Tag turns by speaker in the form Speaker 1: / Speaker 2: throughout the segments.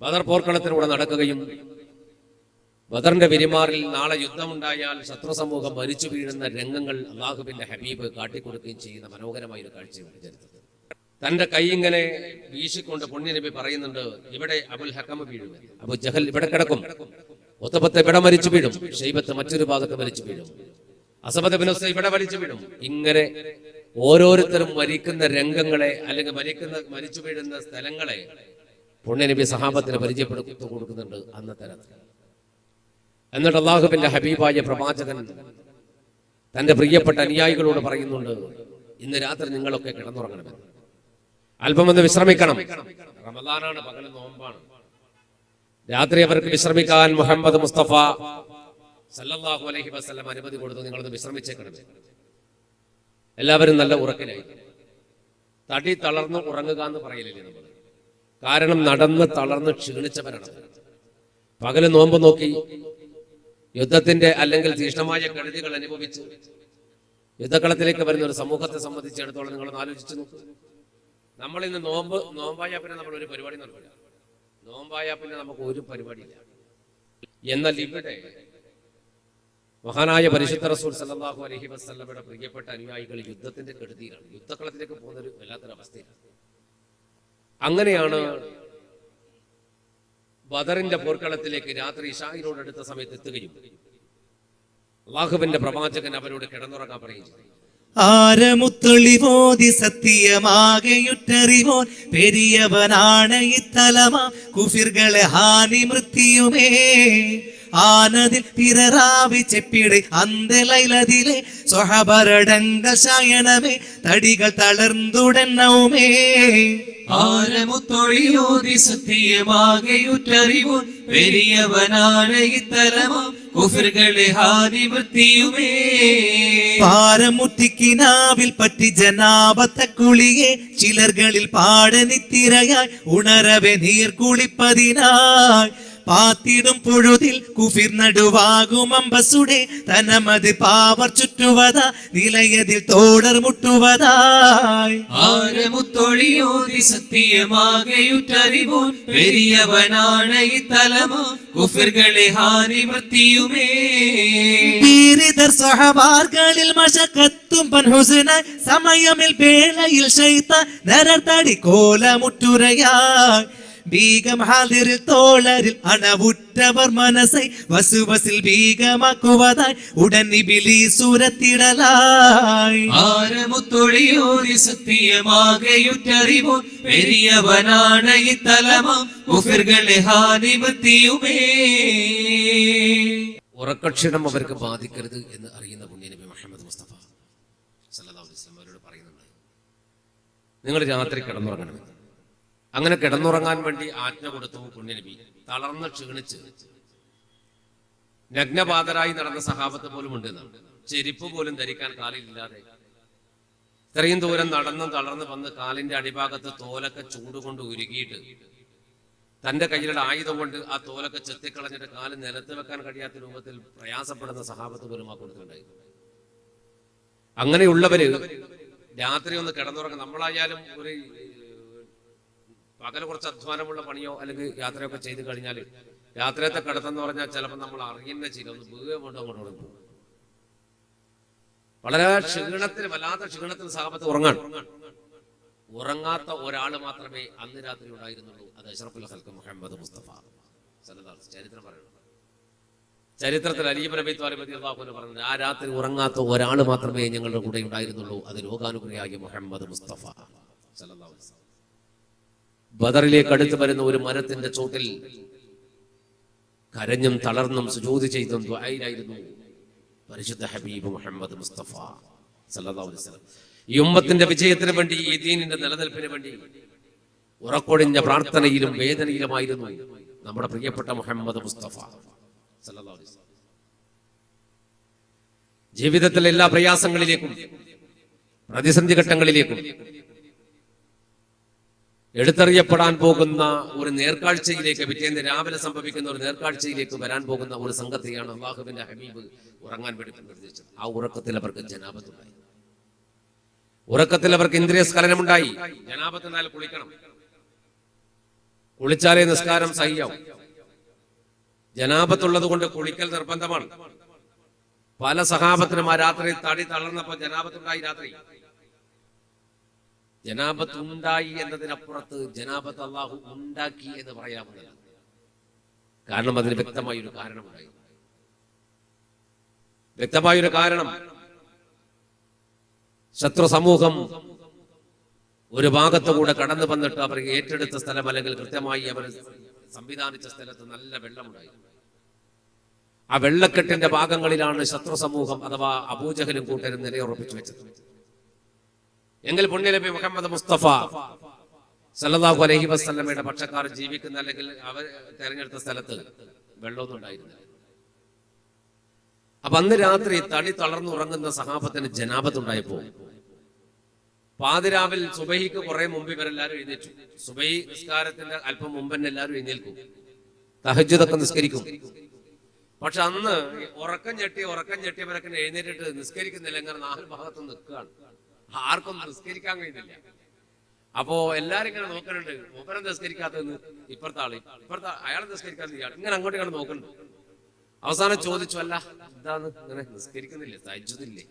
Speaker 1: ബദർ പോർക്കളത്തിലൂടെ നടക്കുകയും ബദറിന്റെ പെരുമാറിൽ നാളെ യുദ്ധമുണ്ടായാൽ ശത്രു സമൂഹം മരിച്ചു വീഴുന്ന രംഗങ്ങൾ അള്ളാഹുവിന്റെ ഹബീബ് കാട്ടിക്കൊടുക്കുകയും ചെയ്യുന്ന മനോഹരമായ ഒരു കാഴ്ചയാണ് ചരിത്രത്തിൽ. തന്റെ കൈ ഇങ്ങനെ വീശിക്കൊണ്ട് പുണ്യനബി പറയുന്നുണ്ട്, ഇവിടെ അബുൽ ഹക്കം വീഴും, അബു ജഹൽ ഇവിടെ കിടക്കും, ഉത്തബത്ത് ഇവിടെ മരിച്ചു വീഴും, ഷൈബത്ത് മറ്റൊരു ഭാഗത്ത് മരിച്ചു വീഴും, അസബത്ത് ബിൻ ഉസൈ ഇവിടെ മരിച്ചു വീഴും. ഇങ്ങനെ ഓരോരുത്തരും മരിക്കുന്ന രംഗങ്ങളെ അല്ലെങ്കിൽ മരിച്ചു വീഴുന്ന സ്ഥലങ്ങളെ പുണ്യനബി സഹാബത്തിന് പരിചയപ്പെടുത്തി കൊടുക്കുന്നുണ്ട് അന്നത്തെ രാത്രി. എന്നിട്ട് അള്ളാഹുവിന്റെ ഹബീബായ പ്രവാചകൻ തന്റെ പ്രിയപ്പെട്ട അനുയായികളോട് പറയുന്നുണ്ട്, ഇന്ന് രാത്രി നിങ്ങളൊക്കെ കിടന്നുറങ്ങണമെന്ന്, അല്പമൊന്ന് വിശ്രമിക്കണം. റമദാനാണ്, പകല് നോമ്പാണ്. രാത്രി അവർക്ക് വിശ്രമിക്കാൻ മുഹമ്മദ് മുസ്തഫ സല്ലല്ലാഹു അലൈഹി വസല്ലം അനുമതി കൊടുത്തു, നിങ്ങളൊന്ന് വിശ്രമിച്ചേക്കണമേ. എല്ലാവരും നല്ല ഉറക്കിലായി. തടി തളർന്ന് ഉറങ്ങുക എന്ന് പറയില്ലേ നമ്മൾ, കാരണം നടന്ന് തളർന്ന് ക്ഷീണിച്ചവരാണ്. പകല് നോമ്പ് നോക്കി യുദ്ധത്തിന്റെ അല്ലെങ്കിൽ തീക്ഷ്ണമായ കെടുതികൾ അനുഭവിച്ച് യുദ്ധക്കളത്തിലേക്ക് വരുന്ന ഒരു സമൂഹത്തെ സംബന്ധിച്ചിടത്തോളം നിങ്ങളൊന്ന് ആലോചിച്ചു നോക്കൂ. നമ്മൾ ഇന്ന് നോമ്പായ പിന്നെ നമ്മൾ ഒരു പരിപാടി നടക്കില്ല, നോമ്പായ പിന്നെ നമുക്ക് ഒരു പരിപാടിയില്ല. എന്നാൽ ഇവിടെ മഹാനായ പരിശുദ്ധ റസൂൽ സല്ലല്ലാഹു അലൈഹി വസല്ലമയുടെ പ്രിയപ്പെട്ട അനുയായികൾ യുദ്ധത്തിന്റെ കെടുതിയിലാണ്, യുദ്ധക്കളത്തിലേക്ക് പോകുന്ന ഒരു വല്ലാത്തൊരു അവസ്ഥയിലാണ്. അങ്ങനെയാണ് ബദറിന്റെ പോർക്കളത്തിലേക്ക് രാത്രി ഇശാഇനോട് അടുത്ത സമയത്ത് എത്തുകയും അല്ലാഹുവിന്റെ പ്രവാചകൻ അവരോട് കിടന്നുറങ്ങാൻ പറയുകയും ചെയ്തു.
Speaker 2: ആരമുത്തൊളിവോതി സത്യമാകെയുറ്ററിവോൻ പെരിയവനാണ് ഇത്തലമാ കുഫിർകളെ ഹാനി മൃത്യുമേ ആനതിൽ പിററാവി ചെപ്പിടെ അന്തലൈലതിലെ സ്വഹബരടങ്ക ശയനമേ തടികൾ തളർന്നുടന്നവുമേ
Speaker 3: ആരമുത്തൊളിയോതി സത്യമാകെയുറ്ററിവോൻ പെരിയവനാണ് ഇത്തലമാ കുഫിർകളെ ഹാനി മൃത്യുമേ
Speaker 2: പാരമുറ്റിക്കിനാവിൽ പറ്റി ജനാപത്തെ കുളിയെ ചിലർകളിൽ പാടനിത്തിരയായി ഉണരവെ നീർക്കുളിപ്പതിനായി പാത്തിടും പൊഴുതിൽ കുഫിർ നടുവാകും അമ്പസുടെ തനമത് പാവർ ചുറ്റുവതാ നിലയതിൽ തോടർ മുട്ടുവതായി
Speaker 3: ആരമുത്തൊളിയോതി സത്യമാകെയുറ്ററിവോൻ പെരിയവനാണ് ഇത്തലമാ കുഫിർകളെ ഹാനി മൃത്യുമേ
Speaker 2: പീരിതർ സ്വഹബാർകളിൽ മശക്കത്തും പൻഹുസ്നായി സമയമിൽ വേളയിൽ ശൈത്താൻ നരതടി കോലമുറ്റുരയായി ബീഗം ഹാദിറിൽ തോളരിൽ അണവുറ്റവർ മനസ്സை വസുവസിൽ ബീഗമാക്കുവതായി ഉടൻ ഇബ്ലീസുരത്തിടലായി
Speaker 3: ആരമുത്തൊളിയോതി സത്യമാകെയുറ്ററിവോൻ പെരിയവനാണ് ഇത്തലമാ കുഫിർകളെ ഹാനി മൃത്യുമേ
Speaker 1: ഉറക്കക്ഷീണം അവർക്ക് ബാധിക്കരുത് എന്ന് അറിയുന്ന പുണ്യനബി മുഹമ്മദ് മുസ്തഫ സല്ലല്ലാഹു അലൈഹി വസല്ലം അവരോട് പറയുന്നുണ്ട്, നിങ്ങൾ രാത്രി കിടന്നുറങ്ങണമെന്ന്. അങ്ങനെ കിടന്നുറങ്ങാൻ വേണ്ടി ആജ്ഞ കൊടുത്തു പുണ്യനബി. തളർന്ന് ക്ഷീണിച്ച് നഗ്നപാതരായി നടന്ന സഹാബത്ത് പോലും ഉണ്ട്. ചെരുപ്പ് പോലും ധരിക്കാൻ കാലിലില്ലാതെ ഇത്രയും ദൂരം നടന്നും തളർന്ന് വന്ന് കാലിന്റെ അടിഭാഗത്ത് തോലൊക്കെ ചൂടുകൊണ്ട് ഉരുകിയിട്ട് തന്റെ കയ്യിലുള്ള ആയുധം കൊണ്ട് ആ തോലൊക്കെ ചെത്തിക്കളഞ്ഞിട്ട് കാല് നിലത്ത് വെക്കാൻ കഴിയാത്ത രൂപത്തിൽ പ്രയാസപ്പെടുന്ന സഹാബത്ത് പോലും ആ കൊടുത്തിട്ടുണ്ടായിരുന്നു. അങ്ങനെയുള്ളവര് രാത്രി ഒന്ന് കിടന്നുറങ്ങും. നമ്മളായാലും ഒരു പകല് കുറച്ച് അധ്വാനമുള്ള പണിയോ അല്ലെങ്കിൽ യാത്രയൊക്കെ ചെയ്ത് കഴിഞ്ഞാൽ രാത്രിയത്തെ കിടത്തെന്ന് പറഞ്ഞാൽ ചിലപ്പോൾ നമ്മൾ അറിയുന്ന ചെയ്ത് ഒന്ന് വീഴ കൊണ്ട് അങ്ങോട്ട് പോകും. വളരെ ക്ഷീണത്തിന്, വല്ലാത്ത ക്ഷീണത്തിന് സഹാബത്ത് ഉറങ്ങാത്ത ഒരാള് മാത്രമേ അന്ന് രാത്രി ഉണ്ടായിരുന്നുള്ളൂ. അത് അഷ്റഫുൽ ഖൽഖ് മുഹമ്മദ് മുസ്തഫ സല്ലല്ലാഹു അലൈഹി വസല്ലം. ചരിത്രം പറയുന്നു, ചരിത്രത്തിൽ അലി ഇബ്നു അബീ ത്വാലിബ് റളിയല്ലാഹു അൻഹു പറഞ്ഞു, ആ രാത്രി ഉറങ്ങാത്ത ഒരാൾ മാത്രമേ ഞങ്ങളുടെ കൂടെ ഉണ്ടായിരുന്നുള്ളൂ, അത് ലോകാനുഗ്രഹിയായ മുഹമ്മദ് മുസ്തഫ സല്ലല്ലാഹു അലൈഹി വസല്ലം. ബദറിലേക്ക് അടുത്ത് വരുന്ന ഒരു മരത്തിന്റെ ചോട്ടിൽ കരഞ്ഞും തളർന്നും സുജൂദ് ചെയ്തും ദുആയിലായിരുന്നു പരിശുദ്ധ ഹബീബ് മുഹമ്മദ് മുസ്തഫ സല്ലല്ലാഹു അലൈഹി വസല്ലം. ഈ ഉമ്മത്തിന്റെ വിജയത്തിന് വേണ്ടി, ഈ ദീനിന്റെ നിലനിൽപ്പിന് വേണ്ടി ഉറക്കൊഴിഞ്ഞ പ്രാർത്ഥനയിലും വേദനയിലുമായിരുന്നു നമ്മുടെ പ്രിയപ്പെട്ട മുഹമ്മദ് മുസ്തഫ സല്ലല്ലാഹു അലൈഹി വസല്ലം. ജീവിതത്തിലെ എല്ലാ പ്രയാസങ്ങളിലേക്കും പ്രതിസന്ധി ഘട്ടങ്ങളിലേക്കും എടുത്തറിയപ്പെടാൻ പോകുന്ന ഒരു നേർക്കാഴ്ചയിലേക്ക്, പിറ്റേന്ന് രാവിലെ സംഭവിക്കുന്ന ഒരു നേർക്കാഴ്ചയിലേക്ക് വരാൻ പോകുന്ന ഒരു സംഘത്തെയാണ് അല്ലാഹുവിന്റെ ഹബീബ് ഉറങ്ങാൻ വേണ്ടി നിർദ്ദേശിച്ചത്. ആ ഉറക്കത്തിൽ അവർക്ക് ജനാബത്തുണ്ടായി, ഉറക്കത്തിൽ അവർക്ക് ഇന്ദ്രിയ സ്ഖലനമുണ്ടായി. ജനാബത്ത് എന്നാൽ കുളിക്കണം. കുളിച്ചാലേ നിസ്കാരം സഹിയാവും. ജനാപത്തുള്ളത് കൊണ്ട് കുളിക്കൽ നിർബന്ധമാണ്. പല സഹാബത്തിനും ആ രാത്രി തടി തളർന്നപ്പോ ജനാപത്തുണ്ടായി. രാത്രി ജനാപത്ത് ഉണ്ടായി എന്നതിനപ്പുറത്ത് ജനാപത്ത് അള്ളാഹു ഉണ്ടാക്കി എന്ന് പറയാവുന്നതാണ്. കാരണം അതിന് വ്യക്തമായൊരു കാരണമുണ്ടായി. വ്യക്തമായൊരു കാരണം, ശത്രു സമൂഹം ഒരു ഭാഗത്തുകൂടെ കടന്നു വന്നിട്ട് അവർ ഏറ്റെടുത്ത സ്ഥലം അല്ലെങ്കിൽ കൃത്യമായി അവർ സംവിധാനിച്ച സ്ഥലത്ത് നല്ല വെള്ളമുണ്ടായി. ആ വെള്ളക്കെട്ടിന്റെ ഭാഗങ്ങളിലാണ് ശത്രു സമൂഹം അഥവാ അബൂജഹലും കൂട്ടരും നിലയുറപ്പിച്ചു വെച്ചത്. എങ്കിൽ പുണ്യനബി മുഹമ്മദ് മുസ്തഫ സല്ലല്ലാഹു അലൈഹി വസല്ലമയുടെ പക്ഷക്കാർ ജീവിക്കുന്ന അല്ലെങ്കിൽ അവർ തെരഞ്ഞെടുത്ത സ്ഥലത്ത് വെള്ളമൊന്നും ഉണ്ടായിരുന്നില്ല. അപ്പൊ അന്ന് രാത്രി തടി തളർന്നുറങ്ങുന്ന സഹാബത്തിന് ജനാപത്തുണ്ടായപ്പോ പാതിരാവിൽ സുബഹിക്ക് കുറെ മുമ്പ് ഇവരെല്ലാരും എഴുന്നേറ്റു. സുബഹി നിസ്കാരത്തിന്റെ അല്പം മുമ്പ് തന്നെ എല്ലാവരും എഴുന്നേൽക്കും, തഹജ്ജുദൊക്കെ നിസ്കരിക്കും. പക്ഷെ അന്ന് ഉറക്കം ഞെട്ടിയവരൊക്കെ എഴുന്നേറ്റിട്ട് നിസ്കരിക്കുന്നില്ല. ഇങ്ങനെ നാല് ഭാഗത്തും നിൽക്കുകയാണ്, ആർക്കും നിസ്കരിക്കാൻ കഴിയുന്നില്ല. അപ്പോ എല്ലാരും ഇങ്ങനെ നോക്കുന്നുണ്ട്, മൂപ്പരം നിസ്കരിക്കാത്തതെന്ന് ഇപ്പുറത്തെ അയാൾ നിസ്കരിക്കാത്ത ഇയാൾ ഇങ്ങനെ അങ്ങോട്ട് ഇങ്ങനെ നോക്കുന്നുണ്ട്. അവസാനം ചോദിച്ചു, അല്ല എന്താന്ന് ഇങ്ങനെ നിസ്കരിക്കുന്നില്ലേ, തഹജ്ജുദില്ലേ?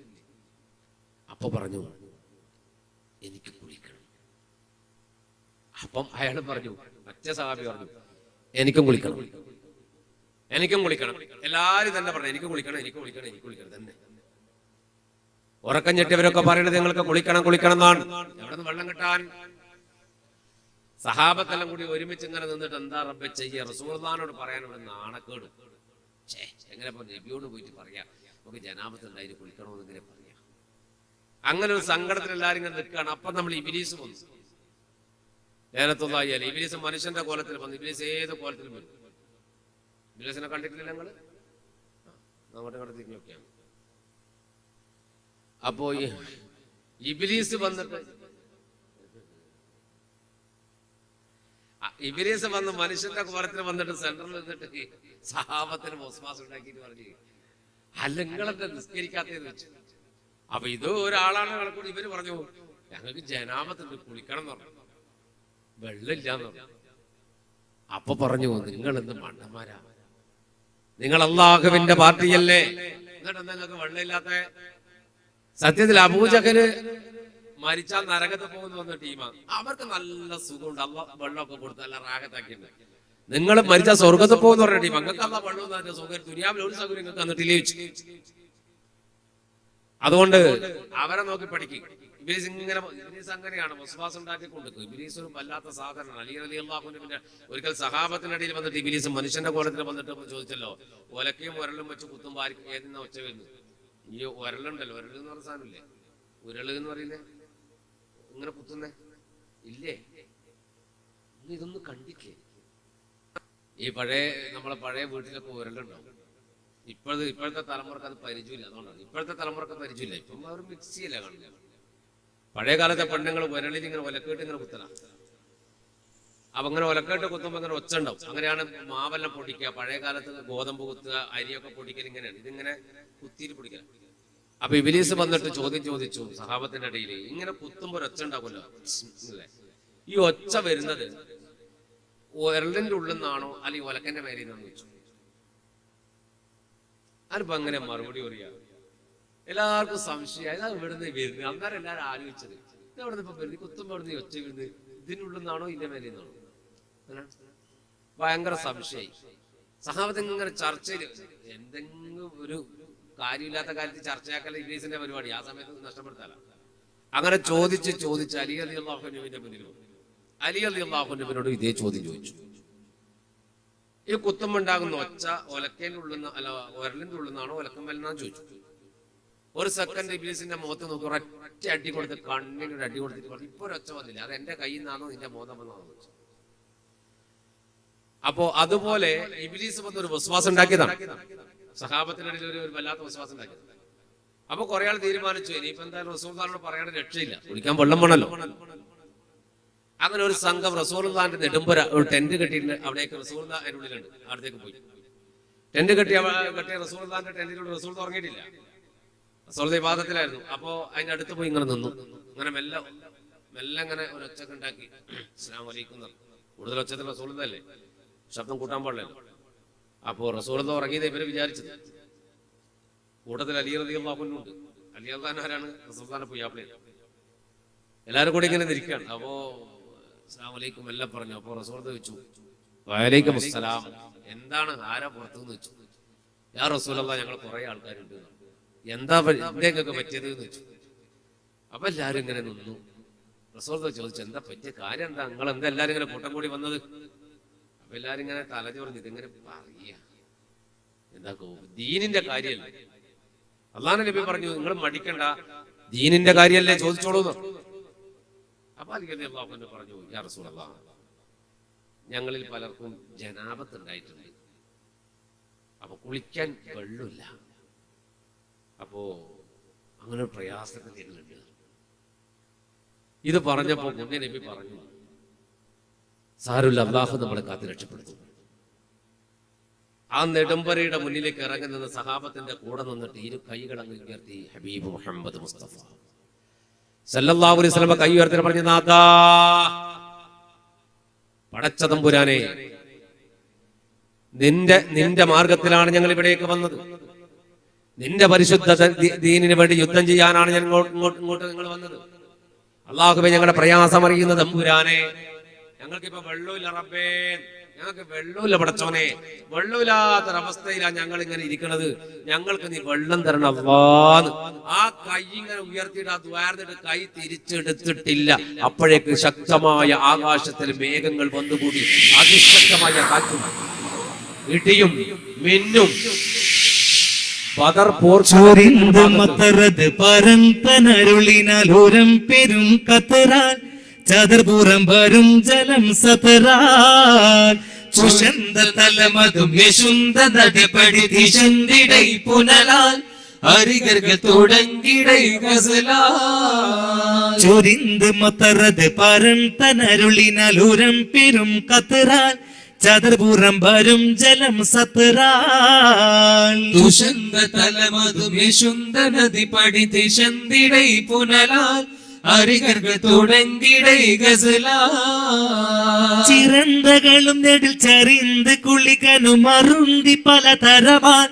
Speaker 1: അപ്പൊ പറഞ്ഞു, എനിക്ക് കുളിക്കണം. അപ്പം അയാൾ പറഞ്ഞു, മറ്റേ സഹാബി പറഞ്ഞു, എനിക്കും കുളിക്കണം. എല്ലാരും തന്നെ പറഞ്ഞു, എനിക്ക് കുളിക്കണം തന്നെ. ഉറക്കം ഞെട്ടിയവരൊക്കെ പറയണത് നിങ്ങൾക്ക് കുളിക്കണം എന്നാണ്. എവിടെ നിന്ന് വെള്ളം കിട്ടാൻ? സഹാബത്തെല്ലാം കൂടി ഒരുമിച്ച് ഇങ്ങനെ നിന്നിട്ട് എന്താ റബ്ബേ ചെയ്യ, റസൂലുള്ളാഹിനോട് പറയാനുള്ള നാണക്കേട്. എങ്ങനെ നബിയോട് പോയിട്ട് പറയാ നമുക്ക് ജനാപത്തുണ്ടായി കുളിക്കണമെന്ന് ഇങ്ങനെ പറയാം. അങ്ങനെ ഒരു സങ്കടത്തിൽ എല്ലാരും ഇങ്ങനെ നിൽക്കുകയാണ്. അപ്പം നമ്മൾ ഇബ്ലീസ് വന്നു. നേരത്തുള്ളായി ഇബ്ലീസ് മനുഷ്യന്റെ കോലത്തിൽ വന്നു. ഇബ്ലീസ് ഏത് കോലത്തിലും വരും. ഇബ്ലീസിനെ കണ്ടിട്ടില്ല ഞങ്ങള്? അങ്ങോട്ട് ഇങ്ങോട്ട് തിരിഞ്ഞൊക്കെയാണ്. അപ്പോ ഇബ്ലീസ് വന്ന് മനുഷ്യന്റെ കോലത്തിൽ വന്നിട്ട് സെന്ററിൽ നിന്നിട്ട് സഹാബത്തിന് വസ്വാസ് ഉണ്ടാക്കിയിട്ട് പറഞ്ഞു, അല്ല നിങ്ങളെന്താ നിസ്കരിക്കാത്തേന്ന് വെച്ചു. അപ്പൊ ഇത് ഒരാളാണ് കണക്കൂടി. ഇവര് പറഞ്ഞു, ഞങ്ങൾക്ക് ജനാപത്തുണ്ട്, കുളിക്കണം എന്ന് പറഞ്ഞു, വെള്ളമില്ലാന്ന് പറഞ്ഞു. അപ്പൊ പറഞ്ഞു, നിങ്ങൾ എന്ത് മണ്ടന്മാരാ, നിങ്ങൾ അല്ലാഹുവിന്റെ പാർട്ടിയല്ലേ, എന്നിട്ട് നിങ്ങൾക്ക് വെള്ളമില്ലാത്ത? സത്യത്തിൽ അബൂജഹല് മരിച്ചാൽ നരകത്ത് പോകുന്നു വന്ന ടീമാണ്. അവർക്ക് നല്ല സുഖമുണ്ട്, അള്ളാഹ് വെള്ളമൊക്കെ കൊടുത്ത് നല്ല റാഹത്താക്കിയിട്ടുണ്ട്. നിങ്ങൾ മരിച്ചാൽ സ്വർഗത്ത് പോകുന്ന പറഞ്ഞ ടീം. നിങ്ങൾക്ക് അള്ളാഹ് വെള്ളം തന്നെ സുഖം, ദുനിയാവിൽ ഒരു സൗകര്യം നിങ്ങൾക്ക് തന്നിട്ടില്ലേ? അതുകൊണ്ട് അവരെ നോക്കി പഠിക്കും. ഇബ്ലീസ് അങ്ങനെയാണ് വിശ്വാസം ഉണ്ടാക്കി കൊടുക്കും. ഇബ്ലീസ് ഒരു വല്ലാത്ത സാധനമാണ്. അലി റളിയല്ലാഹു അൻഹുവിന്റെ ഒരിക്കൽ സഹാബത്തിനിടയിൽ വന്നിട്ട് ഇബ്ലീസ് മനുഷ്യന്റെ കോലത്തിൽ വന്നിട്ട് ചോദിച്ചല്ലോ, ഒലക്കയും ഉരലും വെച്ച് കുത്തുമ്പോ ഏതിനാ ഒച്ച വരുന്നത്? ഈ ഉരലുണ്ടല്ലോ, ഉരൽ എന്ന് പറഞ്ഞ സാധനമില്ലേ, ഉരള് എന്ന് പറയില്ലേ, ഇങ്ങനെ കുത്തുന്നേ ഇല്ലേ? ഇതൊന്നും കണ്ടില്ലേ? ഈ നമ്മളെ പഴയ വീട്ടിലൊക്കെ ഉരലുണ്ടാവും. ഇപ്പോഴത്തെ തലമുറക്ക് അത് പരിചയമില്ല. അതുകൊണ്ടാണ് ഇപ്പോഴത്തെ തലമുറക്ക് പരിചയമില്ല. ഇപ്പം അവർ മിക്സിയല്ല കാണില്ല. പഴയ കാലത്തെ പെണ്ണുങ്ങൾ ഉരളിൽ ഇങ്ങനെ ഒലക്കേട്ട് ഇങ്ങനെ കുത്തല. അപ്പൊ അങ്ങനെ ഒലക്കേട്ട് കുത്തുമ്പോ ഇങ്ങനെ ഒച്ച ഉണ്ടാവും. അങ്ങനെയാണ് മാവെല്ലാം പൊടിക്കുക. പഴയ കാലത്ത് ഗോതമ്പ് കുത്തുക, അരിയൊക്കെ പൊടിക്കൽ ഇങ്ങനെയാണ്. ഇതിങ്ങനെ കുത്തിയിട്ട് പൊടിക്കല. അപ്പൊ ഇബ്ലീസ് വന്നിട്ട് ചോദിച്ചു സഹാബത്തിന്റെ ഇടയിൽ, ഇങ്ങനെ കുത്തുമ്പോ ഒച്ച ഉണ്ടാകുമല്ലോ അല്ലേ, ഈ ഒച്ച വരുന്നത് ഉരളിന്റെ ഉള്ളിൽ നിന്നാണോ അല്ലെങ്കിൽ ഒലക്കന്റെ മേലെ നിന്നാണോ ചോദിച്ചു. അതിപ്പോ അങ്ങനെ മറുപടി പറയാ. എല്ലാവർക്കും സംശയം, ഇതാ ഇവിടുന്ന് വരുന്നത്. അന്നേരം എല്ലാരും ആലോചിച്ചത്, ഇത് എവിടെ നിന്ന് ഇപ്പൊ വരുന്നത്, കുത്തുമ്പോ എവിടെ നിന്ന് ഒച്ച വരുന്നത്, ഇതിനുള്ളിൽ നിന്നാണോ ഇതിന്റെ മേലെ നിന്നാണോ? ഭയങ്കര സംശയായി. സഹാബത്ത് ഇങ്ങനെ ചർച്ചയിൽ എന്തെങ്കിലും ഒരു കാര്യമില്ലാത്ത കാര്യത്തിൽ ചർച്ചയാക്കല ഇബ്ലീസിന്റെ പരിപാടി. ആ സമയത്ത് നഷ്ടപ്പെടുത്താല. അങ്ങനെ ചോദിച്ച് അലി റളിയല്ലാഹു അൻഹുവിന്റെ മുന്നിൽ അലി റളിയല്ലാഹു അൻഹുവിനോട് ഇതേ ചോദ്യം ചോദിച്ചു. ഈ കുത്തുമുണ്ടാകുന്ന ഒച്ച ഒലക്കേന്റെ ഉള്ളിൽ അല്ല ഉരലിന്റെ ഉള്ളിൽ നിന്നാണോ ഒലക്കമ്മലെന്നാണ് ചോദിച്ചു. ഒരു സെക്കൻഡ് ഇബ്ലീസിന്റെ മുഖത്ത് നോക്കി ഒരൊറ്റ അടി കൊടുത്ത്, കണ്ണിനൊരു അടി കൊടുത്തിട്ട് പറഞ്ഞു, ഇപ്പൊ ഒരൊച്ച വന്നില്ല, അത് എന്റെ കയ്യിൽ നിന്നാണോ നിന്റെ മോദം വന്നാണോ ചോദിച്ചു. അപ്പോ അതുപോലെ ഇബ്ലീസ് വന്ന് ഒരു വിശ്വാസം ഉണ്ടാക്കിയതാണ്. സഹാബത്തിനിടയിൽ ഒരു വല്ലാത്ത വിശ്വാസം ഉണ്ടാക്കിയത്. അപ്പൊ കുറെ ആൾ തീരുമാനിച്ചു, ഇനിയിപ്പോ എന്തായാലും റസൂലുള്ളാഹിനോട് പറയാൻ രക്ഷയില്ല, കുടിക്കാൻ വെള്ളം വേണമല്ലോ. അങ്ങനെ ഒരു സംഘം റസൂലുള്ളാഹിന്റെ നെടുമ്പുര ഒരു ടെന്റ് കെട്ടിയിട്ട് അവിടേക്ക് റസൂലുള്ളാഹി അതിന്റെ ഉള്ളിലുണ്ട്, അവിടത്തേക്ക് പോയി. ടെന്റ് കെട്ടിയ റസൂലുള്ളാഹിന്റെ ടെന്റിലൂടെ റസൂൽ ഉറങ്ങിയിട്ടില്ല, റസൂൽ ഇബാദത്തിലായിരുന്നു. അപ്പോ അതിന്റെ അടുത്ത് പോയി ഇങ്ങനെ നിന്നു. അങ്ങനെ മെല്ലെ ഇങ്ങനെ ഒരൊച്ചൊക്കെ ഉണ്ടാക്കി, അസ്സലാമു അലൈക്കും. കൂടുതൽ ഒച്ചത്തിൽ റസൂലുള്ളാഹല്ലേ, ശബ്ദം കൂട്ടാൻ പാടില്ലല്ലോ. അപ്പോൾ റസൂലുള്ളാഹ് ഉറങ്ങിയത് ഇവര് വിചാരിച്ചത്. കൂട്ടത്തിൽ അലി റളിയല്ലാഹു അൻഹു ഉണ്ട്. അലി റളിയല്ലാഹു ആരാണ്? റസൂലുള്ളാഹിന്റെ പുയ്യാപ്ലയാണ്. എല്ലാവരും കൂടി ഇങ്ങനെ ഇരിക്കുകയാണ്. അപ്പോ അസ്സലാമു അലൈക്കും എല്ലാം പറഞ്ഞു. അപ്പൊ റസൂൽ ചോദിച്ചു, വഅലൈക്കും അസ്സലാം, എന്താണ്, ആരാ പുറത്തുനിന്ന് വെച്ചു? യാ റസൂലല്ലാഹ്, ഞങ്ങൾ കുറെ ആൾക്കാരുണ്ട്, എന്താ എന്തൊക്കെ പറ്റിയത് എന്ന് വെച്ചു. അപ്പൊ എല്ലാരും ഇങ്ങനെ നിന്നു. റസൂൽ ചോദിച്ചു, എന്താ പറ്റിയ കാര്യം, എന്താ നിങ്ങൾ എന്താ എല്ലാരും ഇങ്ങനെ കൂട്ടം കൂടി വന്നത്? അപ്പൊ എല്ലാരും ഇങ്ങനെ തലചോറിഞ്ഞു, ഇതിങ്ങനെ പറയാ എന്താ ദീനിന്റെ കാര്യല്ലേ. അള്ളാഹുവിന്റെ നബി പറഞ്ഞു, നിങ്ങൾ മടിക്കണ്ട, ദീനിന്റെ കാര്യല്ലേ, ചോദിച്ചോളൂ. അപ്പൊ അലി റളിയല്ലാഹു അൻഹു പറഞ്ഞു, യാ റസൂലല്ലാഹ്, ഞങ്ങളിൽ പലർക്കും ജനാബത്ത് ഉണ്ടായിട്ടുണ്ട്, അപ്പൊ കുളിക്കാൻ വെള്ളമില്ല, അപ്പോ അങ്ങനെ ഒരു പ്രയാസത്തിൽ ഞങ്ങളുണ്ട്. ഇത് പറഞ്ഞപ്പോ മുന്നേ നബി പറഞ്ഞു, സാരമില്ല, അല്ലാഹു നമ്മളെ കാത്ത് രക്ഷപ്പെടുത്തും. ആ നെടുമ്പരയുടെ മുന്നിലേക്ക് ഇറങ്ങി നിന്ന് സഹാബത്തിന്റെ കൂടെ നിന്നിട്ട് ഇരു കൈകൾ അങ്ങ് ഉയർത്തി ഹബീബ് മുഹമ്മദ് മുസ്തഫ സല്ലല്ലാഹു അലൈഹി വസല്ലം കൈ ഉയർത്തി പറഞ്ഞു, നാഥാ, പടച്ച തമ്പുരാനെ, നിന്റെ മാർഗത്തിലാണ് ഞങ്ങൾ ഇവിടേക്ക് വന്നത്, നിന്റെ പരിശുദ്ധ ദീനിന് വേണ്ടി യുദ്ധം ചെയ്യാനാണ് ഞങ്ങൾ ഇങ്ങോട്ട് നിങ്ങൾ വന്നത്. അല്ലാഹുവേ, ഞങ്ങളുടെ പ്രയാസം അറിയുന്ന തമ്പുരാനെ, ഞങ്ങൾക്കിപ്പോ വെള്ളമില്ല റബ്ബേ, ഞങ്ങൾക്ക് വെള്ളമില്ല പടച്ചോനെ, വെള്ളമില്ലാത്തൊരവസ്ഥയിലാണ് ഞങ്ങൾ ഇങ്ങനെ ഇരിക്കുന്നത്, ഞങ്ങൾക്ക് നീ വെള്ളം തരണം അല്ലാഹ്. ആ കൈ ഇങ്ങനെ ഉയർത്തിയിട്ട് ആ ദ്വാരത്തിട്ട് കൈ തിരിച്ചെടുത്തിട്ടില്ല. അപ്പോഴേക്ക് ശക്തമായ ആകാശത്തിൽ മേഘങ്ങൾ വന്നുകൂടി, അതിശക്തമായ കാറ്റും ഇടിയും മിന്നും
Speaker 2: പരന്തനരുളിനാലോരം പെരും കത്തറാൻ ചതുർപുറം വരും ജലം സതറാൻ സുഷന്ത തലമതും യശുന്ത നദിപടി ദിശന്തിടൈ പുനലാൽ അരികർകൾ തുടങ്ങിടൈ ഗസലാൽ ചൊരിന്ത് മത്തറത് പരന്തനരുളിനാലോരം പെരും കത്തറാൻ ചതുർപുറം വരും ജലം സതറാൻ
Speaker 3: ദുഷന്ത തലമതും യശുന്ത നദിപടി ദിശന്തിടൈ പുനലാൽ അരികർകൾ തുടങ്ങിടൈ ഗസലാൽ
Speaker 2: ചിരന്തകളും നെടിൽ ചറിന്ത് കുളികനും അറുന്തി പലതരമാൻ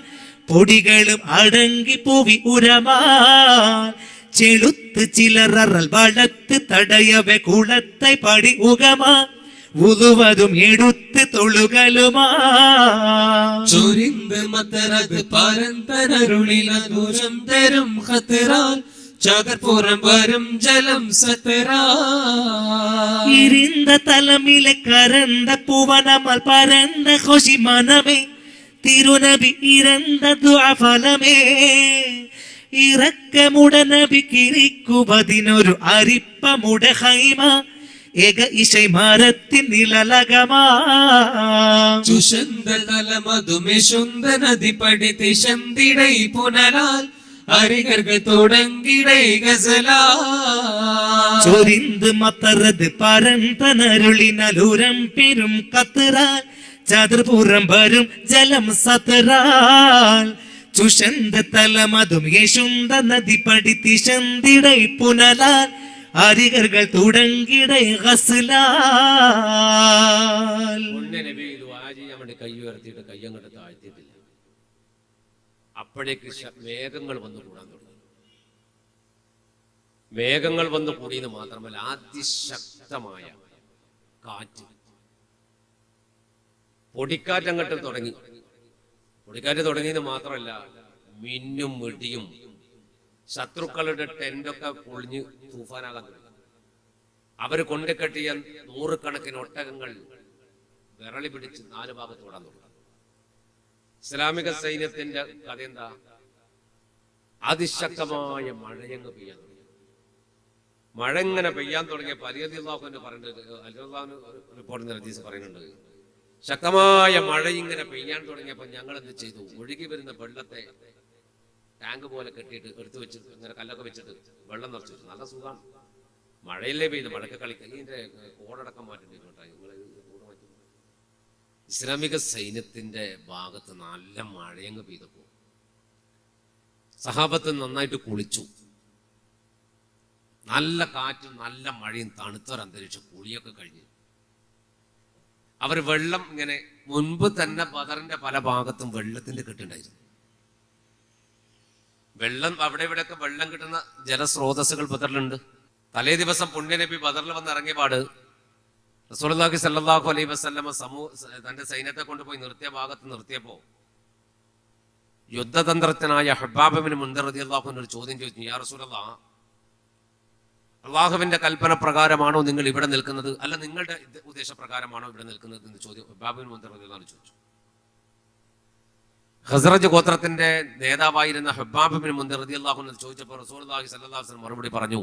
Speaker 2: പൊടികളും അടങ്ങി പൂവി ഉരമാൻ ചെളുത്ത് ചിലറൽ വളത്ത് തടയവെ കുളത്തെ പടി ഉകമാ ഉതുവതും എടുത്ത് തൊഴുകലുമാ
Speaker 3: ചൊരിന്ത് മത്തറത് പരന്തനരുളില ദൂരം തരും ഖത്തറാൽ ചതുർപുറം വരും ജലം സതറാൽ
Speaker 2: ഇരുந்த തലമിലെ കരந்த പൂവനമൽ പരந்த കൊശി മനമേ തിരുനബി ഇരந்த ദുആഫലമേ ഇറക്കമുടനബി കിരിക്കുവതിനൊരു അരിപ്പമുട ഹൈമ ഏക ഇശൈ മരത്തിൻ നിലലകമാ
Speaker 3: ചുഷന്ത തലമതുമെശുന്ത നദിപടി ദിശന്തിടൈ പുനലാൽ അരികർകൾ തുടങ്ങിടൈ ഗസലാൽ
Speaker 2: ചൊരിന്ത് മത്തറത് പരന്തനരുളിനാലോരം പെരും കത്തറാൻ ചതുർപുറം വരും ജലം സതറാൻ ചുഷന്ത തലമതും യശുന്ത നദിപടി ദിശന്തിടൈ പുനലാൽ അരികർകൾ തുടങ്ങിടൈ ഗസലാൽ.
Speaker 1: നബി ദുആ ചെയ്യാൻ വേണ്ടി കൈ ഉയർത്തിയിട്ട് കൈ അങ്ങോട്ട് താഴ്ത്തിയിട്ടില്ല. അപ്പോഴേക്ക് മേഘങ്ങൾ വന്നു കൂടാൻ തുടങ്ങി. മേഘങ്ങൾ വന്നു കൂടിയെന്ന് മാത്രമല്ല, അതിശക്തമായ കാറ്റ്, പൊടിക്കാറ്റ് അങ്ങോട്ട് തുടങ്ങി. പൊടിക്കാറ്റ് തുടങ്ങിയെന്ന് മാത്രമല്ല, മിന്നും ഇടിയും, ശത്രുക്കളുടെ ടെന്റൊക്കെ പൊളിഞ്ഞ് തൂഫാനാകാൻ തുടങ്ങി. അവര് കൊണ്ടുകെട്ടിയ 100 കണക്കിന് ഒട്ടകങ്ങൾ വിരളി പിടിച്ച് 4 ഭാഗത്ത് ഓടാൻ തുടങ്ങി. ഇസ്ലാമിക സൈന്യത്തിന്റെ കഥ എന്താ? അതിശക്തമായ മഴയങ്ങ് പെയ്യാൻ തുടങ്ങി. മഴ ഇങ്ങനെ പെയ്യാൻ തുടങ്ങിയ പരിഹദിള്ളാഹുവിന് പറയുന്നുണ്ട്, അലിറല്ലാഹു റിപ്പോർട്ടിന്റെ ഹദീസ് പറയുന്നുണ്ട്, ശക്തമായ മഴ ഇങ്ങനെ പെയ്യാൻ തുടങ്ങിയപ്പോൾ ഞങ്ങൾ എന്ത് ചെയ്തു? ഒഴുകി വരുന്ന വെള്ളത്തെ ടാങ്ക് പോലെ കെട്ടിയിട്ട് എടുത്തു വെച്ചിട്ട് ഇങ്ങനെ കല്ലൊക്കെ വെച്ചിട്ട് വെള്ളം നിറച്ചു. നല്ല സുഖമാണ്, മഴയല്ലേ പെയ്ത്, മഴക്ക് കളിക്കുക. ഇതിന്റെ കോടടക്കം മാറ്റിട്ടുണ്ട്. ഇസ്ലാമിക സൈന്യത്തിന്റെ ഭാഗത്ത് നല്ല മഴയങ്ങ് പെയ്തപ്പോ സഹാബത്ത് നന്നായിട്ട് കുളിച്ചു. നല്ല കാറ്റും നല്ല മഴയും തണുത്തൊരന്തരീക്ഷം, കുളിയൊക്കെ കഴിഞ്ഞു. അവർ വെള്ളം ഇങ്ങനെ മുൻപ് തന്നെ ബദറിന്റെ പല ഭാഗത്തും വെള്ളത്തിന്റെ കെട്ടുണ്ടായിരുന്നു. വെള്ളം അവിടെ ഇവിടെയൊക്കെ വെള്ളം കിട്ടുന്ന ജലസ്രോതസ്സുകൾ ബദറിലുണ്ട്. തലേ ദിവസം പുണ്യനബി ബദറിൽ വന്ന് ഇറങ്ങിയ പാട് റസൂലുള്ളാഹി സ്വല്ലല്ലാഹു അലൈഹി വസല്ലമ തന്റെ സൈന്യത്തെ കൊണ്ടുപോയി നിർത്തിയ ഭാഗത്ത് നിർത്തിയപ്പോ യുദ്ധതന്ത്രജ്ഞനായ ഹബ്ബാബ് ഇബ്നു മുൻദിർ റളിയല്ലാഹു അൻഹു ഒരു ചോദ്യം ചോദിച്ചു. യാ റസൂലല്ലാഹ്, അള്ളാഹുവിന്റെ കൽപ്പന പ്രകാരമാണോ നിങ്ങൾ ഇവിടെ നിൽക്കുന്നത്, അല്ല നിങ്ങളുടെ ഉദ്ദേശപ്രകാരമാണോ ഇവിടെ നിൽക്കുന്നത് എന്ന് ചോദ്യം ഹബ്ബാബ് ഇബ്നു മുൻദിർ റളിയല്ലാഹു അൻഹു ചോദിച്ചു. ഖസ്റജ് ഗോത്രത്തിന്റെ നേതാവായിരുന്ന ഹബ്ബാബ് ഇബ്നു മുൻദിർ റളിയല്ലാഹു അൻഹു ചോദിച്ചപ്പോൾ റസൂലുള്ളാഹി സ്വല്ലല്ലാഹു അലൈഹി വസല്ലം മറുപടി പറഞ്ഞു,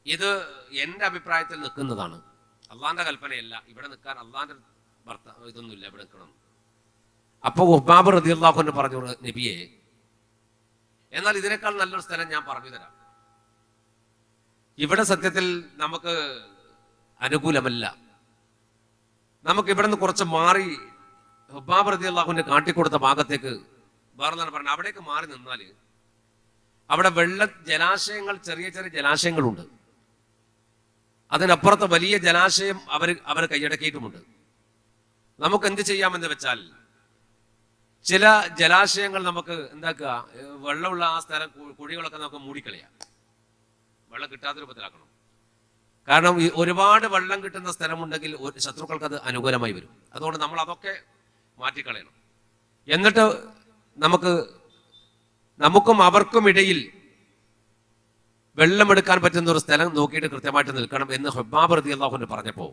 Speaker 1: ഇത് എന്റെ അഭിപ്രായത്തിൽ നിൽക്കുന്നതാണ്, അള്ളാന്റെ കൽപ്പനയല്ല. ഇവിടെ നിൽക്കാൻ അള്ളാന്റെ ഇതൊന്നുമില്ല, ഇവിടെ നിൽക്കണം. അപ്പൊ ഹബ്ബാബ് റളിയല്ലാഹു അൻഹു പറഞ്ഞു, നബിയെ, എന്നാൽ ഇതിനേക്കാൾ നല്ലൊരു സ്ഥലം ഞാൻ പറഞ്ഞു തരാം. ഇവിടെ സത്യത്തിൽ നമുക്ക് അനുകൂലമല്ല. നമുക്ക് ഇവിടെ നിന്ന് കുറച്ച് മാറി ഹബ്ബാബ് റളിയല്ലാഹു അൻഹു കാട്ടിക്കൊടുത്ത ഭാഗത്തേക്ക് വേറെന്താണ് പറഞ്ഞത്, അവിടേക്ക് മാറി നിന്നാല് അവിടെ ജലാശയങ്ങൾ, ചെറിയ ചെറിയ ജലാശയങ്ങളുണ്ട്. അതിനപ്പുറത്ത് വലിയ ജലാശയം അവർ കൈയടക്കിയിട്ടുമുണ്ട്. നമുക്ക് എന്ത് ചെയ്യാമെന്ന് വെച്ചാൽ ചില ജലാശയങ്ങൾ നമുക്ക് എന്താക്കുക, വെള്ളമുള്ള ആ സ്ഥലം കുഴികളൊക്കെ നമുക്ക് മൂടിക്കളയാം, വെള്ളം കിട്ടാത്ത രൂപത്തിലാക്കണം. കാരണം ഈ ഒരുപാട് വെള്ളം കിട്ടുന്ന സ്ഥലമുണ്ടെങ്കിൽ ശത്രുക്കൾക്ക് അത് അനുകൂലമായി വരും. അതുകൊണ്ട് നമ്മൾ അതൊക്കെ മാറ്റിക്കളയണം. എന്നിട്ട് നമുക്കും അവർക്കും ഇടയിൽ വെള്ളമെടുക്കാൻ പറ്റുന്ന ഒരു സ്ഥലം നോക്കിയിട്ട് കൃത്യമായിട്ട് നിൽക്കണം എന്ന് ഹബ്ബാബ് റളിയല്ലാഹു അൻഹു പറഞ്ഞപ്പോൾ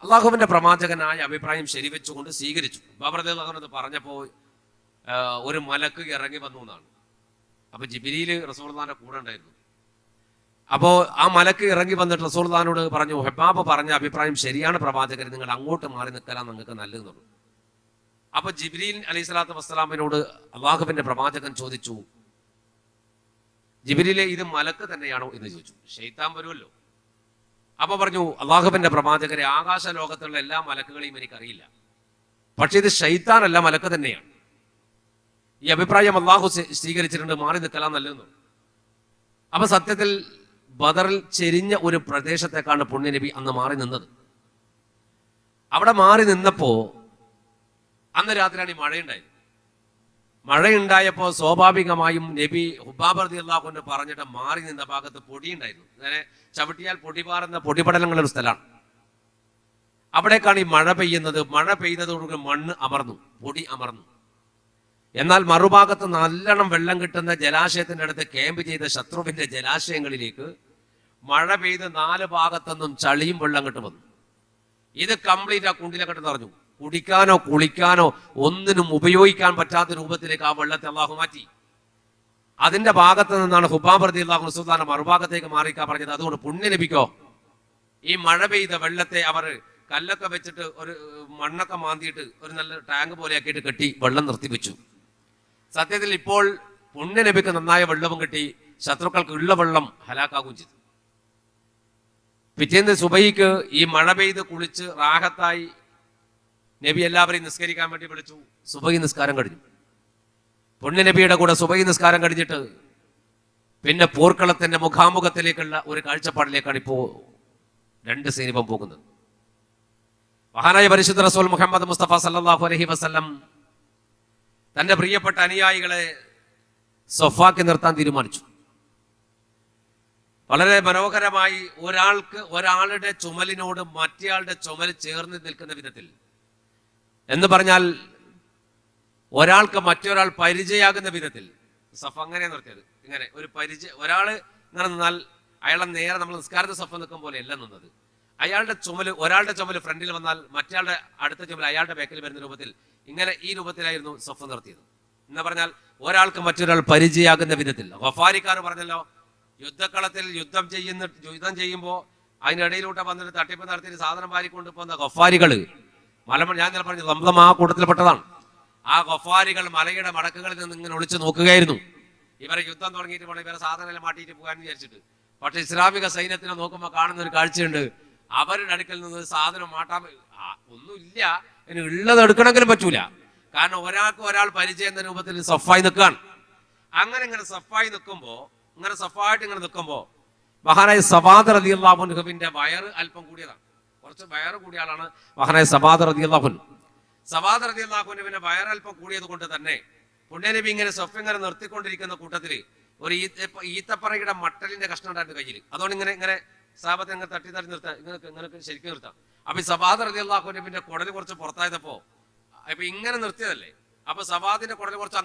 Speaker 1: അള്ളാഹുവിന്റെ പ്രവാചകനായ അഭിപ്രായം ശരിവെച്ചുകൊണ്ട് സ്വീകരിച്ചു. ഹബ്ബാബ് റളിയല്ലാഹു അൻഹു പറഞ്ഞപ്പോൾ ഒരു മലക്ക് ഇറങ്ങി വന്നു എന്നാണ്. അപ്പൊ ജിബ്രീൽ റസൂലുള്ളാഹിന്റെ കൂടെ ഉണ്ടായിരുന്നു. അപ്പോ ആ മലക്ക് ഇറങ്ങി വന്നിട്ട് റസൂലുള്ളാഹിനോട് പറഞ്ഞു, ഹബ്ബാബ് പറഞ്ഞ അഭിപ്രായം ശരിയാണ് പ്രവാചകൻ, നിങ്ങൾ അങ്ങോട്ട് മാറി നിൽക്കലാണ് നിങ്ങൾക്ക് നല്ലതെന്നുള്ളൂ. അപ്പൊ ജിബ്രീൽ അലൈഹി സ്വലാത്തു വസ്സലാമിനോട് അള്ളാഹുവിന്റെ പ്രവാചകൻ ചോദിച്ചു, ജിബ്രീലെ, ഇത് മലക്ക് തന്നെയാണോ എന്ന് ചോദിച്ചു. ശൈത്താൻ വരുമല്ലോ. അപ്പൊ പറഞ്ഞു, അള്ളാഹുവിന്റെ പ്രവാചകരെ, ആകാശ ലോകത്തുള്ള എല്ലാ മലക്കുകളെയും എനിക്കറിയില്ല, പക്ഷെ ഇത് ശൈത്താനല്ല, മലക്ക് തന്നെയാണ്. ഈ അഭിപ്രായം അള്ളാഹു സ്വീകരിച്ചിട്ടുണ്ട്, മാറി നിൽക്കലാം നല്ലതെന്നു. അപ്പൊ സത്യത്തിൽ ബദറിൽ ചെരിഞ്ഞ ഒരു പ്രദേശത്തേക്കാണ് പുണ്യനബി അന്ന് മാറി നിന്നത്. അവിടെ മാറി നിന്നപ്പോ അന്ന് രാത്രിയാണ് ഈ മഴയുണ്ടായത്. മഴയുണ്ടായപ്പോൾ സ്വാഭാവികമായും നബി ഹബ്ബാബ് റളിയല്ലാഹു അൻഹു പറഞ്ഞിട്ട് മാറി നിന്ന ഭാഗത്ത് പൊടിയുണ്ടായിരുന്നു. അങ്ങനെ ചവിട്ടിയാൽ പൊടി പാറുന്ന പൊടിപടലങ്ങളുടെ ഒരു സ്ഥലമാണ്. അവിടേക്കാണ് ഈ മഴ പെയ്യുന്നത്. മഴ പെയ്തതോടുകൂടി മണ്ണ് അമർന്നു, പൊടി അമർന്നു. എന്നാൽ മറുഭാഗത്ത് നല്ലോണം വെള്ളം കിട്ടുന്ന ജലാശയത്തിന്റെ അടുത്ത് ക്യാമ്പ് ചെയ്ത ശത്രുവിന്റെ ജലാശയങ്ങളിലേക്ക് മഴ പെയ്ത് 4 ഭാഗത്തുനിന്നും ചളിയും വെള്ളം കിട്ടു വന്നു. ഇത് കംപ്ലീറ്റ് ആ കുണ്ടിലൊക്കെ നിറഞ്ഞു. കുടിക്കാനോ കുളിക്കാനോ ഒന്നിനും ഉപയോഗിക്കാൻ പറ്റാത്ത രൂപത്തിലേക്ക് ആ വെള്ളത്തെ അള്ളാഹു മാറ്റി. അതിന്റെ ഭാഗത്ത് നിന്നാണ് ഹബ്ബാബ് റളിയല്ലാഹു അൻഹു സുൽത്താന മറുഭാഗത്തേക്ക് മാറിക്കാൻ പറഞ്ഞത്. അതുകൊണ്ട് പുണ്യനബിക്കോ ഈ മഴ പെയ്ത വെള്ളത്തെ അവർ കല്ലൊക്കെ വെച്ചിട്ട് ഒരു മണ്ണൊക്കെ മാന്തിയിട്ട് ഒരു നല്ല ടാങ്ക് പോലെ ആക്കിയിട്ട് കെട്ടി വെള്ളം നിർത്തിവെച്ചു. സത്യത്തിൽ ഇപ്പോൾ പുണ്യനബിക്ക് നന്നായ വെള്ളവും കിട്ടി, ശത്രുക്കൾക്ക് ഉള്ള വെള്ളം ഹലാക്കാകുകയും ചെയ്തു. പിറ്റേന്ന് സുബഹിക്ക് ഈ മഴ പെയ്ത് കുളിച്ച് റാഹത്തായി നബി എല്ലാവരെയും നിസ്കരിക്കാൻ വേണ്ടി വിളിച്ചു. സുബഹി നിസ്കാരം കഴിഞ്ഞു. പുണ്യനബിയുടെ കൂടെ സുബഹി നിസ്കാരം കഴിഞ്ഞിട്ട് പിന്നെ പോർക്കളത്തിന്റെ മുഖാമുഖത്തിലേക്കുള്ള ഒരു കാഴ്ചപ്പാടിലേക്കാണ് ഇപ്പോ 2 സൈനികം പോകുന്നത്. മഹാനായ പരിശുദ്ധ റസൂൽ മുഹമ്മദ് മുസ്തഫ സല്ലല്ലാഹു അലൈഹി വസല്ലം തന്റെ പ്രിയപ്പെട്ട അനുയായികളെ സഫാക്കി നിർത്താൻ തീരുമാനിച്ചു. വളരെ മനോഹരമായി ഒരാളുടെ ചുമലിനോട് മറ്റേയാളുടെ ചുമൽ ചേർന്ന് നിൽക്കുന്ന വിധത്തിൽ, എന്ന് പറഞ്ഞാൽ ഒരാൾക്ക് മറ്റൊരാൾ പരിചയമാകുന്ന വിധത്തിൽ സഫ് അങ്ങനെ നിർത്തിയത്. ഇങ്ങനെ ഒരു ഒരാള് ഇങ്ങനെ നിന്നാൽ അയാളെ നേരെ നമ്മൾ നിസ്കാരത്തെ സഫ് നിൽക്കും പോലെ അല്ല നിന്നത്. ഒരാളുടെ ചുമല് ഫ്രണ്ടിൽ വന്നാൽ മറ്റയാളുടെ അടുത്ത ചുമൽ അയാളുടെ ബാക്കിൽ വരുന്ന രൂപത്തിൽ, ഇങ്ങനെ ഈ രൂപത്തിലായിരുന്നു സഫ് നിർത്തിയത്. എന്ന് പറഞ്ഞാൽ ഒരാൾക്ക് മറ്റൊരാൾ പരിചയമാകുന്ന വിധത്തിൽ. ഗഫാരിക്കാർ പറഞ്ഞല്ലോ, യുദ്ധക്കളത്തിൽ യുദ്ധം ചെയ്യുമ്പോൾ അതിനിടയിലൂടെ വന്നിട്ട് തട്ടിപ്പ് നടത്തി സാധനം വാരിക്കൊണ്ട് പോകുന്ന ഗഫാരികള് ഞാൻ ഇന്നലെ പറഞ്ഞു റംളം ആ കൂട്ടത്തിൽപ്പെട്ടതാണ്. ആ ഗഫാരികൾ മലയുടെ മടക്കുകളിൽ നിന്ന് ഇങ്ങനെ ഒളിച്ചു നോക്കുകയായിരുന്നു. ഇവരെ യുദ്ധം തുടങ്ങിയിട്ട് പോകണം, ഇവരെ സാധനം മാറ്റിയിട്ട് പോകാന്ന് വിചാരിച്ചിട്ട്. പക്ഷെ ഇസ്ലാമിക സൈന്യത്തിനെ നോക്കുമ്പോൾ കാണുന്ന ഒരു കാഴ്ചയുണ്ട്. അവരുടെ അടുക്കൽ നിന്ന് സാധനം മാറ്റാൻ ഒന്നുമില്ല, ഇനി ഉള്ളത് എടുക്കണമെങ്കിലും പറ്റൂല. കാരണം ഒരാൾ പരിചയം എന്ന രൂപത്തിൽ സഫായി നിൽക്കുകയാണ്. അങ്ങനെ സഫായി നിൽക്കുമ്പോ സഫായിട്ട് നിൽക്കുമ്പോ മഹാനായ സവാദ് റളിയല്ലാഹു അൻഹുവിന്റെ വയറ് അല്പം കൂടിയതാണ്, കുറച്ച് വയറ് കൂടിയ ആളാണ് മഹാനായ സബാദ് റളിയല്ലാഹു അൻഹു. സബാദ് റളിയല്ലാഹു അൻഹുവിന്റെ വയറൽപ്പം കൂടിയത് കൊണ്ട് തന്നെ പുണ്യനബി ഇങ്ങനെ സ്വഫിങ്ങനെ നിർത്തിക്കൊണ്ടിരിക്കുന്ന കൂട്ടത്തിൽ ഒരു ഈത്തപ്പറയുടെ മട്ടലിന്റെ കഷ്ണം ഉണ്ടായിരുന്നു കയ്യിൽ. അതുകൊണ്ട് ഇങ്ങനെ സാബത്തെ ഇങ്ങനെ തട്ടി നിർത്താം, ഇങ്ങനെ ശരിക്കും നിർത്താം. അപ്പൊ ഈ സബാദ് റളിയല്ലാഹു അൻഹുവിന്റെ കുടൽ കുറച്ച് പുറത്തായപ്പോ അപ്പൊ ഇങ്ങനെ നിർത്തിയതല്ലേ, അപ്പൊ സബാദിന്റെ കുടൽ കുറച്ച്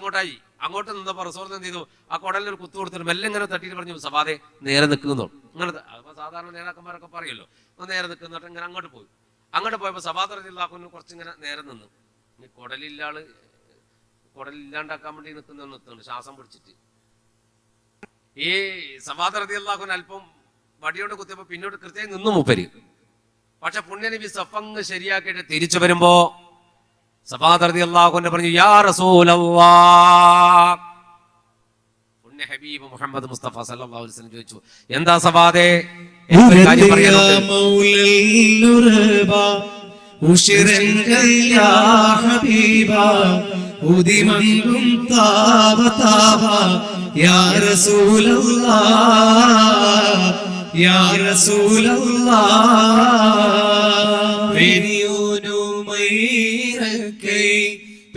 Speaker 1: അങ്ങോട്ട് നിന്നപ്പോ റസൂൽ എന്ത് ചെയ്തു, ആ കുടലിൽ ഒരു കുത്തു കൊടുത്തിട്ട് മെല്ലെ ഇങ്ങനെ തട്ടിയിട്ട് പറഞ്ഞു, സബാദെ നേരെ നിൽക്കുന്നു. ഇങ്ങനെ അപ്പൊ സാധാരണ നേതാക്കന്മാരൊക്കെ പറയുമല്ലോ, നേരെ നിൽക്കുന്നിട്ട് ഇങ്ങനെ അങ്ങോട്ട് പോയപ്പോ സബാദ് റളിയല്ലാഹു അൻഹു കുറച്ചിങ്ങനെ നേരെ നിന്നു. ഇനി കുടലില്ലാണ്ടാക്കാൻ വേണ്ടി നിൽക്കുന്നുണ്ട് ശ്വാസം പിടിച്ചിട്ട്. ഈ സബാദ് റളിയല്ലാഹു അൻഹു അല്പം വടിയോണ്ട് കുത്തിയപ്പോ പിന്നോട്ട് കൃത്യമായി നിന്നു മൂപ്പര്. പക്ഷെ പുണ്യനബി സഫങ്ങ് ശരിയാക്കിയിട്ട് തിരിച്ചു വരുമ്പോ സബാദ് റളിയല്ലാഹു അൻഹു പറഞ്ഞു, യാ റസൂലല്ലാഹ്. പുണ്യ ഹബീബ് മുഹമ്മദ് മുസ്തഫ സല്ലല്ലാഹു അലൈഹി വസല്ലം ചോദിച്ചു, എന്താ സബാദേ, കാര്യം പറയാനുണ്ട്?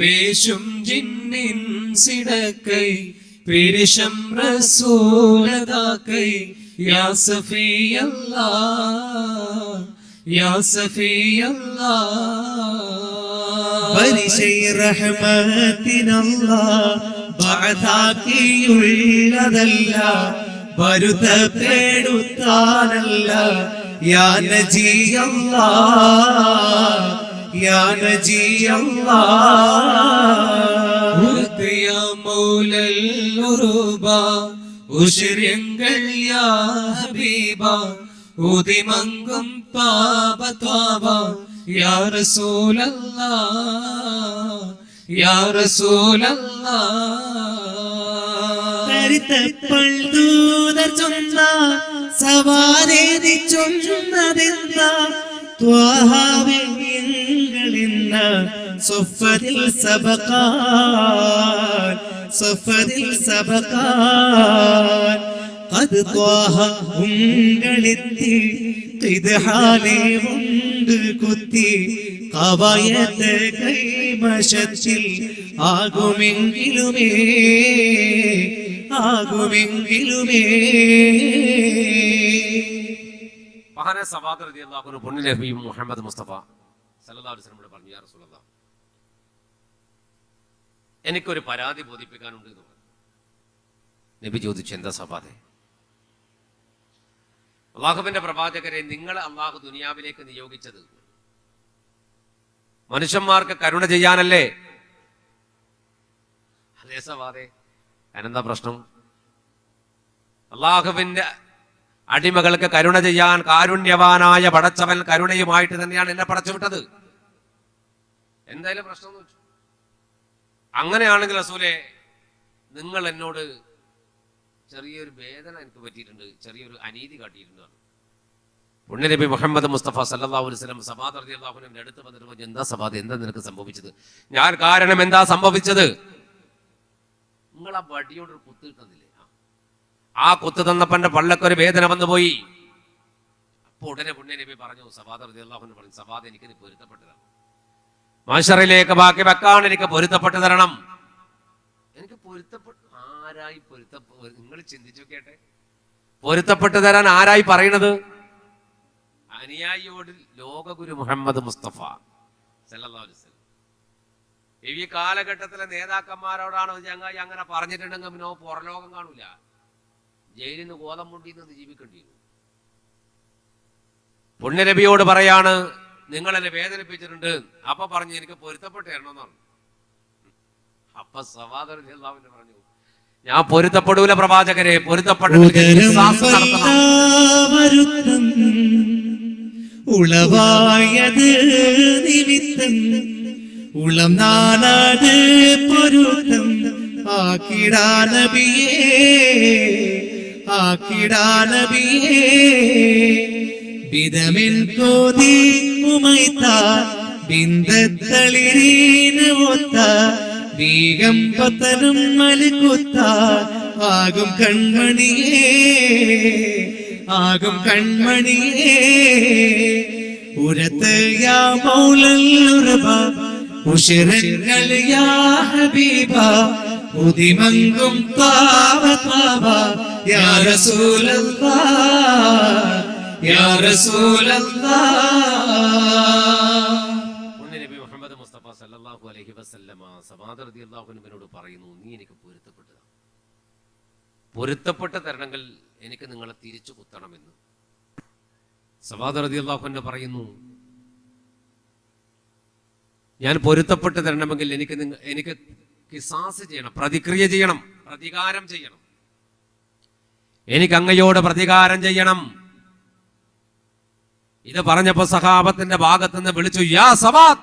Speaker 3: பேசும் ஜின்னின் சிடக்கை பிரிஷம் ரசூலதாக்கை யா சஃபி அல்லாஹ் யா சஃபி அல்லாஹ்
Speaker 2: പരിശൈ റഹ്മത്തിനല്ലാഹ് ബഅതാക്കിയുള്ളതല്ല വരുത്തപ്പെടുത്താനല്ല യാ നജി അല്ലാഹ് യാ നജി അല്ലാഹ്
Speaker 3: യാ മൗലൽ ഉറുബാ ഉശ്ര്യങ്ങൾ യാ ഹബീബാ ഉദിമങ്കും പാപ യാ റസൂലല്ലാഹ് യാ റസൂലല്ലാഹ്
Speaker 2: കരുത്തപ്പോൾ ദൂതർ ചൊന്ന സവാരേതി ചൊന്നതെന്ന ത്വാഹാവിങ്ങളിന്ന സഫദിൽ സബകാൻ അത് ത്വാഹ ഉങ്ങളിത്തി കിദ്ഹാലേ ഉണ്ട് കുത്തി കവായത്ത് കൈമശത്തിൽ ആകുമെങ്കിലുമേ
Speaker 1: മഹാനായ സബാദ് റളിയല്ലാഹു അൻഹു പുണ്യ നബി മുഹമ്മദ് മുസ്തഫ സല്ലല്ലാഹു അലൈഹി വസല്ലം പറഞ്ഞു, യാ റസൂലല്ലാഹ്, എനിക്കൊരു പരാതി ബോധിപ്പിക്കാനുണ്ട് എന്ന് പറഞ്ഞു. നബി ചോദിച്ചു, എന്താ സബാദേ? അള്ളാഹുവിന്റെ പ്രവാചകരെ, നിങ്ങളെ അള്ളാഹു ദുനിയാവിലേക്ക് നിയോഗിച്ചത് മനുഷ്യന്മാർക്ക് കരുണ ചെയ്യാനല്ലേ? അതേ സബാദേ, അതിനെന്താ പ്രശ്നം? അള്ളാഹുവിന്റെ അടിമകൾക്ക് കരുണ ചെയ്യാൻ കാരുണ്യവാനായ പടച്ചവൻ കരുണയുമായിട്ട് തന്നെയാണ് എന്നെ പടച്ചുവിട്ടത്. എന്തായാലും പ്രശ്നം എന്ന് വെച്ചു. അങ്ങനെയാണെങ്കിൽ റസൂലേ, നിങ്ങൾ എന്നോട് ചെറിയൊരു വേദന എനിക്ക് പറ്റിയിട്ടുണ്ട്, ചെറിയൊരു അനീതി കാട്ടിയിട്ടുണ്ട്. പുണ്യനബി മുഹമ്മദ് മുസ്തഫ സല്ലല്ലാഹു അലൈഹി വസല്ലം സബാദ് റളിയല്ലാഹു അൻഹുവിന്റെ അടുത്ത് വന്നിട്ട് പറഞ്ഞു, എന്താ സബാദ്, എന്താ നിനക്ക് സംഭവിച്ചത്? ഞാൻ കാരണം എന്താ സംഭവിച്ചത്? നിങ്ങൾ ആ വടിയോട് ഒരു കുത്ത് കിട്ടുന്നില്ലേ? ആ കുത്ത് തന്നപ്പന്റെ പള്ളക്കൊരു വേദന വന്നുപോയി. അപ്പൊ ഉടനെ പുണ്യനബി പറഞ്ഞു, സബാദ് റളിയല്ലാഹു അൻഹു പറഞ്ഞു, സബാദ്, എനിക്ക് നീ പൊരുത്തപ്പെട്ടു തരണം. മഹ്ശറിലേക്ക് ബാക്കി വെക്കാൻ എനിക്ക് പൊരുത്തപ്പെട്ടു തരണം. എനിക്ക് ആരായി നിങ്ങൾ ചിന്തിച്ചു കേട്ടെ, പൊരുത്തപ്പെട്ടു തരാൻ ആരായി പറയണത്? അനുയായിയോട് ലോകഗുരു മുഹമ്മദ് മുസ്തഫ സല്ലല്ലാഹു അലൈഹി വസല്ലം. ഈ കാലഘട്ടത്തിലെ നേതാക്കന്മാരോടാണ് ചങ്ങായി അങ്ങനെ പറഞ്ഞിട്ടുണ്ടെങ്കിൽ പിന്നെ പുറലോകം കാണൂല, ജയിലിൽ നിന്ന് ഗോതമ്പുണ്ടിയിൽ നിന്ന് ജീവിക്കേണ്ടി വരും. പുണ്യനബിയോട് പറയാണ്, നിങ്ങൾ എന്നെ വേദനിപ്പിച്ചിട്ടുണ്ട്. അപ്പൊ പറഞ്ഞു, എനിക്ക് പൊരുത്തപ്പെട്ട് തരണമെന്ന് പറഞ്ഞു. അപ്പൊ സബാദ് റളിയല്ലാഹു അൻഹു പറഞ്ഞു, ഞാൻ പൊരുത്തപ്പെടൂല പ്രവാചകരെ,
Speaker 2: ഉളവായത് നിമിത്തം ഉളം നാനാത് പൊരുത്തം ആക്കിടാനബിയേ ബിദമിൻ കോതി ഉമൈത്ത ബിന്ദത്തളിരീന് ഒത്ത വീകം പത്തനും മലിക്കുത്ത ആകും കൺമണിയേ ഉരത്ത് യാ മൗലൽ ഉർബ ഉശിരങ്ങൾ യാ ഹബീബ ഉദിമങ്കും താവ താവ യാ റസൂലല്ലാഹ് യാ റസൂലല്ലാഹ്.
Speaker 1: നബി മുഹമ്മദ് മുസ്തഫ സല്ലല്ലാഹു അലൈഹി വസല്ലമ സവാദ് റളിയല്ലാഹു അൻഹുവിനോട് പറയുന്നു, നീ എനിക്ക് പൊരുത്തപ്പെട്ട് തരണമെങ്കിൽ എനിക്ക് നിങ്ങളെ തിരിച്ചു കുത്തണമെന്ന്. സവാദ് റളിയല്ലാഹു അൻഹു പറയുന്നു, ഞാൻ പൊരുത്തപ്പെട്ട് തരണമെങ്കിൽ എനിക്ക് കിസാസ് ചെയ്യണം, പ്രതിക്രിയ ചെയ്യണം, പ്രതികാരം ചെയ്യണം, എനിക്ക് അങ്ങയോട് പ്രതികാരം ചെയ്യണം. ഇത് പറഞ്ഞപ്പോ സഹാബത്തിന്റെ ഭാഗത്തുനിന്ന് വിളിച്ചു, യാ സവാദ്,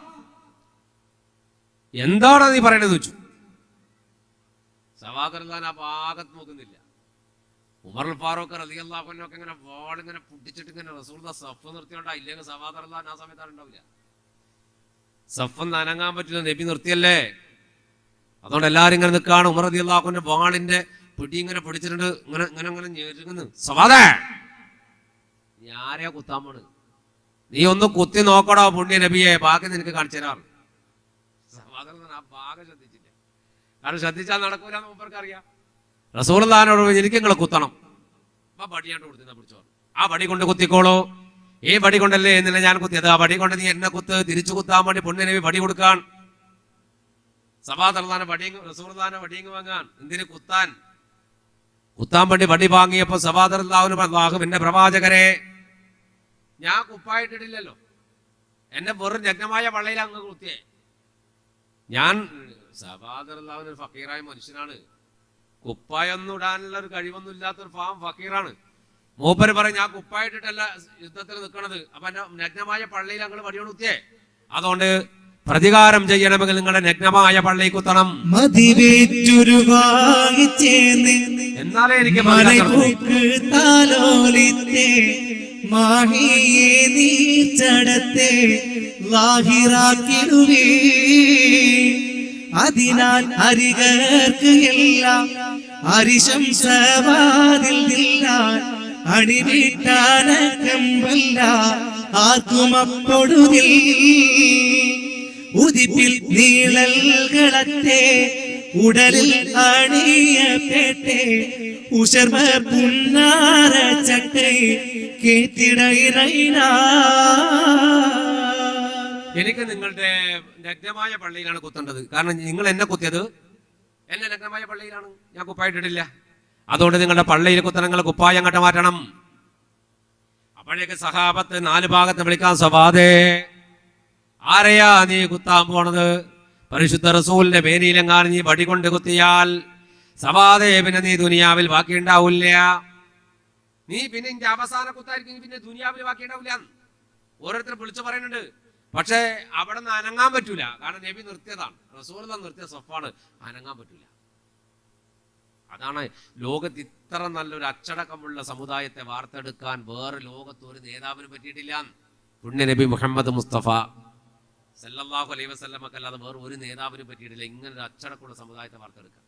Speaker 1: എന്താണ് നീ പറയണെന്ന് വെച്ചു. സവാദ് റളിയല്ലാഹു ആ ഭാഗത്ത് നോക്കുന്നില്ല. ഉമർ ഫാറൂഖ് റളിയല്ലാഹു അൻഹു ഒക്കെ ഇങ്ങനെ വാളിങ്ങനെ പൊട്ടിച്ചിട്ട് ഇങ്ങനെ റസൂലുള്ളാഹി സഫ് നിർത്തിയോണ്ടാ, ഇല്ലെങ്കിൽ സവാദ് റളിയല്ലാഹു ആ സമയത്ത് ഉണ്ടാവില്ല. സഫൊന്നും അനങ്ങാൻ പറ്റില്ല, നബി നിർത്തിയല്ലേ. അതുകൊണ്ട് എല്ലാരും ഇങ്ങനെ നിൽക്കാണ്. ഉമർ റളിയല്ലാഹു അൻഹു വാളിന്റെ പിടി ഇങ്ങനെ പിടിച്ചിട്ടുണ്ട്, ഇങ്ങനെ ഇങ്ങനെ ഇങ്ങനെ ഞെരുങ്ങുന്നു. സവാദേ, നീ ആരെയാ കുത്താൻ പോണ്? നീ ഒന്ന് കുത്തി നോക്കടോ പുണ്യ നബിയെ, ബാക്കി നിനക്ക് കാണിച്ചു തരാറ്. സവാദ് ആ ഭാഗം ശ്രദ്ധിച്ചില്ല. കാരണം ശ്രദ്ധിച്ചാൽ നടക്കൂലെന്ന് മൂപ്പർക്ക് അറിയാം. റസൂലുള്ളാഹിനോട് എനിക്ക് നിങ്ങളെ കുത്തണം, അപ്പൊ വടിയാണ്ട് കൊടുത്തിരുന്ന പിടിച്ചോ, ആ വടി കൊണ്ട് കുത്തിക്കോളൂ, ഈ വടി കൊണ്ടല്ലേ എന്നില്ല ഞാൻ കുത്തിയത്, ആ വടി കൊണ്ട് നീ എന്നെ കുത്ത്, തിരിച്ചു കുത്താൻ വേണ്ടി പുണ്യ നബി വടി കൊടുക്കാൻ. സവാദ് റസൂലുള്ളാഹിനെ വടിയങ്ങ് വാങ്ങാൻ, എന്തിന് കുത്താൻ വേണ്ടി വടി വാങ്ങിയപ്പോ സവാദ് റളിയല്ലാഹു എന്റെ പ്രവാചകരെ, ഞാൻ കുപ്പായിട്ടിട്ടില്ലല്ലോ, എന്നെ വെറും നഗ്നമായ പള്ളയിൽ അങ്ങ് കുത്തിയേ. ഞാൻ സവാദ് റളിയല്ലാഹു ഒരു ഫക്കീറായ മനുഷ്യനാണ്, കുപ്പായൊന്നും ഇടാനുള്ള ഒരു കഴിവൊന്നും ഇല്ലാത്തൊരു ഫക്കീറാണ്. മൂപ്പര് പറയും, ഞാൻ കുപ്പായിട്ടിട്ടല്ല യുദ്ധത്തിൽ നിൽക്കണത്, അപ്പൊ എന്റെ നഗ്നമായ പള്ളിയിൽ അങ്ങ് വടിയോട് കുത്തിയേ. അതുകൊണ്ട് പ്രതികാരം ചെയ്യണമെങ്കിൽ നിങ്ങളുടെ നഗ്നമായ പള്ളിയിൽ കുത്തണം. എന്നാലേ എനിക്ക്
Speaker 2: അതിനാൽ അരികർക്ക് എല്ലാം അരിശംസവാതിൽ അണിവിട്ടാനക്കമ്പല്ല ആർക്കും അപ്പൊടുതിൽ ഉദിപ്പിൽ നീളൽകളത്തെ ഉടലിൽ അണിയപ്പെട്ടെ ഉശർമ പുന്നാര ചട്ടെ കേട്ടിടയിറൈന.
Speaker 1: എനിക്ക് നിങ്ങളുടെ നഗ്നമായ പള്ളിയിലാണ് കുത്തേണ്ടത്. കാരണം നിങ്ങൾ എന്നെ കുത്തിയത് എന്നെ നഗ്നമായ പള്ളിയിലാണ്, ഞാൻ കുപ്പായിട്ടിട്ടില്ല. അതുകൊണ്ട് നിങ്ങളുടെ പള്ളിയിൽ കുത്തണം, നിങ്ങൾ കുപ്പായം അങ്ങോട്ട് മാറ്റണം. അപ്പോഴേക്ക് സഹാബത്ത് 4 ഭാഗത്ത് വിളിക്കാൻ, സവാദേ, ആരെയാ നീ കുത്താൻ പോണത്? പരിശുദ്ധ റസൂലിന്റെ മേനിയിലെങ്ങാനും നീ വടി കൊണ്ട് കുത്തിയാൽ സവാദേ, പിന്നെ നീ ദുനിയാവിൽ ബാക്കി ഉണ്ടാവില്ല. നീ പിന്നെ ഇന്റെ അവസാന കുത്തായിരിക്കും, പിന്നെ ദുനിയാവിൽ ബാക്കി ഉണ്ടാവില്ല. ഓരോരുത്തർ വിളിച്ചു പറയുന്നുണ്ട്. പക്ഷെ അവിടെ നിന്ന് അനങ്ങാൻ പറ്റൂല, കാരണം നബി നിർത്തിയതാണ്, റസൂലുള്ളാഹി നിർത്തിയ സഫാണ്, അനങ്ങാൻ പറ്റൂല. അതാണ് ലോകത്ത് ഇത്ര നല്ലൊരു അച്ചടക്കമുള്ള സമുദായത്തെ വാർത്തെടുക്കാൻ വേറെ ലോകത്ത് ഒരു നേതാവിന് പറ്റിയിട്ടില്ല. പുണ്യ നബി മുഹമ്മദ് മുസ്തഫ സല്ലല്ലാഹു അലൈഹി വസല്ലമക്ക് അല്ലാതെ വേറെ ഒരു നേതാവിന് പറ്റിയിട്ടില്ല ഇങ്ങനൊരു അച്ചടക്കമുള്ള സമുദായത്തെ വാർത്തെടുക്കാൻ.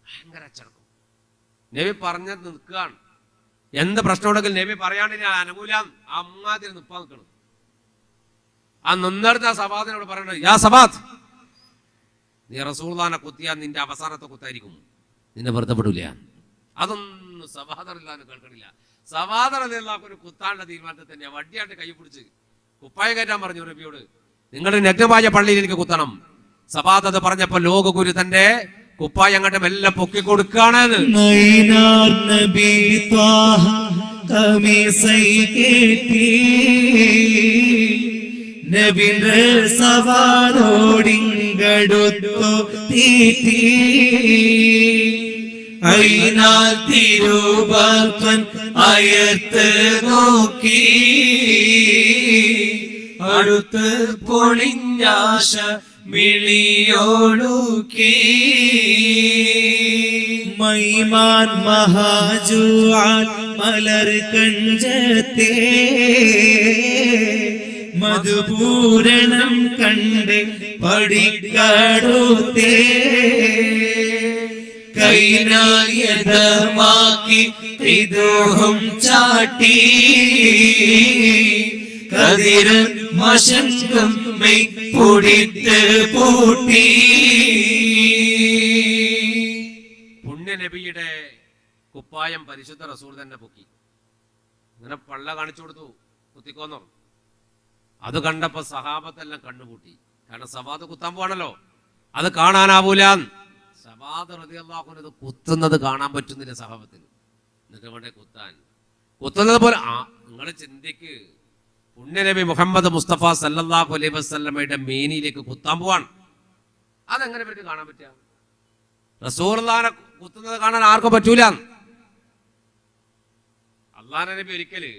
Speaker 1: ഭയങ്കര അച്ചടക്കം. നബി പറഞ്ഞത് നിൽക്കുകയാണ്, എന്ത് പ്രശ്നമുണ്ടെങ്കിൽ നബി പറയാണ്ടില്ല, അനുകൂല അമ്മാതിരി നിൽപ്പാൻ നിൽക്കണം. ആ നിന്നെടുത്ത സവാദിനോട് പറയണത്, യാ സവാദ്, നീ റസൂലുള്ളാഹിനെ കുത്തിയാൽ നിന്റെ അവസാനത്തെ കുത്തായിരിക്കും, നിന്നെ വെറുതെ വിടൂല. അതൊന്നും സവാദ് റളിയല്ലാഹു കേൾക്കണില്ല. സവാദ് റളിയല്ലാഹു ഒരു കുത്താനുള്ള തീരുമാനത്തിൽ തന്നെയാ വടിയാണ്ട് കൈ പിടിച്ച് കുപ്പായം കയറ്റാൻ പറഞ്ഞു നബിയോട്, നിങ്ങളുടെ നഗ്നമായ പള്ളിയിൽ എനിക്ക് കുത്തണം. സവാദ് അത് പറഞ്ഞപ്പോ ലോകഗുരു തന്റെ കുപ്പായം അങ്ങോട്ട് മെല്ലെ പൊക്കി കൊടുക്കാണ്.
Speaker 2: നബിന്റെ സവാദോടിങ്കടുത്തു തീറ്റി അയിനാൽ തിരുവാക്കൻ അയർത്ത് നോക്കി അടുത്ത് പൊളിഞ്ഞാശ മിളിയോടുക്കി മൈമാൻ മഹാജുആൻ മലർ കഞ്ചത്തെ മധുപൂരണം കണ്ട് പടിക്കടുത്തേ കൈനായതമാക്കി ത്രിദോഹം ചാട്ടി കതിര് മശങ്കം മെയ് പൊടിത്ത് പൂട്ടി.
Speaker 1: പുണ്യ നബിയുടെ കുപ്പായം പരിശുദ്ധ റസൂൽ തന്നെ പൊക്കി, ഇങ്ങനെ പള്ള കാണിച്ചു കൊടുത്തു, കുത്തിക്കോന്നോ. അത് കണ്ടപ്പോ സഹാബത്തെല്ലാം കണ്ണുപൂട്ടി. കാരണം സവാദ് കുത്താൻ പോവാണല്ലോ, അത് കാണാനാവൂല. സവാദ് റളിയല്ലാഹു അൻഹു കുത്തുന്നത് കാണാൻ പറ്റുന്നില്ല സഹാബത്തിന്. എന്നിട്ട് വേണ്ടേ കുത്തുന്നത് പോലെ നിങ്ങൾ ചിന്തിക്ക്, പുണ്യനബി മുഹമ്മദ് മുസ്തഫ സല്ലല്ലാഹു അലൈഹി വസല്ലമയുടെ മേനിയിലേക്ക് കുത്താൻ പോവാണ്. അതെങ്ങനെ പറ്റി കാണാൻ പറ്റുക? റസൂലുള്ളാഹിനെ കുത്തുന്നത് കാണാൻ ആർക്കും പറ്റൂല. അള്ളാഹുവിന്റെ നബി ഒരിക്കല്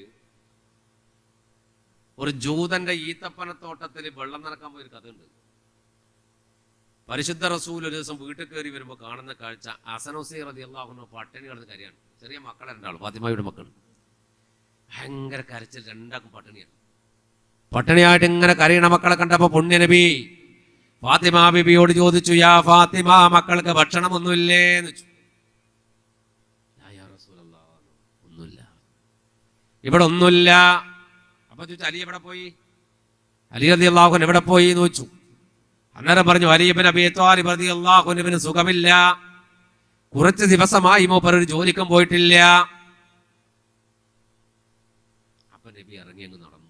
Speaker 1: ഒരു ജൂതന്റെ ഈത്തപ്പനത്തോട്ടത്തിൽ വെള്ളം നനക്കാൻ പോയൊരു കഥയുണ്ട്. പരിശുദ്ധ റസൂൽ ഒരു ദിവസം വീട്ടിൽ കയറി വരുമ്പോൾ കാണുന്ന കാഴ്ച, ഹസൻ ഹുസൈൻ റളിയല്ലാഹു അൻഹു പട്ടിണി കിടന്ന് കരയാണ്. ചെറിയ മക്കളെ രണ്ടാള്, ഫാത്തിമയുടെ മക്കൾ. ഭയങ്കര കരച്ചിൽ, രണ്ടാക്കും പട്ടിണിയാണ്. പട്ടിണിയായിട്ട് ഇങ്ങനെ കരയണ മക്കളെ കണ്ടപ്പോ പുണ്യ നബി ഫാത്തിമ ബിബിയോട് ചോദിച്ചു, യാ ഫാത്തിമ, മക്കൾക്ക് ഭക്ഷണമൊന്നുമില്ലേ എന്ന് ചോദിച്ചു. ഒന്നുമില്ല, ഇവിടെ ഒന്നുമില്ല. അപ്പൊ ചോദിച്ചു, അലി എവിടെ പോയി? അലി റളിയല്ലാഹു അൻഹു എവിടെ പോയി എന്ന് ചോദിച്ചു. അന്നേരം പറഞ്ഞു, അലി ഇബ്നു അബീ ത്വാലിബ് റളിയല്ലാഹു അൻഹുവിന് സുഖമില്ല, കുറച്ച് ദിവസമായി മൂപ്പർ ഒരു ജോലിക്കും പോയിട്ടില്ല. അപ്പൊ നബി ഇറങ്ങി അങ്ങ് നടന്നു.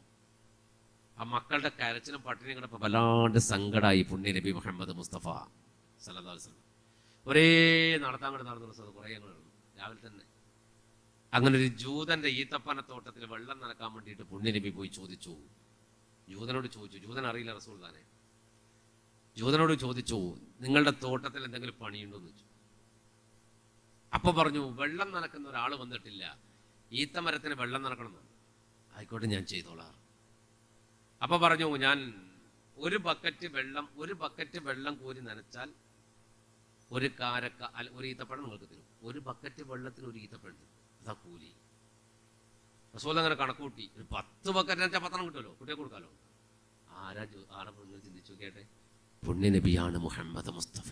Speaker 1: ആ മക്കളുടെ കരച്ചിലും പട്ടിണിയും കണ്ടപ്പോ വല്ലാണ്ട് സങ്കടമായി പുണ്യ നബി മുഹമ്മദ് മുസ്തഫ സല്ലല്ലാഹു അലൈഹി വസല്ലം. ഒരേ നടത്താൻ കൂടെ നടന്നു, കുറേ നടന്നു രാവിലെ തന്നെ. അങ്ങനെ ഒരു ജൂതന്റെ ഈത്തപ്പനത്തോട്ടത്തിൽ വെള്ളം നനക്കാൻ വേണ്ടിയിട്ട് പുണ്യ നബി പോയി ചോദിച്ചു. ജൂതനോട് ചോദിച്ചു, ജൂതൻ അറിയില്ല റസൂലുള്ളാഹിനെ. ജൂതനോട് ചോദിച്ചു, നിങ്ങളുടെ തോട്ടത്തിൽ എന്തെങ്കിലും പണിയുണ്ടോ എന്ന് ചോദിച്ചു. അപ്പൊ പറഞ്ഞു, വെള്ളം നനക്കുന്ന ഒരാൾ വന്നിട്ടില്ല, ഈത്തമരത്തിന് വെള്ളം നനക്കണം. ആയിക്കോട്ടെ, ഞാൻ ചെയ്തോളാം. അപ്പൊ പറഞ്ഞു, ഞാൻ ഒരു ബക്കറ്റ് വെള്ളം കോരി നനച്ചാൽ ഒരു കാരക്ക ഒരു ഈത്തപ്പഴം നിങ്ങൾക്ക് തരും. ഒരു ബക്കറ്റ് വെള്ളത്തിന് ഒരു ഈത്തപ്പഴം തരും, അതാ കൂലി. റസൂൽ അങ്ങനെ കണക്കൂട്ടി. ഒരു 10 ബക്കറ്റ് നനച്ചാൽ 10 കിട്ടുമല്ലോ, കുട്ടിയെ കൊടുക്കാലോ. ആരാ നിങ്ങൾ ചിന്തിച്ചു കേട്ടെ, പുണ്യ നബിയാണ് മുഹമ്മദ് മുസ്തഫ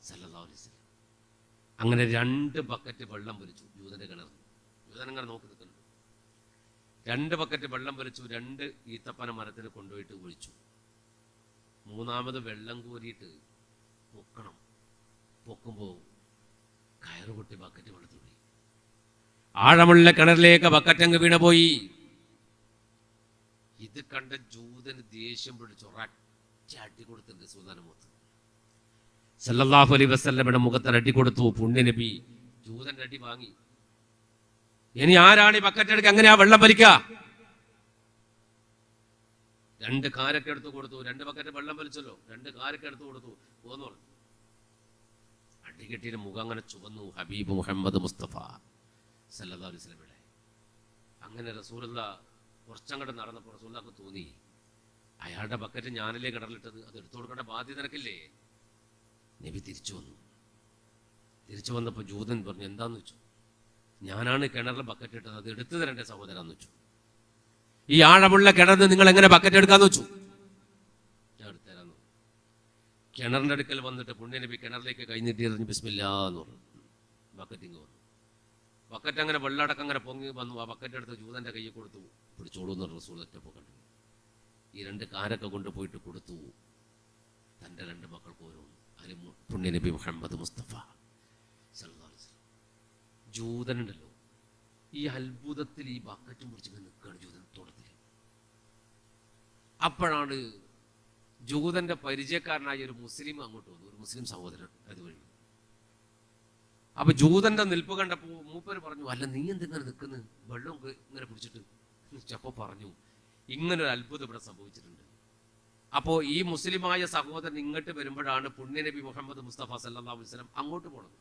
Speaker 1: സല്ലല്ലാഹു അലൈഹി വസല്ലം. അങ്ങനെ 2 ബക്കറ്റ് വെള്ളം വലിച്ചു ജൂതന്റെ കിണർ. ജൂതൻ അങ്ങനെ നോക്കി നിൽക്കുന്നു. 2 ബക്കറ്റ് വെള്ളം വലിച്ചു, 2 ഈത്തപ്പന മരത്തിന് കൊണ്ടുപോയിട്ട് ഒഴിച്ചു. 3ാമത് വെള്ളം കോരിയിട്ട് പൊക്കുമ്പോ കയറ് പൊട്ടി ബക്കറ്റ് വെള്ളത്തിൽ പോയി. ആഴമുള്ള കിണറിലേക്ക് ബക്കറ്റ് അങ്ങ് വീണുപോയി. ഇത് കണ്ട ജൂതന് ദേഷ്യം പിടിച്ചു, അടി കൊടുത്തിട്ടുണ്ട് സുൽത്താനമുഖത്ത് സല്ലല്ലാഹു അലൈഹി വസല്ലമയുടെ മുഖത്ത് അടി കൊടുത്തു. പുണ്യ നബി ജൂതന്റെ അടി വാങ്ങി. ഇനി ആരാണ് ഈ ബക്കറ്റ് എടുക്കുക? എങ്ങനെയാ വെള്ളം വലിക്കുക? 2 കാരൊക്കെ എടുത്തു കൊടുത്തു. 2 ബക്കറ്റ് വെള്ളം വലിച്ചല്ലോ, 2 കാരൊക്കെ എടുത്തു കൊടുത്തു. പോന്നു അടികെട്ടിയുടെ മുഖം അങ്ങനെ ചുവന്നു. ഹബീബ് മുഹമ്മദ് മുസ്തഫ സല്ലല്ലാഹു അലൈഹി വസല്ലമയുടെ. അങ്ങനെ റസൂലുള്ളാഹ് കുറച്ചങ്ങോട്ട് നടന്നപ്പോൾ റസൂലുള്ളാഹിക്ക് തോന്നി, അയാളുടെ ബക്കറ്റ് ഞാനല്ലേ കിണറിലിട്ടത്, അത് എടുത്തു കൊടുക്കേണ്ട ബാധ്യത നിനക്കില്ലേ? നബി തിരിച്ചു വന്നപ്പോൾ ജൂതൻ പറഞ്ഞു, എന്താന്ന് വെച്ചു, ഞാനാണ് കിണറിൽ ബക്കറ്റ് ഇട്ടത്, അത് എടുത്തു തരണ്ടേ സഹോദരാന്ന് വെച്ചു. ഈ ആഴമുള്ള കിണറിന് നിങ്ങൾ എങ്ങനെ ബക്കറ്റ് എടുക്കാന്ന് വെച്ചു. ഞാൻ എടുത്തുതരാന്ന്. കിണറിന്റെ അടുക്കൽ വന്നിട്ട് പുണ്യ നബി കിണറിലേക്ക് കൈനീട്ടി എറിഞ്ഞ് ബിസ്മില്ലാ എന്ന് പറഞ്ഞു. ബക്കറ്റിങ് വന്നു. ബക്കറ്റ് അങ്ങനെ വെള്ളടക്കം അങ്ങനെ പൊങ്ങി വന്നു. ആ ബക്കറ്റ് എടുത്ത് ജൂതന്റെ കയ്യിൽ കൊടുത്തു. പിടിച്ചോളൂ എന്ന് റസൂൽ ഒറ്റപ്പോൾ കണ്ടു. ഈ 2 കാരൊക്കെ കൊണ്ടുപോയിട്ട് കൊടുത്തു. തൻ്റെ 2 മക്കൾക്ക് ഓരോന്ന്. അതിൽ പുണ്യ നബി മുഹമ്മദ് മുസ്തഫ സല്ലല്ലാഹു അലൈഹി വസല്ലം. ജൂതനുണ്ടല്ലോ, ഈ അത്ഭുതത്തിൽ ഈ ബക്കറ്റും പിടിച്ച് നിൽക്കുകയാണ് ജൂതൻ തോട്ടത്തിൽ. അപ്പോഴാണ് ജൂതന്റെ പരിചയക്കാരനായ ഒരു മുസ്ലിം അങ്ങോട്ട് വന്നു, ഒരു മുസ്ലിം സഹോദരൻ അതുവഴി. അപ്പൊ ജൂതന്റെ നിൽപ്പ് കണ്ടപ്പോ മൂപ്പര് പറഞ്ഞു, അല്ല നീ എന്തിങ്ങനെ നിൽക്കുന്നു, വെള്ളം ഇങ്ങനെ പിടിച്ചിട്ട്? അപ്പൊ പറഞ്ഞു, ഇങ്ങനൊരു അത്ഭുതം ഇവിടെ സംഭവിച്ചിട്ടുണ്ട്. അപ്പോ ഈ മുസ്ലിമായ സഹോദരൻ ഇങ്ങോട്ട് വരുമ്പോഴാണ് പുണ്യ നബി മുഹമ്മദ് മുസ്തഫ സല്ലല്ലാഹു അലൈഹി വസല്ലം അങ്ങോട്ട് പോണത്.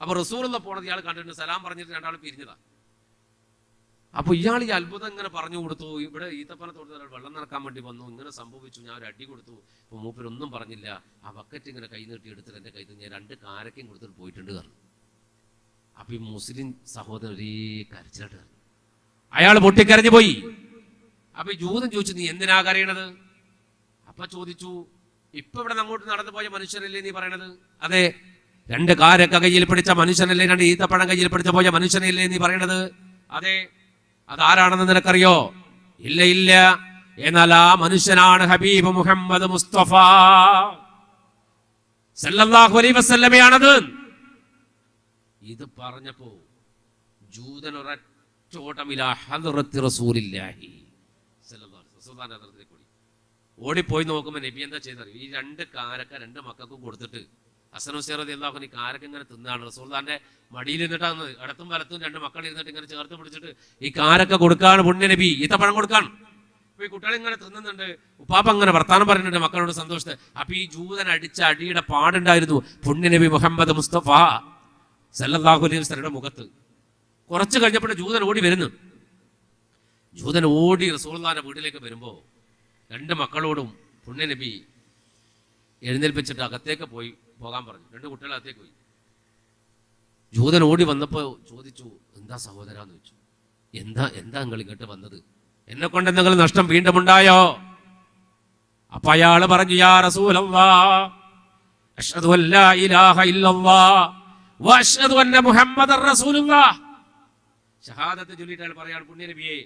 Speaker 1: അപ്പൊ റസൂലുള്ള പോണത് ഇയാൾ കണ്ടിട്ട് സലാം പറഞ്ഞിട്ട് 2 ആൾ പിരിഞ്ഞതാ. അപ്പൊ ഇയാൾ ഈ അത്ഭുതം ഇങ്ങനെ പറഞ്ഞു കൊടുത്തു. ഇവിടെ ഈത്തപ്പനത്തോട്ടത്തിൽ വെള്ളം നടക്കാൻ വേണ്ടി വന്നു, ഇങ്ങനെ സംഭവിച്ചു, ഞാൻ ഒരു അടി കൊടുത്തു. അപ്പൊ മൂപ്പരൊന്നും പറഞ്ഞില്ല. ആ ബക്കറ്റ് ഇങ്ങനെ കൈ നീട്ടി എടുത്തിട്ട് എൻ്റെ കയ്യിൽ ഞാൻ 2 കാരക്കയും കൊടുത്തിട്ട് പോയിട്ടുണ്ട് പറഞ്ഞു. അപ്പൊ ഈ മുസ്ലിം സഹോദരൻ ഒരേ കരച്ചിലായിട്ട് പറഞ്ഞു. അയാൾ പൊട്ടിക്കരഞ്ഞു പോയി. അപ്പൊ ഈ ജൂതൻ ചോദിച്ചു, നീ എന്തിനാ കരയണത്? അപ്പൊ ചോദിച്ചു, ഇപ്പൊ ഇവിടെ അങ്ങോട്ട് നടന്നു പോയ മനുഷ്യനല്ലേ നീ പറയണത്? അതെ. 2 കാരക്ക കയ്യിൽ പിടിച്ച മനുഷ്യനല്ലേ, 2 ഈത്തപ്പഴം കയ്യിൽ പിടിച്ച പോയ മനുഷ്യനല്ലേ നീ പറയണത്? അതെ. അതാരാണെന്ന് നിനക്കറിയോ? ഇല്ല ഇല്ല. എന്നാൽ ആ മനുഷ്യനാണ് ഹബീബ് മുഹമ്മദ് മുസ്തഫ സല്ലല്ലാഹു അലൈഹി വസല്ലമയാണത്. ഇത് പറഞ്ഞപ്പോ ജൂതൻ ഒരൊറ്റോട്ടമില്ല ഹദ്റത്തി റസൂലില്ലാഹി സല്ലല്ലാഹു അലൈഹി വസല്ലം ഓടിപ്പോയി നോക്കുമ്പോൾ നബി എന്താ ചെയ്തറിയും? ഈ രണ്ട് കാരക്ക രണ്ട് മക്കൾക്കും കൊടുത്തിട്ട് ഹസൻ ഹുസൈൻ റളിയല്ലാഹു അൻഹു കാരക്ക ഇങ്ങനെ തിന്നാണ്. റസൂലുള്ളാഹിന്റെ മടിയിൽ ഇരുന്നിട്ടാണ് ഇടത്തും വലത്തും രണ്ട് മക്കൾ ഇരുന്നിട്ട് ഇങ്ങനെ ചേർത്ത് പിടിച്ചിട്ട് ഈ കാരക്ക കൊടുക്കാണ് പുണ്യ നബി, ഈത്തപ്പഴം കൊടുക്കാണ്. അപ്പൊ ഈ കുട്ടികൾ ഇങ്ങനെ തിന്നുന്നുണ്ട്, ഉപ്പാപ്പ അങ്ങനെ വർത്താനം പറയുന്നുണ്ട് മക്കളോട് സന്തോഷത്തെ. അപ്പൊ ഈ ജൂതൻ അടിച്ച അടിയുടെ പാടുണ്ടായിരുന്നു പുണ്യ നബി മുഹമ്മദ് മുസ്തഫ സല്ലല്ലാഹു അലൈഹി വസല്ലമയുടെ മുഖത്ത്. കുറച്ച് കഴിഞ്ഞപ്പോൾ ജൂതൻ ഓടി വരുന്നു. ജൂതൻ ഓടി റസൂലുള്ളാഹിന്റെ വീട്ടിലേക്ക് വരുമ്പോ രണ്ട് മക്കളോടും പുണ്യ നബി എഴുന്നേൽപ്പിച്ചിട്ട് അകത്തേക്ക് പോകാൻ പറഞ്ഞു. രണ്ട് കുട്ടികൾ അകത്തേക്ക് പോയി. ജൂതൻ ഓടി വന്നപ്പോ ചോദിച്ചു, എന്താ സഹോദരാന്ന് ചോദിച്ചു. എന്താ നിങ്ങൾ ഇങ്ങോട്ട് വന്നത്? എന്നെ കൊണ്ട് എന്തെങ്കിലും നഷ്ടം വീണ്ടും ഉണ്ടായോ? അപ്പൊ അയാള് പറഞ്ഞു, യാ റസൂലല്ലാഹ് അശ്ഹദു അല്ലാ ഇലാഹ ഇല്ലല്ലാഹ് വ അശ്ഹദു അന്ന മുഹമ്മദർ റസൂലുള്ളാഹ്. ഷഹാദത്ത് ചൊല്ലിയിട്ട് അയാൾ പറയാണ്, പുണ്യ നബിയെ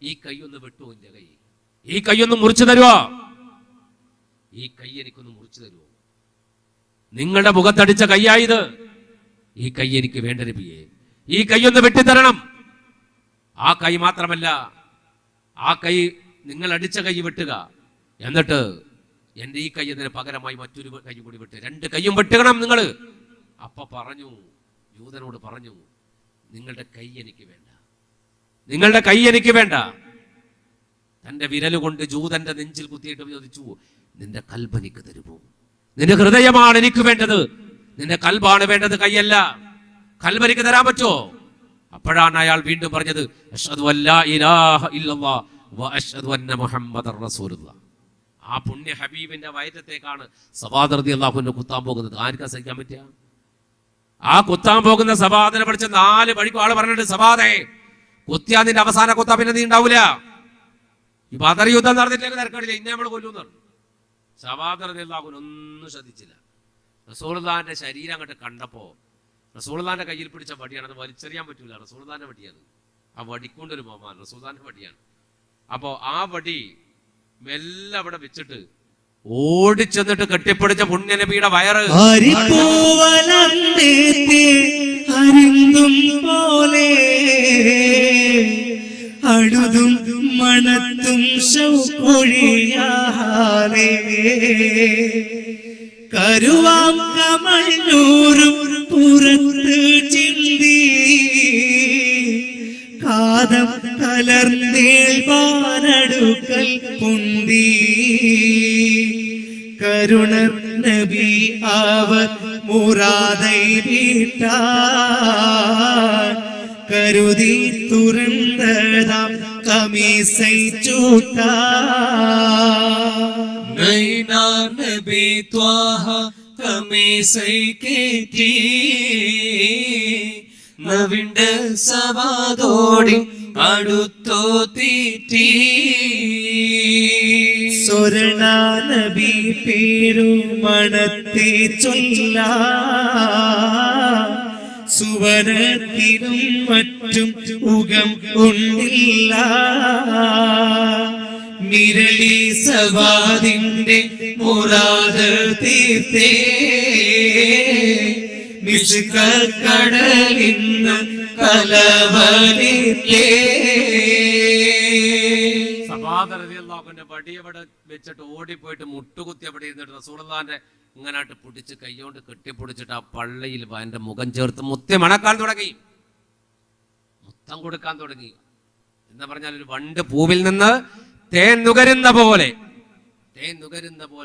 Speaker 1: ഈ കൈ ഒന്ന് വെട്ടു, എന്റെ കൈ ഈ കൈയൊന്ന് മുറിച്ചു തരുമോ? ഈ കൈ എനിക്കൊന്ന് മുറിച്ചു തരുമോ? നിങ്ങളുടെ മുഖത്തടിച്ച കൈയായത്, ഈ കൈ എനിക്ക് വേണ്ട നബിയെ, ഈ കൈയൊന്ന് വെട്ടിത്തരണം. ആ കൈ മാത്രമല്ല, ആ കൈ നിങ്ങൾ അടിച്ച കൈ വെട്ടുക, എന്നിട്ട് എന്റെ ഈ കൈ അതിന് പകരമായി മറ്റൊരു കൈ കൂടി വെട്ട്, രണ്ട് കൈയും വെട്ടുകണം നിങ്ങൾ. അപ്പൊ പറഞ്ഞു, ജൂതനോട് പറഞ്ഞു, നിങ്ങളുടെ കൈ എനിക്ക് വേണ്ട, നിങ്ങളുടെ കൈ എനിക്ക് വേണ്ട. തന്റെ വിരലുകൊണ്ട് ജൂതന്റെ നെഞ്ചിൽ കുത്തിയിട്ട് ചോദിച്ചു, നിന്റെ കൽബ് എനിക്ക് തരുമോ? നിന്റെ ഹൃദയമാണ് എനിക്ക് വേണ്ടത്, നിന്റെ കൽബാണ് വേണ്ടത്, കൈയല്ല. കൽബ് എനിക്ക് തരാൻ പറ്റുമോ? അപ്പോഴാണ് അയാൾ വീണ്ടും പറഞ്ഞത്, അശ്ഹദു അല്ലാ ഇലാഹ ഇല്ലല്ലാഹ് വ അശ്ഹദു അന്ന മുഹമ്മദർ റസൂലുള്ളാഹ്. ആ പുണ്യ ഹബീബിന്റെ വയറ്റത്തേക്കാണ് സവാദ് റളിയല്ലാഹു അൻഹു കുത്താൻ പോകുന്നത്. ആർക്കാ സഹിക്കാൻ പറ്റുക? ആ കുത്താൻ പോകുന്ന സവാദിനെ പഠിച്ച 4 വഴിക്കും ആള് പറഞ്ഞിട്ട്, സവാദേ കുത്തിയാ നിന്റെ അവസാന കുത്താ പിന്നെ നീ ഉണ്ടാവൂല. ഈ ബദർ യുദ്ധം നടന്നിട്ടില്ല, തിരക്കടില്ല, ഇന്നെ നമ്മൾ കൊല്ലുന്നു. സവാദ് റളിയല്ലാഹു അൻഹു ഒന്നും ശ്രദ്ധിച്ചില്ല. റസൂലുള്ളാഹിന്റെ ശരീരം അങ്ങോട്ട് കണ്ടപ്പോ റസൂലുള്ളാഹിന്റെ കയ്യിൽ പിടിച്ച വടിയാണ്, അത് വലിച്ചെറിയാൻ പറ്റൂല, റസൂലുള്ളാഹിന്റെ വടിയാണ്. ആ വടിക്കൊണ്ടൊരു ബഹുമാനം, റസൂലുള്ളാഹിന്റെ വടിയാണ്. അപ്പോ ആ വടി മെല്ലെ അവിടെ വെച്ചിട്ട് ഓടിച്ചെന്നിട്ട് കെട്ടിപ്പിടിച്ച പുണ്യ നബിയുടെ വയറ്
Speaker 2: പോലെ അഴുതും മണത്തും ശൗക്കൊഴിയാതെ കരുവാം കമഴ്ന്നൂരും പുറത്ത് ചിന്തി കാതം കലർന്നേൽപ്പാനടുക്കൽ പൊന്തി കരുണർ നബി അവർ മുറാദൈ വീട്ടാൻ കരുതി തുറന്നതാം കമീസൈ ചൂട്ടാ
Speaker 3: നൈനാ നബി ത്വാഹ കമീസൈ കേറ്റി നവിണ്ട് സവാദോടി അടുത്തോ തീറ്റി
Speaker 2: സ്വർണ നബി പേരുമണത്തെ ചൊല്ല സുവനത്തിനും മറ്റും ഉകം ഉണ്ടില്ല മിരളി സവാദിന്റെ മുറാദ് തീർത്തേ കടലിന്ന് കലവലിത്തേ
Speaker 1: സവാദ് റളിയല്ലാഹു അൻഹു വടിയവിടെ വെച്ചിട്ട് ഓടിപ്പോയിട്ട് മുട്ടുകുത്തി അവിടെ ഇരുന്നിട്ട് റസൂലുള്ളാഹിന്റെ ഇങ്ങനായിട്ട് പിടിച്ച് കൈകൊണ്ട് കെട്ടിപ്പിടിച്ചിട്ട് ആ പള്ളിയിൽ എന്റെ മുഖം ചേർത്ത് മുത്തി മണക്കാൻ തുടങ്ങി, മുത്തം കൊടുക്കാൻ തുടങ്ങി. എന്ന് പറഞ്ഞാൽ ഒരു വണ്ട് പൂവിൽ നിന്ന് തേൻ നുകരുന്ന പോലെ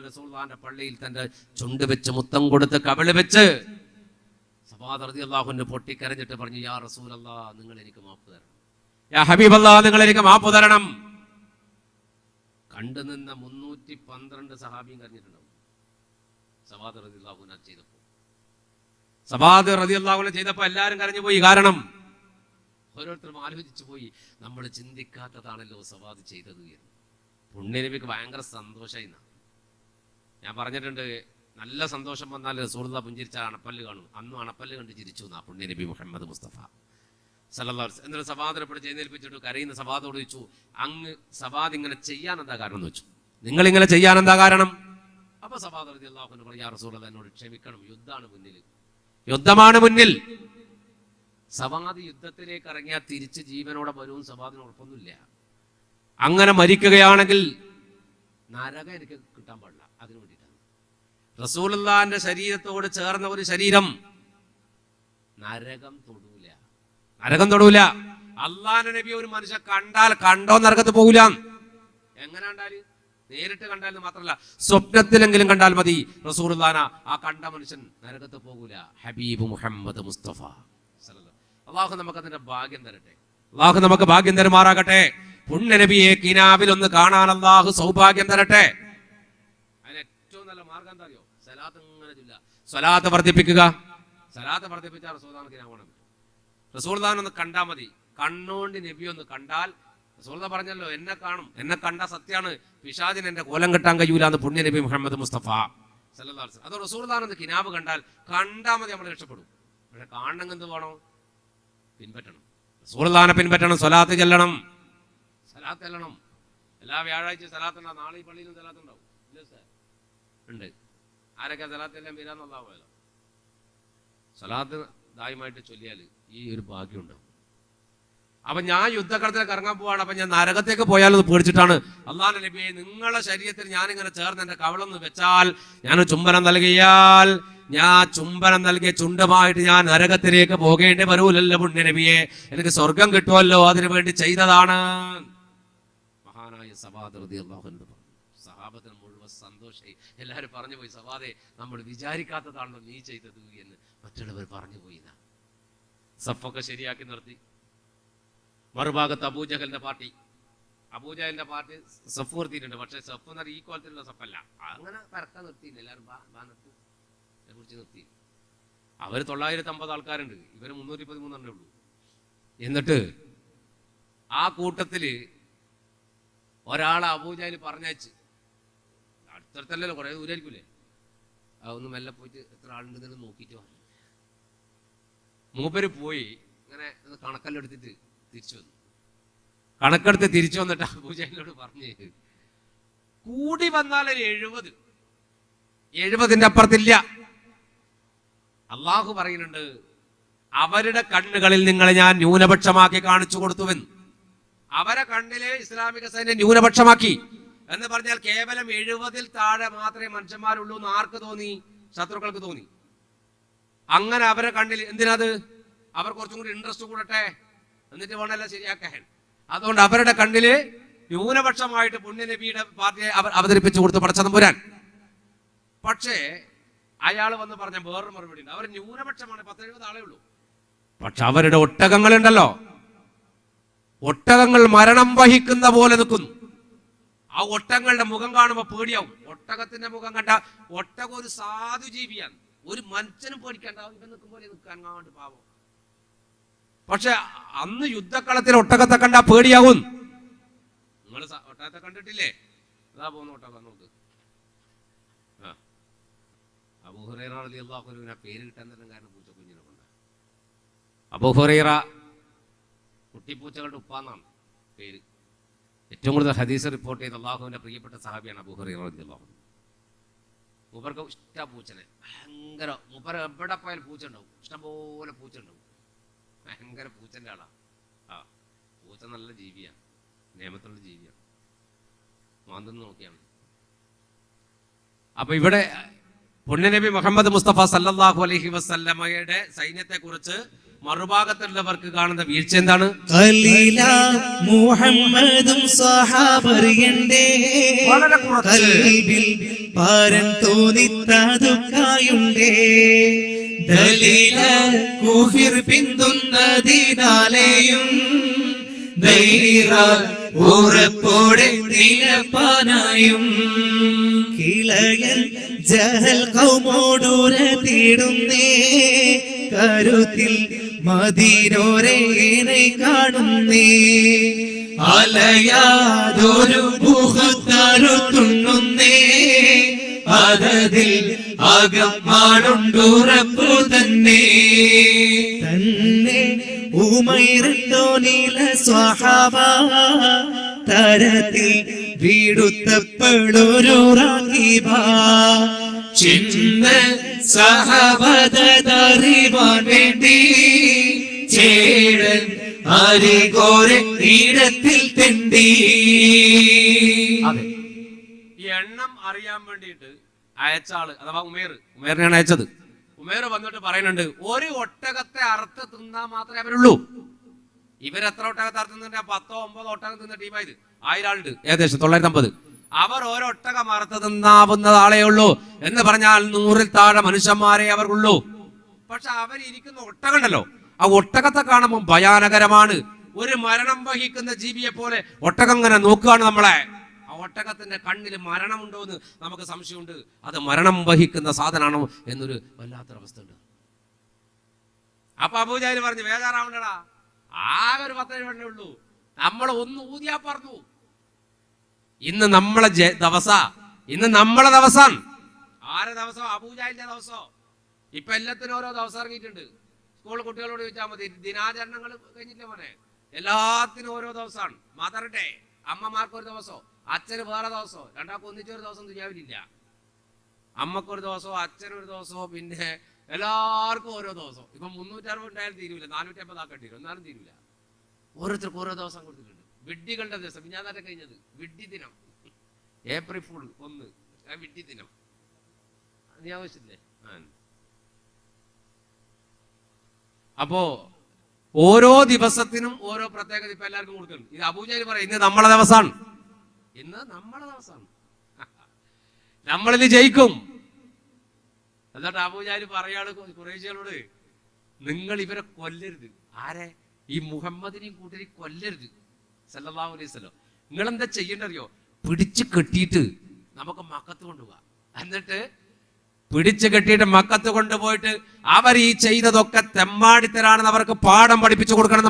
Speaker 1: റസൂലുള്ളാഹിന്റെ പള്ളിയിൽ തന്റെ ചുണ്ട് വെച്ച് മുത്തം കൊടുത്ത് കവിള് വെച്ച് സവാദ് റളിയല്ലാഹു അൻഹു പൊട്ടിക്കരഞ്ഞിട്ട് പറഞ്ഞു, യാ റസൂലല്ലാഹ്, നിങ്ങൾ എനിക്ക് മാപ്പ് തരണം, യാ ഹബീബല്ലാഹ്, നിങ്ങൾ എനിക്ക് മാപ്പ് തരണം. കണ്ടുനിന്ന 312 സഹാബിയും കരഞ്ഞിട്ടുണ്ടാവും സവാദ് റളിയല്ലാഹു അൻഹു ചെയ്തപ്പോ. സവാദ് റളിയല്ലാഹു അൻഹു ചെയ്തപ്പോ എല്ലാവരും കരഞ്ഞു പോയി. കാരണം ഓരോരുത്തരും ആലോചിച്ചു പോയി, നമ്മൾ ചിന്തിക്കാത്തതാണല്ലോ സവാദ് ചെയ്തത് എന്ന്. പുണ്യനബിക്ക് ഭയങ്കര സന്തോഷമായി. ഞാൻ പറഞ്ഞിട്ടുണ്ട്, നല്ല സന്തോഷം വന്നാൽ റസൂലുള്ളാഹി പുഞ്ചിരിച്ചാൽ അണപ്പല്ല് കാണും. അന്നും അണപ്പല്ല് കണ്ട് ചിരിച്ചു എന്നാ പുണ്യനബി മുഹമ്മദ് മുസ്തഫ സല്ലല്ലാഹു അലൈഹി വസല്ലം. എന്നിട്ട് സവാദിനെപ്പെട്ട് എഴുന്നേൽപ്പിച്ചിട്ട് കരയുന്ന സവാദോട് ചോദിച്ചു, അങ്ങ് സവാദ് ഇങ്ങനെ ചെയ്യാൻ എന്താ കാരണം എന്ന് വെച്ചു. നിങ്ങൾ ഇങ്ങനെ ചെയ്യാൻ എന്താ കാരണം? അപ്പൊ സവാദ് റളിയല്ലാഹു അൻഹു പറഞ്ഞു, യാ റസൂലല്ലാഹ്, എന്നോട് ക്ഷമിക്കണം, യുദ്ധമാണ് മുന്നിൽ, യുദ്ധമാണ് മുന്നിൽ. സവാദ് യുദ്ധത്തിലേക്ക് ഇറങ്ങിയാൽ തിരിച്ച് ജീവനോടെ വരും, സവാദിന് ഉറപ്പൊന്നുമില്ല. അങ്ങനെ മരിക്കുകയാണെങ്കിൽ നരകം എനിക്ക് കിട്ടാൻ പാടില്ല. അതിനു വേണ്ടിയിട്ടാണ് റസൂലുള്ളാഹിന്റെ ശരീരത്തോട് ചേർന്ന ഒരു ശരീരം നരകം തൊടൂല, നരകം തൊടൂല. അള്ളാഹുവിന്റെ നബി ഒരു മനുഷ്യൻ കണ്ടാൽ കണ്ടോ നരകത്ത് പോകൂല. എങ്ങനെ കണ്ടാല്? നേരിട്ട് കണ്ടാൽ മാത്രമല്ല, സ്വപ്നത്തിലെങ്കിലും കണ്ടാൽ മതി. റസൂലുള്ളാഹിനെ ആ കണ്ട മനുഷ്യൻ നരകത്ത് പോകൂല. ഹബീബ് മുഹമ്മദ് മുസ്തഫ സല്ലല്ലാഹു. അള്ളാഹു നമുക്ക് അതിന്റെ ഭാഗ്യം തരട്ടെ. അള്ളാഹു നമുക്ക് ഭാഗ്യം തരുമാറാകട്ടെ. പുണ്യ നബിയെ കിനാവിൽ ഒന്ന് കാണാൻ അള്ളാഹു സൗഭാഗ്യം തരട്ടെ. അതിന് ഏറ്റവും നല്ല മാർഗം എന്താ അറിയോ? സലാത്ത് ഇങ്ങനെ ചൊല്ലുക, സ്വലാത്ത് വർദ്ധിപ്പിക്കുക. സലാത്ത് വർദ്ധിപ്പിച്ചാൽ റസൂലുള്ളാഹിനെ കിനാവ് കാണാൻ പറ്റും. റസൂലുള്ളാഹിനെ ഒന്ന് കണ്ടാൽ മതി. കണ്ണുകൊണ്ട് നബി ഒന്ന് കണ്ടാൽ, റസൂലുള്ളാഹി പറഞ്ഞല്ലോ, എന്നെ കാണും, എന്നെ കണ്ട സത്യാണ്, പിശാചിന് എന്റെ കോലം കെട്ടാൻ കഴിയൂല എന്ന് പുണ്യ നബി മുഹമ്മദ് മുസ്തഫ സല്ലല്ലാഹു അലൈഹി വസല്ലം. അത് റസൂലുള്ളാഹിനെ ഒന്ന് കിനാവ് കണ്ടാൽ മതി, നമ്മൾ രക്ഷപ്പെടും. പക്ഷെ കാണണമെങ്കിൽ എന്ത് വേണം? പിൻപറ്റണം, റസൂലുള്ളാഹിനെ പിൻപറ്റണം, സ്വലാത്ത് ചെല്ലണം, സലാത്ത് ചെല്ലണം. എല്ലാ വ്യാഴാഴ്ച സലാത്ത് ഉണ്ടാവും. നാളെ ഈ പള്ളിയിലും സലാത്ത് ഉണ്ടാവും. ഇല്ല സാർ ഉണ്ട്. ആരൊക്കെ സലാത്ത് എല്ലാം വരാന്നുള്ളതാവുമല്ലോ. സലാത്ത് ദായമായിട്ട് ചൊല്ലിയാൽ ഈ ഒരു ഭാഗ്യം ഉണ്ടാവും. അപ്പൊ ഞാൻ യുദ്ധക്കളത്തിലേക്ക് ഇറങ്ങാൻ പോവാണ്. അപ്പൊ ഞാൻ നരകത്തേക്ക് പോയാലെന്ന് പേടിച്ചിട്ടാണ്. അള്ളാഹുവിന്റെ നബിയെ, നിങ്ങളുടെ ശരീരത്തിൽ ഞാനിങ്ങനെ ചേർന്ന് എന്റെ കവളൊന്ന് വെച്ചാൽ, ഞാൻ ചുംബനം നൽകിയാൽ, ഞാൻ ചുംബനം നൽകിയ ചുണ്ടുമായിട്ട് ഞാൻ നരകത്തിലേക്ക് പോകേണ്ടി വരൂലല്ലോ പുണ്യ നബിയെ, എനിക്ക് സ്വർഗം കിട്ടുമല്ലോ, അതിനു വേണ്ടി ചെയ്തതാണ്. മഹാനായ സവാദ് റളിയല്ലാഹു അൻഹു സഹാബത്തിന് മുഴുവൻ സന്തോഷമായി. എല്ലാവരും പറഞ്ഞു പോയി, സവാദെ, നമ്മൾ വിചാരിക്കാത്തതാണല്ലോ നീ ചെയ്തത് എന്ന് മറ്റുള്ളവർ പറഞ്ഞു പോയി. സഫൊക്കെ ശരിയാക്കി നിർത്തി. മറുഭാഗത്ത് അബൂജഹലിന്റെ പാർട്ടി സഫ് നിർത്തിയിട്ടുണ്ട്. പക്ഷെ സഫ് എന്ന് പറഞ്ഞാൽ ഈ കോലത്തിലുള്ള സഫല്ല, അങ്ങനെ പരക്കാൻ നിർത്തിയില്ല. എല്ലാവരും കുറിച്ച് നിർത്തി. അവര് 950 ആൾക്കാരുണ്ട്, ഇവര് 313 ഉള്ളൂ. എന്നിട്ട് ആ കൂട്ടത്തില് ഒരാളെ അബൂജഹൽ പറഞ്ഞയച്ച്, അടുത്തടുത്തല്ലല്ലോ, കുറെ ദൂരായിരിക്കൂലേ, അതൊന്ന് മെല്ലെ പോയിട്ട് എത്ര ആളുണ്ടെന്ന് നോക്കിയിട്ട് പറഞ്ഞു. മൂപ്പര് പോയി ഇങ്ങനെ കണക്കെല്ലാം തിരിച്ചു വന്നു. കണക്കെടുത്ത് തിരിച്ചു വന്നിട്ട് അബൂജഹലിനോട് പറഞ്ഞ്, കൂടി വന്നാൽ ഒരു 70 അപ്പുറത്തില്ല. അള്ളാഹു പറയുന്നുണ്ട്, അവരുടെ കണ്ണുകളിൽ നിങ്ങളെ ഞാൻ ന്യൂനപക്ഷമാക്കി കാണിച്ചു കൊടുത്തുവെന്ന്. അവരെ കണ്ണിലെ ഇസ്ലാമിക സൈന്യം ന്യൂനപക്ഷമാക്കി എന്ന് പറഞ്ഞാൽ കേവലം 70 താഴെ മാത്രമേ മനുഷ്യന്മാരുള്ളൂ എന്ന് ആർക്ക് തോന്നി? ശത്രുക്കൾക്ക് തോന്നി. അങ്ങനെ അവരെ കണ്ണിൽ എന്തിനാത്? അവർ കുറച്ചും കൂടി ഇൻട്രസ്റ്റ് കൂടട്ടെ, എന്നിട്ട് വേണമല്ല ശരിയാക്കാൻ. അതുകൊണ്ട് അവരുടെ കണ്ണില് ന്യൂനപക്ഷമായിട്ട് പുണ്യ നബിയുടെ പാർട്ടിയെ അവതരിപ്പിച്ചു കൊടുത്തു പടച്ചതമ്പുരാൻ. പക്ഷേ അയാൾ വന്ന് പറഞ്ഞ വേറൊരു മറുപടി ഉണ്ട്. അവർ ന്യൂനപക്ഷമാണ്, 10-70 ആളേ ഉള്ളൂ. പക്ഷെ അവരുടെ ഒട്ടകങ്ങളുണ്ടല്ലോ, ഒട്ടകങ്ങൾ മരണം വഹിക്കുന്ന പോലെ നിൽക്കുന്നു. ആ ഒട്ടകങ്ങളുടെ മുഖം കാണുമ്പോൾ പേടിയാവും. ഒട്ടകത്തിന്റെ മുഖം കണ്ട, ഒട്ടകം ഒരു സാധു ജീവിയാണ്, ഒരു മനുഷ്യനും പേടിക്കണ്ടാവും. ഇവൻ നിൽക്കുമ്പോൾ നിൽക്കാൻ കാണാണ്ട് പാവം. പക്ഷെ അന്ന് യുദ്ധക്കളത്തിൽ ഒട്ടകത്തെ കണ്ടാ പേടിയാവും. നിങ്ങൾ ഒട്ടകത്തെ കണ്ടിട്ടില്ലേ? അതാ പോകുന്ന ഒട്ടകം. നോക്ക്, അബൂ ഹുറൈറ റളിയല്ലാഹു അൻഹു പേര് കിട്ടാൻ തന്നെ കാരണം പൂച്ചക്കുഞ്ഞിനെ കൊണ്ട്. അബൂ ഹുറൈറ കുട്ടിപ്പൂച്ചകളുടെ ഉപ്പാന്നാണ് പേര്. ഏറ്റവും കൂടുതൽ ഹദീസ് റിപ്പോർട്ട് ചെയ്ത അള്ളാഹുവിന്റെ പ്രിയപ്പെട്ട സഹാബിയാണ് അബൂ ഹുറൈറ റളിയല്ലാഹു അൻഹു. മൂപ്പർക്ക് ഇഷ്ട പൂച്ചനെ, ഭയങ്കര. മൂപ്പർ എവിടെ പോയാലും പൂച്ച ഉണ്ടാവും, ഇഷ്ടംപോലെ പൂച്ച ഉണ്ടാവും. ഭയങ്കര പൂച്ചന്റെ ആളാ. പൂച്ച നല്ല ജീവിയാണ്, നിയമത്തുള്ള ജീവിയാണ്, മാന്തെന്ന് നോക്കിയാണ്. അപ്പൊ ഇവിടെ പുണ്യനബി മുഹമ്മദ് മുസ്തഫ സല്ലല്ലാഹു അലൈഹി വസല്ലമയുടെ സൈന്യത്തെ കുറിച്ച് മറുഭാഗത്തുള്ളവർക്ക് കാണുന്ന വീഴ്ച എന്താണ്?
Speaker 2: മുഹമ്മദും സഹാബറിയണ്ടേ കൽബിൽ പാരൻ തോന്നിത്തതുക്കായുണ്ടേ ദലീല കുഫിർ പിന്തുന്നതിനാലെയും ധൈര്യ ഉറപ്പോടെ നിലപ്പാനായും കിളയൻ ജഹൽ കൗമോടൂര തേടുന്നേ കരുത്തിൽ മദീനോരേനെ കാണുന്നേ അലയാതൊരു മുഖത്തറുത്തുണ്ണുന്നേ അതതിൽ അകമാണുണ്ടുറപ്പു തന്നെ തന്നെ ഉമൈറിട്ടോ നീല സ്വഹാബ തരത്തിൽ വീടുത്തപ്പോഴൊരു റാഖിബ
Speaker 3: ചിന്ത സഹബദറിവാൻ വേണ്ടി ചേടൻ അരികോരെ ഈടത്തിൽ തെണ്ടി.
Speaker 1: അതെ, ഈ എണ്ണം അറിയാൻ വേണ്ടിയിട്ട് അയച്ച ആള് അഥവാ ഉമേറിനെയാണ് അയച്ചത്. ഉമേർ വന്നിട്ട് പറയുന്നുണ്ട്, ഒരു ഒട്ടകത്തെ അറുത്ത് തിന്നാൻ മാത്രമേ അവരുള്ളൂ. ഇവരെത്ര ഒട്ടകത്തെ അറുത്ത് തിന്നിട്ട് 10-9 ഒട്ടകം തിന്ന ടീമായത് 1000 ആളുണ്ട്, ഏകദേശം 950. അവർ ഓരോ ഒട്ടകം അറുത്ത് തിന്നാവുന്ന ആളേ ഉള്ളൂ എന്ന് പറഞ്ഞാൽ 100-ൽ താഴെ മനുഷ്യന്മാരെ അവർക്കുള്ളൂ. പക്ഷെ അവരിയ്ക്കുന്ന ഒട്ടകം ഉണ്ടല്ലോ, ആ ഒട്ടകത്തെ കാണുമ്പോൾ ഭയാനകരമാണ്. ഒരു മരണം വഹിക്കുന്ന ജീവിയെ പോലെ ഒട്ടകം ഇങ്ങനെ നോക്കുകയാണ് നമ്മളെ. ആ ഒട്ടകത്തിന്റെ കണ്ണിൽ മരണമുണ്ടോ എന്ന് നമുക്ക് സംശയമുണ്ട്. അത് മരണം വഹിക്കുന്ന സാധനമാണോ എന്നൊരു വല്ലാത്തൊരവസ്ഥ ഉണ്ട്. അപ്പൊ അബൂജഹൽ പറഞ്ഞു, ബേജാറാവണ്ടടാ, ആകെ ഒരു 10 എണ്ണേ ഉള്ളൂ, നമ്മളെ ഒന്ന് ഊതിയാ പറഞ്ഞു. ഇന്ന് നമ്മളെ ദിവസം. ആരെ ദിവസം? അബൂജഹലിന്റെ ദിവസം. ഇപ്പൊ എല്ലാത്തിനും ഓരോ ദിവസം ഇറങ്ങിയിട്ടുണ്ട്. സ്കൂൾ കുട്ടികളോട് ചോദിച്ചാൽ മതി, ദിനാചരണങ്ങൾ കഴിഞ്ഞില്ലേ മോനെ, എല്ലാത്തിനും ഓരോ ദിവസമാണ്. മദർ ഡേ, അമ്മമാർക്ക് ഒരു ദിവസം, അച്ഛന് വേറെ ദിവസം, രണ്ടാൾക്ക് ഒന്നിച്ചൊരു ദിവസം ദുനിയാവിലില്ല. അമ്മക്കൊരു ദിവസമോ അച്ഛനൊരു ദിവസമോ, പിന്നെ എല്ലാവർക്കും ഓരോ ദിവസം. ഇപ്പൊ 360 ഉണ്ടായാലും തീരൂല, 450 ആക്കേണ്ടി വരും, എന്നാലും തീരൂല. ഓരോരുത്തർക്കും ഓരോ ദിവസം കൊടുത്തിട്ടുണ്ട്. വിഡ്ഢികളുടെ ദിവസം ഞാനൊക്കെ കഴിഞ്ഞത് വിഡ്ഢി ദിനം, ഏപ്രിൽ ഫുൾ 1 വിഡ്ഢി ദിനം. നീ ആവശ്യമില്ലേ? അപ്പോ ഓരോ ദിവസത്തിനും ഓരോ പ്രത്യേകത ഇപ്പൊ എല്ലാവർക്കും കൊടുക്കുന്നുണ്ട്. ഇത് അബൂജഹൽ പറയും, ഇന്ന് നമ്മളെ ദിവസമാണ്, നമ്മളിത് ജയിക്കും. എന്നിട്ട് അബൂജഹൽ പറയാണ് ഖുറൈശികളോട്, നിങ്ങൾ ഇവരെ കൊല്ലരുത്. ആരെ? ഈ മുഹമ്മദിനെയും കൂട്ടരി കൊല്ലരുത് സല്ലല്ലാഹു അലൈഹി വസല്ലം. നിങ്ങൾ എന്താ ചെയ്യേണ്ടറിയോ? പിടിച്ചു കെട്ടിയിട്ട് നമുക്ക് മക്കത്ത് കൊണ്ടുപോവാ. എന്നിട്ട് പിടിച്ചു കെട്ടിയിട്ട് മക്കത്ത് കൊണ്ടുപോയിട്ട് അവർ ഈ ചെയ്തതൊക്കെ തെമ്മാടിത്തരാണെന്ന് അവർക്ക് പാഠം പഠിപ്പിച്ചു കൊടുക്കണം.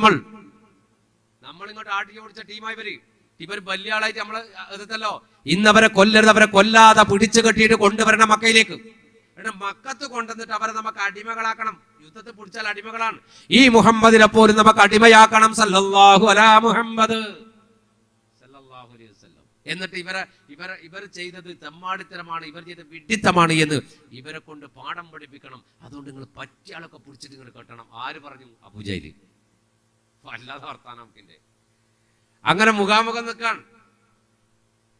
Speaker 1: നമ്മൾ ഇങ്ങോട്ട് ആട്ടിക്ക് പിടിച്ച ടീമായി ഇവർ വലിയ ആളായിട്ട് നമ്മള് എതിർത്തല്ലോ. ഇന്നവരെ കൊല്ലരുത്, അവരെ കൊല്ലാതെ പിടിച്ചു കെട്ടിയിട്ട് കൊണ്ടുവരണം മക്കയിലേക്ക്. മക്കത്ത് കൊണ്ടുവന്നിട്ട് അവരെ നമുക്ക് അടിമകളാക്കണം. യുദ്ധത്തിൽ പിടിച്ചാൽ അടിമകളാണ്. ഈ മുഹമ്മദിനെ പോലും നമുക്ക് അടിമയാക്കണം. സല്ലല്ലാഹു അലാ മുഹമ്മദ് സല്ലല്ലാഹു അലൈഹി വസല്ലം. എന്നിട്ട് ഇവർ ചെയ്തത് തെമ്മാടിത്തരമാണ്, ഇവർ ചെയ്തത് വിഡ്ഢിത്തമാണ് എന്ന് ഇവരെ കൊണ്ട് പാഠം പഠിപ്പിക്കണം. അതുകൊണ്ട് നിങ്ങൾ പറ്റിയ ആളൊക്കെ പിടിച്ചിട്ട് നിങ്ങൾ കെട്ടണം. ആര് പറഞ്ഞു? അബൂജഹൽ. അല്ലാതെ വർത്താനം നമുക്കിന്റെ. അങ്ങനെ മുഖാമുഖം നിൽക്കാൻ.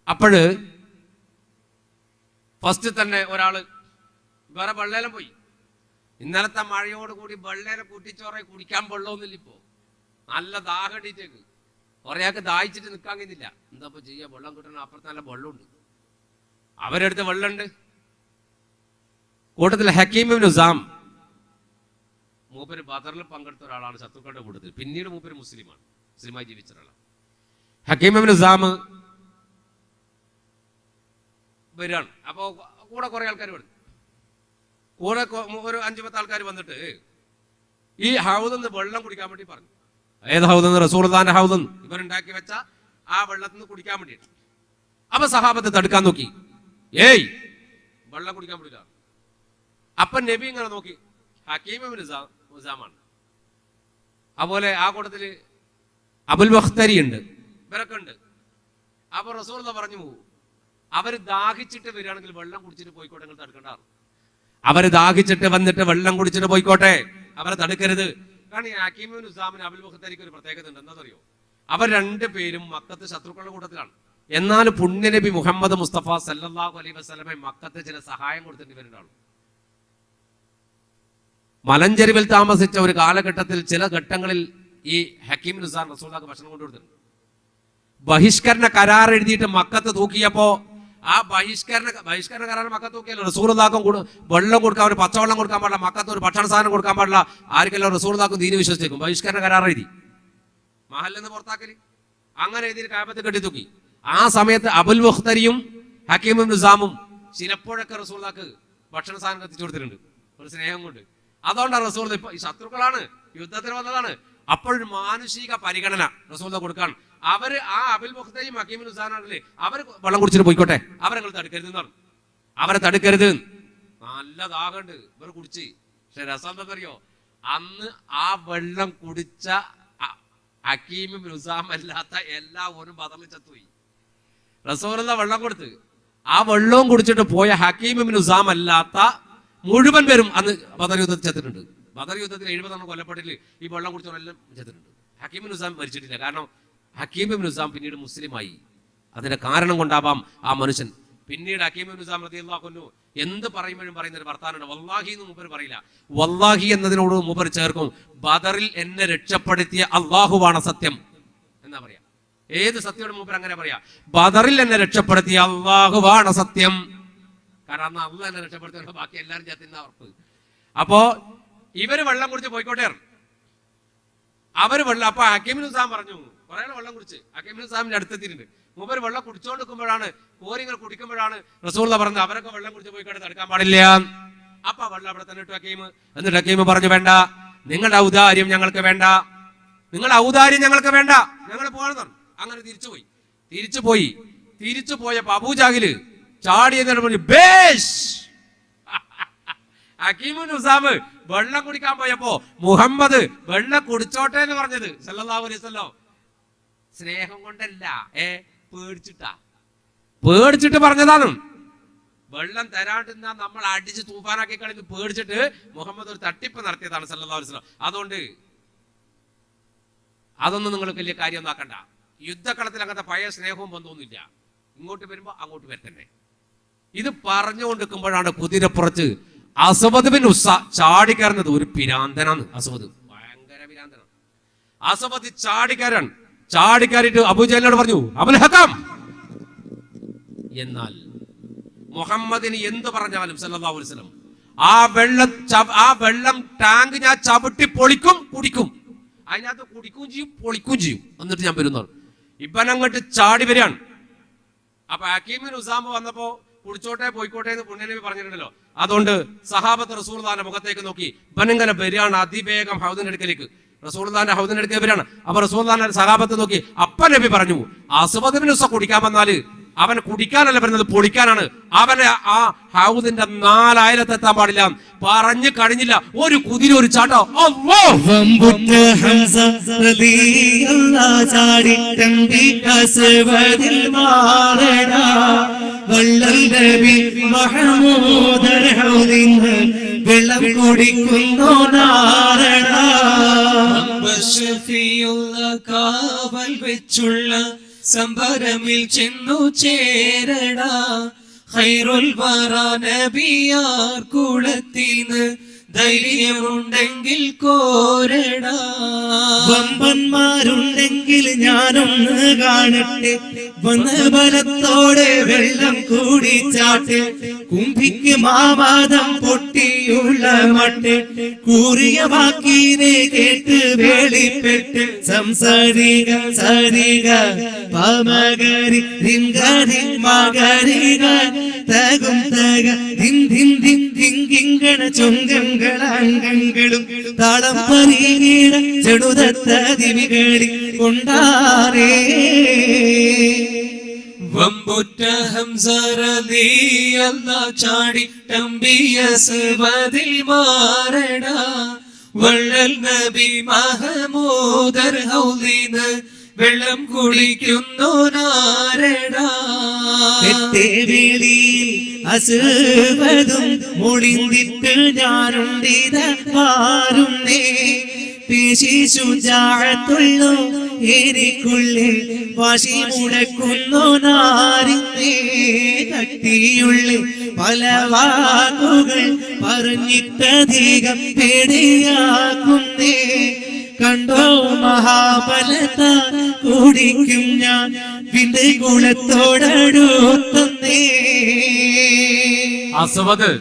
Speaker 1: അപ്പോഴ് ഫസ്റ്റ് തന്നെ ഒരാള് വേറെ വെള്ളേലം പോയി. ഇന്നലത്തെ മഴയോട് കൂടി വെള്ളേലെ കുട്ടിച്ചോറെ കുടിക്കാൻ വെള്ളമൊന്നുമില്ല. ഇപ്പോ നല്ല ദാഹടിയിട്ടേക്ക് കുറേയൊക്കെ ദാഹിച്ചിട്ട് നിൽക്കാൻ കഴിയുന്നില്ല. എന്താ ഇപ്പൊ ചെയ്യാ? വെള്ളം കിട്ടണം. അപ്പുറത്ത് നല്ല വെള്ളമുണ്ട്, അവരെടുത്ത് വെള്ളമുണ്ട്. കൂട്ടത്തിൽ ഹക്കീം ഇബ്നു ഹിസാം, മൂപ്പര് ബദറിൽ പങ്കെടുത്ത ഒരാളാണ് ശത്രുക്കളുടെ കൂട്ടത്തിൽ. പിന്നീട് മൂപ്പര് മുസ്ലിമായി ജീവിച്ച ഒരാളാണ്. ഹക്കീം ഇബ്നു ഹിസാം വരികയാണ്. അപ്പോ കൂടെ കുറെ ആൾക്കാർ വന്നു. കൂടെ ഒരു 5-10 ആൾക്കാർ വന്നിട്ട് ഈ ഹൗദെന്ന് വെള്ളം കുടിക്കാൻ വേണ്ടി പറഞ്ഞു. ഏത് ഹൗദെന്ന്? റസൂലുള്ളാഹിന്റെ ഹൗദെന്ന്. ഇവരുണ്ടാക്കി വെച്ച ആ വെള്ളത്തിൽ നിന്ന് കുടിക്കാൻ വേണ്ടിയിട്ട്. അപ്പൊ സഹാബത്ത് തടുക്കാൻ നോക്കി, ഏയ് വെള്ളം കുടിക്കാൻ പറ്റില്ല. അപ്പൊ നബി ഇങ്ങനെ നോക്കി, ഹക്കീം ഇബ്നു ഹിസാമാണ്. അതുപോലെ ആ കൂട്ടത്തില് അബുൽ ബഖ്തരി ഉണ്ട്, ഇവരൊക്കെ ഉണ്ട്. അപ്പൊ റസൂലുള്ളാഹി പറഞ്ഞു, അവര് ദാഹിച്ചിട്ട് വരികയാണെങ്കിൽ വെള്ളം കുടിച്ചിട്ട് പോയിക്കോട്ടെ, നിങ്ങൾ തടുക്കണ്ട. അവര് ദാഹിച്ചിട്ട് വന്നിട്ട് വെള്ളം കുടിച്ചിട്ട് പോയിക്കോട്ടെ, അവരെ തടുക്കരുത്. കാരണം ഈ ഹക്കീം ഇബ്നു ഹിസാമിന് അബുൽ ബഖ്തരിക്ക് ഒരു പ്രത്യേകത ഉണ്ട്. എന്താണെന്നറിയോ? അവർ രണ്ടുപേരും മക്കത്ത് ശത്രുക്കളുടെ കൂട്ടത്തിലാണ്. എന്നാൽ പുണ്യനബി മുഹമ്മദ് മുസ്തഫ സല്ലല്ലാഹു അലൈഹി വസല്ലമെ മക്കത്ത് ചില സഹായം കൊടുത്തിട്ട് ഇവരുണ്ടാവും. മലഞ്ചെരിവിൽ താമസിച്ച ഒരു കാലഘട്ടത്തിൽ ചില ഘട്ടങ്ങളിൽ ഈ ഹക്കീം ഇബ്നു ഹിസാം റസൂലുള്ളാഹിക്ക് ഭക്ഷണം കൊണ്ടുകൊടുത്തിട്ടുണ്ട്. ബഹിഷ്കരണ കരാർ എഴുതിയിട്ട് മക്കത്ത് തൂക്കിയപ്പോ ആ ബഹിഷ്കരണ കരാർ മക്കത്ത് തൂക്കിയല്ലോ. റസൂലുള്ളാഹിക്കും വെള്ളം കൊടുക്കാൻ, ഒരു പച്ചവെള്ളം കൊടുക്കാൻ പാടില്ല, മക്കത്ത് ഒരു ഭക്ഷണ സാധനം കൊടുക്കാൻ പാടില്ല. ആർക്കെല്ലാം റസൂലുള്ളാഹിക്കും ദീന് വിശ്വസിച്ചേക്കും. ബഹിഷ്കരണ കരാർ എഴുതി, മഹല്ലെന്ന് പുറത്താക്കല്. അങ്ങനെ എഴുതിയിട്ട് കഅബത്ത് കെട്ടി തൂക്കി. ആ സമയത്ത് അബുൽ ബഖ്തരിയും ഹക്കീം ഇബ്നു ഹിസാമും ചിലപ്പോഴൊക്കെ റസൂലുള്ളാഹിക്ക് ഭക്ഷണ സാധനം എത്തിച്ചു കൊടുത്തിട്ടുണ്ട്, ഒരു സ്നേഹം കൊണ്ട്. അതുകൊണ്ടാണ് റസൂൽ ഇപ്പൊ ഈ ശത്രുക്കളാണ്, യുദ്ധത്തിന് വന്നതാണ്. അപ്പോഴൊരു മാനുഷിക പരിഗണന റസൂലുള്ളാഹി കൊടുക്കാൻ. അവര് ആ അബുൽ ബഖ്തരിയും ഹക്കീം ഇബ്നു ഹിസാമാണല്ലേ, അവർ വെള്ളം കുടിച്ചിട്ട് പോയിക്കോട്ടെ, അവരെ തടുക്കരുത് എന്നാണ്. അവരെ തടുക്കരുത്. നല്ല ദാഹമുണ്ട്, ഇവർ കുടിച്ച്. പക്ഷെ രസം എന്താ അറിയോ? അന്ന് ആ വെള്ളം കുടിച്ച ഹക്കീമും നുസാം അല്ലാത്ത എല്ലാവരും ബദറിൽ ചത്തുപോയി. റസൂലുള്ള വെള്ളം കൊടുത്ത് ആ വെള്ളവും കുടിച്ചിട്ട് പോയ ഹക്കീമും നുസാം അല്ലാത്ത മുഴുവൻ പേരും അന്ന് ബദർ യുദ്ധത്തിൽ ചത്തിട്ടുണ്ട്. ബദർ യുദ്ധത്തിൽ 70 കൊല്ലപ്പെട്ടിട്ട് ഈ വെള്ളം കുടിച്ചവരെല്ലാം ചത്തിട്ടുണ്ട്. ഹക്കീം നുസാം മരിച്ചിട്ടില്ല. കാരണം ഹക്കീം നുസാം പിന്നീട് മുസ്ലിമായി. അതിന്റെ കാരണം കൊണ്ടാവാം ആ മനുഷ്യൻ പിന്നീട് ഹക്കീം നുസാം റളിയല്ലാഹു അൻഹു എന്ത് പറയുമ്പോഴും പറയുന്ന ഒരു വർത്താനുണ്ട്. വല്ലാഹി എന്ന് മൂപ്പർ പറയില്ല, വല്ലാഹി എന്നതിനോട് മൂപ്പർ ചേർക്കും ബദറിൽ എന്നെ രക്ഷപ്പെടുത്തിയ അള്ളാഹുവാണ് സത്യം എന്നാ പറയാ. ഏത് സത്യയോട് മൂപ്പർ അങ്ങനെ പറയാ, ബദറിൽ എന്നെ രക്ഷപ്പെടുത്തിയ അള്ളാഹുവാണ് സത്യം. കാരണം അന്ന് അള്ളാഹ് എന്നെ രക്ഷപ്പെടുത്തിയ ബാക്കി എല്ലാവരും ചത്തിന്ന ഉറപ്പ്. അപ്പോ ഇവര് വെള്ളം കുടിച്ച് പോയിക്കോട്ടെ. അവര് വെള്ളം അപ്പൊ ഹക്കീം നുസാം പറഞ്ഞു കുറെ വെള്ളം കുടിച്ച് ഹക്കീം നുസാമിന്റെ അടുത്തെത്തിയിട്ടുണ്ട്. മൂപ്പര് വെള്ളം കുടിച്ചോണ്ടിരിക്കുമ്പോഴാണ് കോരിങ്ങൾ കുടിക്കുമ്പോഴാണ് റസൂലുള്ള പറഞ്ഞത് അവരൊക്കെ വെള്ളം കുടിച്ച് പോയിക്കോട്ടെ, തടുക്കാൻ പാടില്ല. അപ്പൊ വെള്ളം അവിടെ തന്നെ ഇട്ടു ഹക്കീം. എന്നിട്ട് ഹക്കീം പറഞ്ഞു, വേണ്ട, നിങ്ങളുടെ ഔദാര്യം ഞങ്ങൾക്ക് വേണ്ട, നിങ്ങളുടെ ഔദാര്യം ഞങ്ങൾക്ക് വേണ്ട, ഞങ്ങൾ പോകണം. അങ്ങനെ തിരിച്ചു പോയപ്പോ അബൂജാഹില് ചാടി എന്നിട്ട് പറഞ്ഞു, ബേഷ്. ഹക്കീം നുസാം വെള്ളം കുടിക്കാൻ പോയപ്പോ മുഹമ്മദ് വെള്ളം കുടിച്ചോട്ടെ എന്ന് പറഞ്ഞത് സല്ലല്ലാഹു അലൈഹി വസല്ലം സ്നേഹം കൊണ്ടല്ല, പേടിച്ചിട്ട് പറഞ്ഞതാണ്. വെള്ളം തരാണ്ടിരുന്ന നമ്മൾ അടിച്ച് തൂഫാനാക്കി കളഞ്ഞ് പേടിച്ചിട്ട് മുഹമ്മദ് ഒരു തട്ടിപ്പ് നടത്തിയതാണ് സല്ലല്ലാഹു അലൈഹി വസല്ലം. അതുകൊണ്ട് അതൊന്നും നിങ്ങൾ വലിയ കാര്യം നോക്കണ്ട. യുദ്ധക്കളത്തിൽ അങ്ങനത്തെ പഴയ സ്നേഹവും ബന്ധമൊന്നുമില്ല. ഇങ്ങോട്ട് വരുമ്പോ അങ്ങോട്ട് വരത്തന്നെ. ഇത് പറഞ്ഞുകൊണ്ടിരിക്കുമ്പോഴാണ് കുതിരപ്പുറത്ത് അസ്വദ് ബിൻ ഉസ്സ ചാടിക്കയറുന്നത്. ഒരു പിരാന്തനാണ് അസ്വദ്, ഭയങ്കര പിരാന്തനാണ്. അസ്വദ് ചാടിക്കയറിയിട്ട് അബൂജഹലിനോട് പറഞ്ഞു, അബുൽ ഹകം, എന്നാൽ മുഹമ്മദിന് എന്ത് പറഞ്ഞാലും സല്ലല്ലാഹു അലൈഹി വസല്ലം ആ വെള്ളം ടാങ്ക് ഞാൻ ചവിട്ടി പൊളിക്കും, കുടിക്കും. അതിനകത്ത് കുടിക്കുകയും ചെയ്യും, പൊളിക്കുകയും ചെയ്യും. എന്നിട്ട് ഞാൻ വരുന്നു. ഇവനങ്ങോട്ട് ചാടി വരികയാണ്. അപ്പൊ ഹക്കീം നുസാം വന്നപ്പോ കുടിച്ചോട്ടെ പോയിക്കോട്ടെ എന്ന് പുണ്യനബി പറഞ്ഞിട്ടുണ്ടല്ലോ. അതുകൊണ്ട് സഹാബത്ത് റസൂലുള്ളാഹിന്റെ മുഖത്തേക്ക് നോക്കി ഇവനിങ്ങനെ വരികയാണ് അതിവേഗം ഹൗദിന്റെ അടുക്കലേക്ക്. റസൂലുള്ളാഹിന്റെ ഹൗദിന്റെ അടുക്കൽ വരികയാണ്. അപ്പൊ റസൂലുള്ളാഹിന്റെ സഹാബത്ത് നോക്കി. അപ്പ നബി പറഞ്ഞു, അസ്വദ് ബിൻ ഉസ്സ കുടിക്കാൻ വന്നാല് അവൻ കുടിക്കാനല്ല വരുന്നത്, പൊളിക്കാനാണ്. അവനെ ആ ഹൗദിന്റെ 4 അയലത്തെത്താൻ പാടില്ല. പറഞ്ഞു കഴിഞ്ഞില്ല, ഒരു കുതിര ഒരു ചാട്ടോ.
Speaker 2: വെള്ളം കുടിക്കുന്നു
Speaker 3: കാവൽ വെച്ചുള്ള സംഭരമിൽ ചെന്നു ചേരടാ. ഖൈറുൽ വറ നബിയാർ കുളത്തിന് ധൈര്യമുണ്ടെങ്കിൽ കോരടാ.
Speaker 2: വമ്പന്മാരുണ്ടെങ്കിൽ ഞാനൊന്ന് കാണട്ടെ, വന്ന ബലത്തോടെ വെള്ളം കൂടിച്ചാട്ടെ. കുംഭിക്ക് മാവാദം പൊട്ടിയുള്ള മട്ട് കൂറിയ വാക്കീനെ കേട്ട് വേളിപ്പെട്ട് സംസാരിക സരിക പമകരി രിംഗരി മകരിക തകും തക ദിൻ ദിൻ ദിൻ ദിങ്കിങ്കണ ചൊങ്കങ്ങളാംഗങ്ങളും താളം പരീട ചെടുതത്ത ദിവികളിൽ കൊണ്ടാരേ.
Speaker 3: വമ്പുറ്റ ഹംസ റളിയല്ലാഹു ചാടി തംബിയസ്വദിൽ മാറടാ. വള്ളൽ നബി മഹമൂദർ ഹൗദിന് വെള്ളം കുടിക്കുന്നു നാരടാ.
Speaker 2: അസുവതും മുടിന്തിട്ട് ഞാനുണ്ടിത മാറുന്നേ. ശുചാഴത്തുള്ളൂ എനിക്കുള്ളിൽ വാശി മുടക്കുന്നു നാരിന്നേ. കട്ടിയുള്ളിൽ പല വാക്കുകൾ പറഞ്ഞിട്ടധികം പേടിയാക്കുന്നേ. കണ്ടോ മഹാബലത കുടിക്കും ഞാൻ വിണ്ട് കുളത്തോടടുത്തന്നേ.
Speaker 1: അസ്വദ്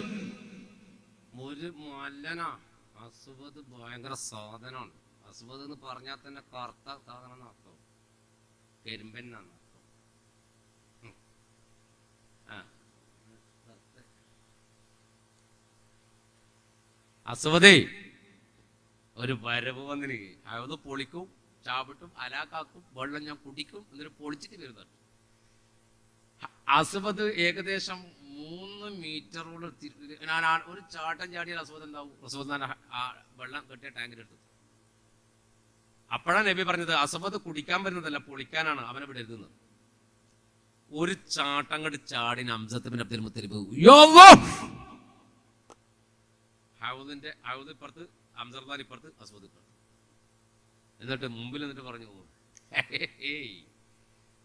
Speaker 1: ഒരു മല്ലനാ. അസ്വദ് ഭയങ്കര സാധനമാണ്. അസ്വദ് എന്ന് പറഞ്ഞാൽ തന്നെ കറുത്ത സാധനം അർത്ഥം, കരിമ്പനാണ് അർത്ഥം. അസ്വദേ ഒരു വരവ് വന്നിന്, അത് പൊളിക്കും, ചാപിട്ടും അലാക്കാക്കും, വെള്ളം ഞാൻ കുടിക്കും, എന്നിട്ട് പൊളിച്ചിട്ട് വരുന്നുണ്ട്. അസ്വദ് ഏകദേശം 3 മീറ്ററോട് ഞാൻ ഒരു ചാട്ടം ചാടിയ അസുഖം എന്താവും? അസുഖം ആ വെള്ളം കെട്ടിയ ടാങ്കിലെടുത്തു. അപ്പോഴാണ് നബി പറഞ്ഞത് അസബത്ത് കുടിക്കാൻ വരുന്നതല്ല, പൊളിക്കാനാണ് അവനെ ഇവിടെ എഴുതുന്നത്. ഒരു ചാട്ടം കണ്ട് ചാടിന് ഹംസത്ത് ബിൻ അബ്ദുൽ മുത്തലിബ് ഹൗദിന്റെ ഹൗദ് ഇപ്പുറത്ത്, ഹംസർദാൻ ഇപ്പുറത്ത്, അസ്വദ് ഇപ്പുറത്ത്. എന്നിട്ട് മുമ്പിൽ എന്നിട്ട് പറഞ്ഞു,